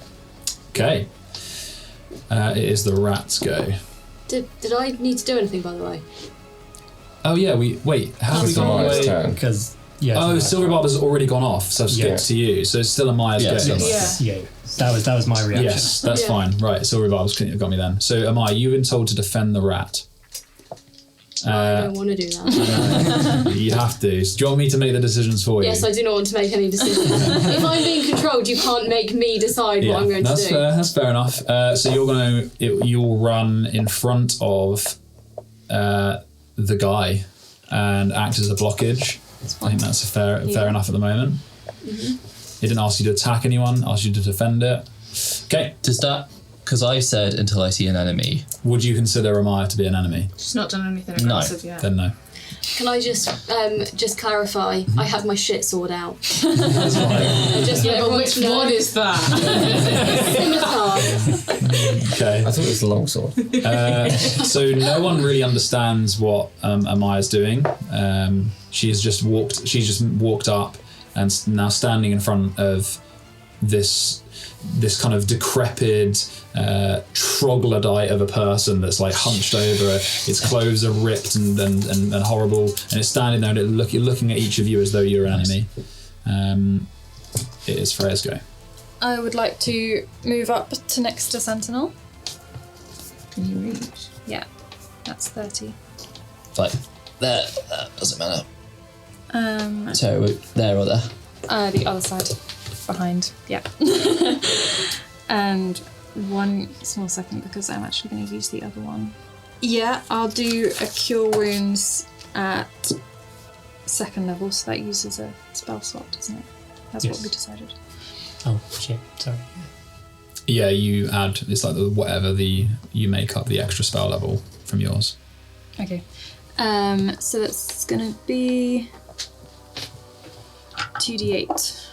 Okay. It is the rat's go. Did I need to do anything, by the way? Oh yeah. How have we It's gone Amaya's away? turn. Because Oh, Silver Barb has already gone off, so I've skipped Yeah. to you. So it's still a Maya's Yeah, go. still Yeah. that was my reaction. Yes, that's Yeah. fine. Right, Silver Barb's got me then. So Amaya, you've been told to defend the rat. I don't want to do that. You have to. Do you want me to make the decisions for you? Yes, I do not want to make any decisions. If I'm being controlled, you can't make me decide what I'm going to do. That's fair enough. So you'll run in front of the guy and act as a blockage. I think that's fair enough at the moment. It didn't ask you to attack anyone, asked you to defend it. Okay. Does that, because I said until I see an enemy. Would you consider Amaya to be an enemy? She's not done anything No. aggressive yet. Then no. Can I just clarify? I have my shit sword out. That's fine. I just Yeah, but which one is that? Scimitar. Okay. I thought it was a longsword. So no one really understands what Amaya's doing. She's just walked up and now standing in front of this kind of decrepit troglodyte of a person that's hunched over. Its clothes are ripped and horrible, and it's standing there and looking at each of you as though you're an enemy. It is Freya's go. I would like to move up to next to Sentinel. Can you reach? Yeah, that's 30. Like there, doesn't matter. So there or there? The other side, behind. Yeah. And one small second because I'm actually going to use the other one. Yeah, I'll do a cure wounds at 2nd level, so that uses a spell slot, doesn't it? That's what we decided. Oh shit! Sorry. Yeah, you add. It's like you make up the extra spell level from yours. Okay. So that's gonna be 2d8.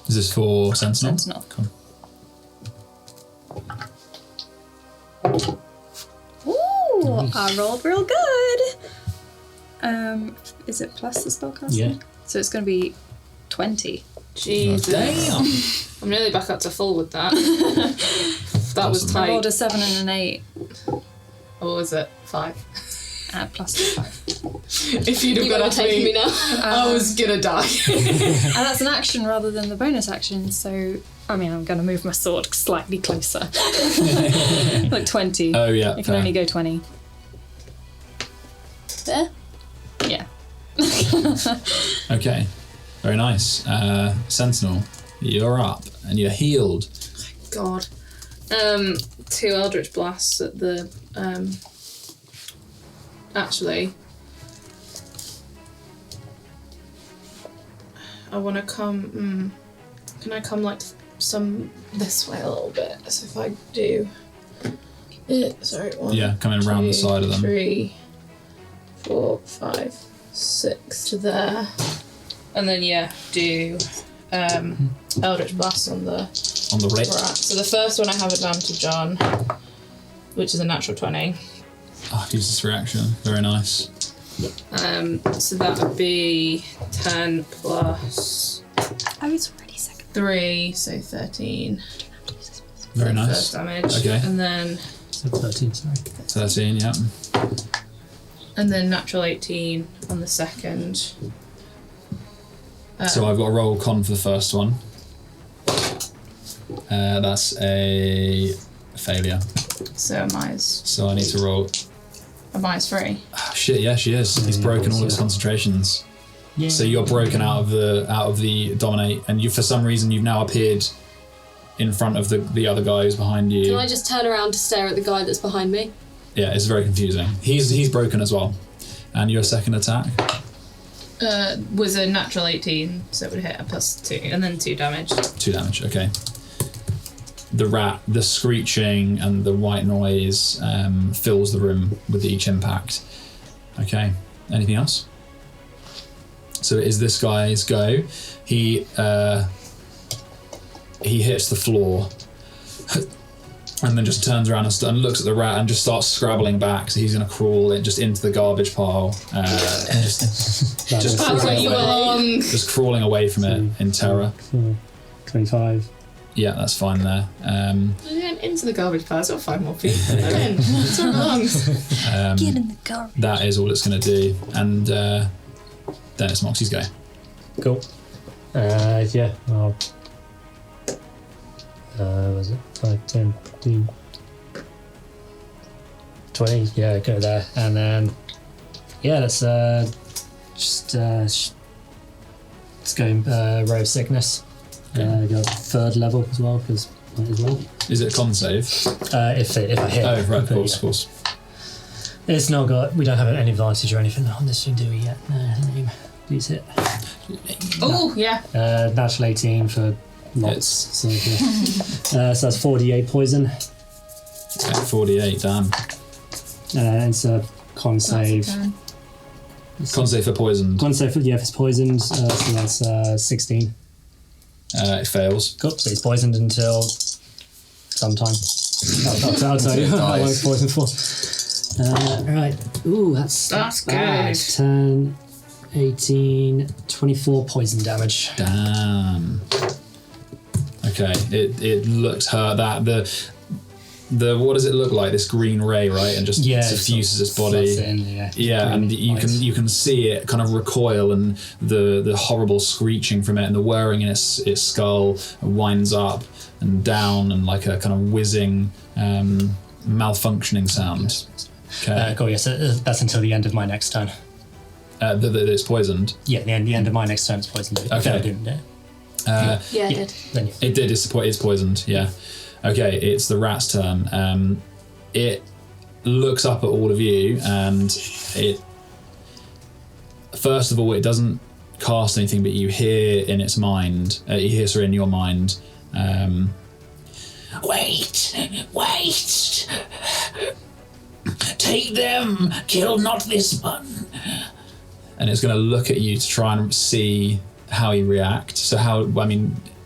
Is this for Sentinel? Sentinel. Cool. Ooh, I rolled real good. Is it plus the spellcasting? Yeah. So it's gonna be 20. Jesus. Damn. I'm nearly back up to full with that. That was I tight. rolled a 7 and an 8. Or was it 5? Plus 5. If you'd have You got gotta up to take me, me now. I was gonna die. And that's an action rather than the bonus action, so I mean I'm gonna move my sword slightly closer. Like 20. Oh yeah. I can only go 20. There. Yeah. Okay. Very nice. Sentinel, you're up and you're healed. God. 2 Eldritch Blasts at the actually I wanna come can I come like some this way a little bit? So if I do sorry, 1, Yeah, coming around the 2, side of them. 3, 4, 5, 6 to there. And then do Eldritch Blast on the right. right. So the first one I have advantage on, which is a natural 20. Oh, use this reaction. Very nice. So that would be 10 plus I was already 2nd. 3, so 13. Very nice. First damage. Okay. And then So 13. Sorry. 13, yeah. and then natural 18 on the second. So I've got a roll con for the first one. That's a failure. So So I need to roll. am I free? Oh, shit, yeah, she is. He's broken all his concentrations. Yeah. So you're broken out of the dominate, and you for some reason you've now appeared in front of the other guy who's behind you. Can I just turn around to stare at the guy that's behind me? Yeah, it's very confusing. He's broken as well. And your second attack? Was a natural 18, so it would hit a plus 2, and then 2 damage. 2 damage, okay. The screeching and the white noise fills the room with each impact. Okay, anything else? So it is this guy's go. He hits the floor and then just turns around and looks at the rat and just starts scrabbling back. So he's going to crawl just into the garbage pile, just crawling away from it in terror. 25. Yeah, that's fine there. Into the garbage pile, so 5 more feet. That's where it belongs. Get in the garbage. That is all it's going to do. And then it's Moxie's go. Cool. Yeah. I'll, was it 5, 10, 15, 20? Yeah, go there, and then let's let's go Ray of Sickness. Go 3rd level as well, because might as well. Is it a con save? If I hit. Oh, right, of course, yeah. of course. It's not got. We don't have any advantage or anything on this thing, do we yet? No, name. Please hit. Oh, yeah. Natural 18 for lots. So, so that's 48 poison. Okay, 48, damn. It's a con save. Con save for poisoned. Con save for, if it's poisoned, so that's 16. It fails. Cool, so it's poisoned until sometime. I'll tell you how long it's poisoned for. Right. Ooh, that's bad. Good. 10, 18, 24 poison damage. Damn. Okay, it looks hurt. That the what does it look like? This green ray, right? And just suffuses its body. And you can see it kind of recoil, and the horrible screeching from it, and the whirring in its skull winds up and down, and like a kind of whizzing, malfunctioning sound. Okay. Cool. Yes, that's until the end of my next turn. That it's poisoned. Yeah, the end of my next turn is poisoned. Okay. I didn't, Yeah, it did. Then, yeah. It did. It's poisoned. Yeah. Okay. It's the rat's turn. It looks up at all of you, and it. First of all, it doesn't cast anything, but you hear in its mind. You hear in your mind. Wait! Take them. Kill not this one. And it's going to look at you to try and see how you react. So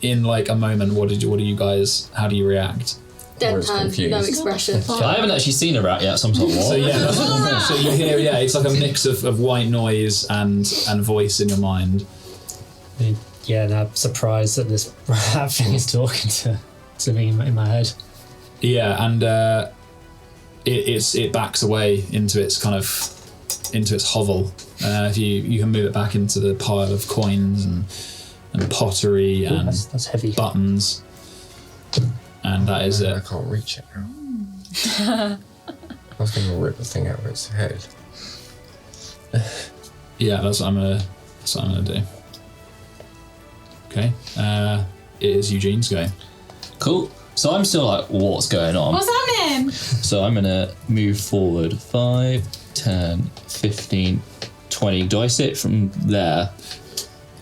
in like a moment, how do you react? Deadpan, no expression. I haven't actually seen a rat yet, so I'm sort of what? So yeah, so you hear, it's like a mix of white noise and voice in your mind. Yeah, and I'm surprised that this rat thing is talking to me in my head. Yeah, and it backs away into its hovel. If you can move it back into the pile of coins and pottery and that's heavy. buttons. And that is it. I can't reach it now. I was going to rip the thing out of its head. Yeah, that's what I'm gonna do. Okay. It is Eugene's go. Cool. So I'm still like, what's going on? What's happening? So I'm gonna move forward 5, 10, 15, 20. Do I sit from there?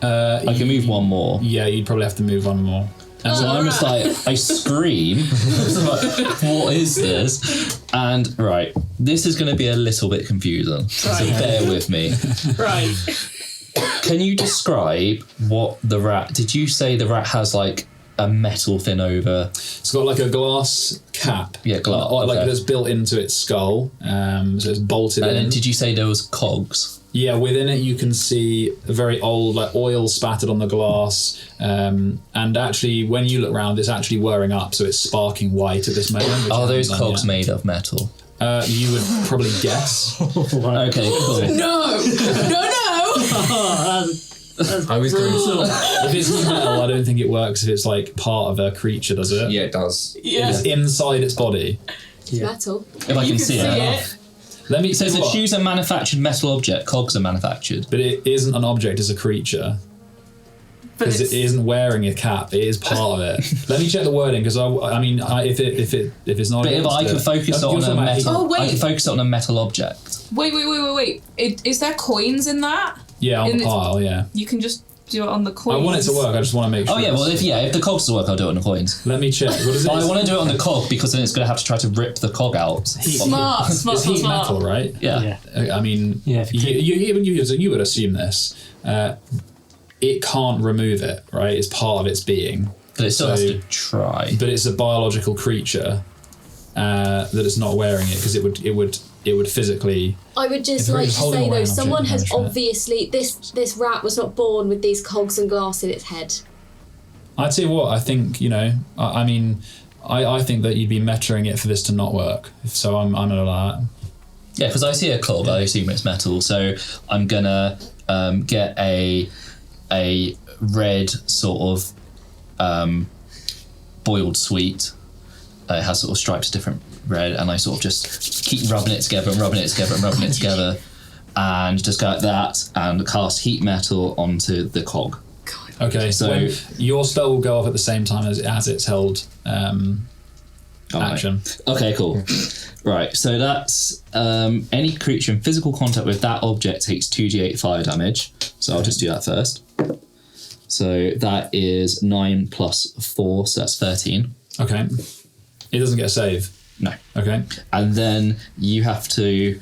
I can move one more. Yeah, you'd probably have to move one more. And so I'm just like, I scream. Like, what is this? And right, this is going to be a little bit confusing. So bear with me. Right. Can you describe what the rat? Did you say the rat has like a metal thing over? It's got like a glass cap. Yeah, glass. Like okay. that's built into its skull. So it's bolted in. And did you say there was cogs? Yeah, within it you can see a very old like oil spattered on the glass, and actually when you look around, it's actually whirring up, so it's sparking white at this moment. Are those cogs made of metal? You would probably guess. Okay, cool. No! I was going to... If it's metal, I don't think it works if it's like part of a creature, does it? Yeah, it does. Yeah. It's inside its body. It's metal. If I can see it. Let me So tell you what, choose a manufactured metal object. Cogs are manufactured. but it isn't an object, it's a creature. Because it isn't wearing a cap, it is part of it. Let me check the wording, because if it's not. But if I could focus on a metal, Oh, wait. I could focus on a metal object. Wait. Is there coins in that? Yeah, on the pile, yeah. You can just do it on the coins. I want it to work, I just want to make sure. Oh yeah, well if the cogs to work, I'll do it on the coins. Let me check. What is it? But I want to do it on the cog because then it's going to have to try to rip the cog out. Smart. It's heat metal, right? Yeah. I mean, Yeah, you would assume this. It can't remove it, right? It's part of its being. But it still has to try. But it's a biological creature that it's not wearing it because it would physically. I would just If it like was to holding say away though, an someone object, has manage it. obviously this rat was not born with these cogs and glass in its head. I'd say what I think. I think that you'd be measuring it for this to not work. So I'm gonna allow that. Yeah, because I see a cog, I assume it's metal. So I'm gonna get a red sort of boiled sweet. It has sort of stripes, different red, and I sort of just keep rubbing it together and rubbing it together and rubbing it together, and just go like that and cast heat metal onto the cog. Okay, so when your spell will go off at the same time as it's held action. Okay, cool. Right, so that's any creature in physical contact with that object takes 2d8 fire damage. So I'll just do that first. So that is 9 plus 4, so that's 13. Okay. It doesn't get a save. No. Okay. And then you have to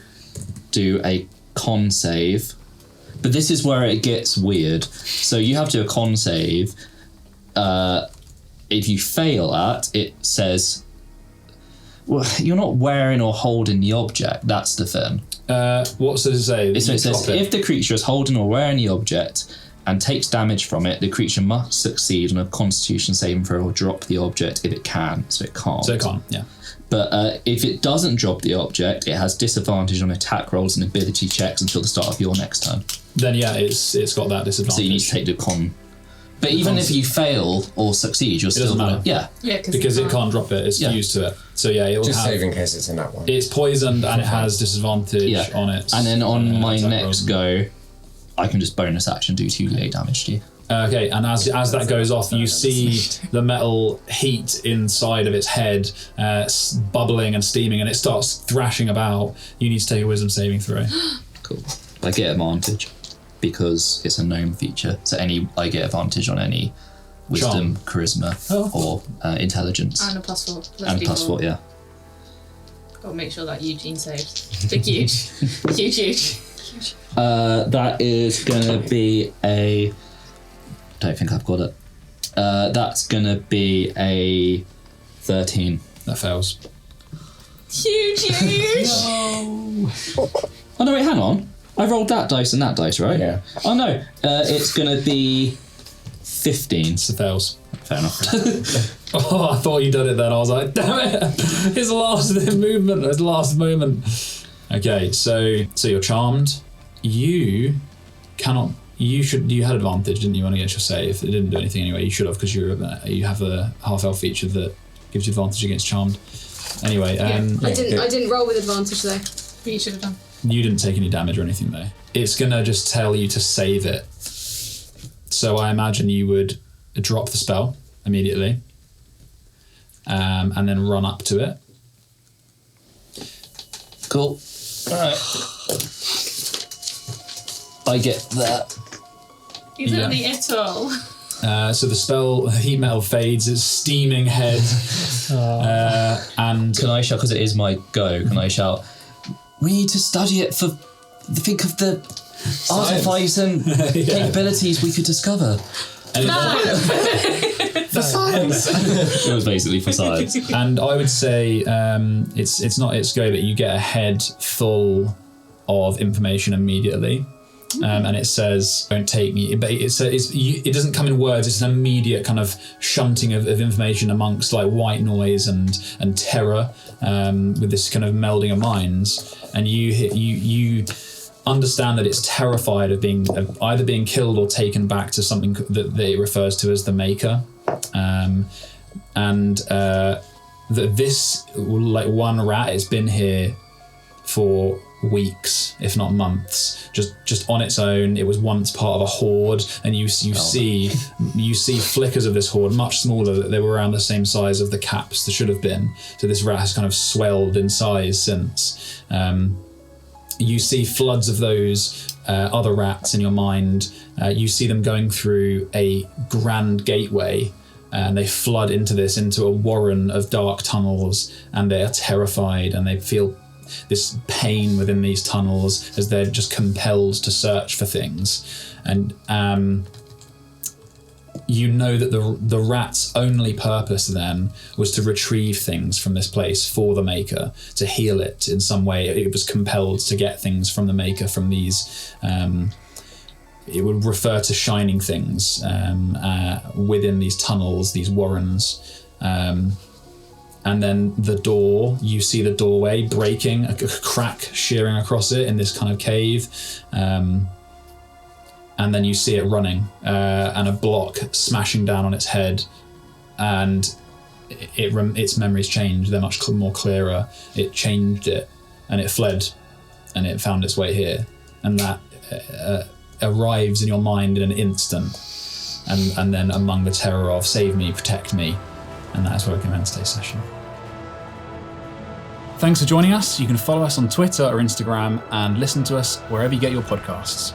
do a con save. But this is where it gets weird. So you have to do a con save. If you fail at, it says, well, you're not wearing or holding the object. That's the thing. What does it say? So it says, if the creature is holding or wearing the object and takes damage from it, the creature must succeed on a Constitution saving throw or drop the object if it can. So it can't. So it can't, yeah. But if it doesn't drop the object, it has disadvantage on attack rolls and ability checks until the start of your next turn. Then yeah, it's got that disadvantage. So you need to take the con But even if you fail or succeed, you're still doesn't matter. Yeah. Because it can't drop it. It's fused to it. So yeah, it will Just have. save in case it's in that one. It's poisoned and it has disadvantage on it. And then on my next go, I can just bonus action do 2d8 damage to you. Okay, and as that goes off, you see the metal heat inside of its head bubbling and steaming, and it starts thrashing about. You need to take a wisdom saving throw. Cool. I get advantage because it's a gnome feature. So I get advantage on any wisdom, charisma, or intelligence. And a +4. And +4, yeah. Got to make sure that Eugene saves. Big huge. Huge. That is gonna be a. Don't think I've got it. That's gonna be a 13. That fails. Huge. No. Oh no! Wait, hang on. I rolled that dice and that dice, right? Yeah. Oh no! It's gonna be 15. It fails. Fair enough. Oh, I thought you done it then. I was like, damn it! His last movement, his last moment. Okay, so you're charmed. You cannot. You had advantage, didn't you, on against your save? It didn't do anything anyway. You should have, because you have a half-elf feature that gives you advantage against charmed. Anyway, I didn't roll with advantage though. But you should have done. You didn't take any damage or anything though. It's gonna just tell you to save it. So I imagine you would drop the spell immediately, and then run up to it. Cool. All right. I get that. Is it the at all? So the spell heat metal fades. Its steaming head, and can I shout, because it is my go? Can I shout? We need to study it for. Think of the artifice and capabilities we could discover. For science. It was basically for science. And I would say it's not its go, but you get a head full of information immediately. And it says, "Don't take me." But it doesn't come in words. It's an immediate kind of shunting of information amongst like white noise and terror, with this kind of melding of minds. And you understand that it's terrified of either being killed or taken back to something that it refers to as the Maker, and that this, like one rat, has been here for weeks, if not months, just on its own. It was once part of a horde, and you see flickers of this horde, much smaller. They were around the same size of the caps that should have been. So this rat has kind of swelled in size since. You see floods of those other rats in your mind. You see them going through a grand gateway, and they flood into a warren of dark tunnels, and they are terrified, and they feel this pain within these tunnels as they're just compelled to search for things. And you know that the rat's only purpose then was to retrieve things from this place for the Maker, to heal it in some way. It was compelled to get things from the Maker from these. It would refer to shining things within these tunnels, these warrens. And then the door, you see the doorway breaking, a crack shearing across it in this kind of cave. And then you see it running, and a block smashing down on its head. And its memories changed. They're much more clearer. It changed it, and it fled, and it found its way here. And that arrives in your mind in an instant. And then among the terror of save me, protect me. And that is where we can end today's session. Thanks for joining us. You can follow us on Twitter or Instagram and listen to us wherever you get your podcasts.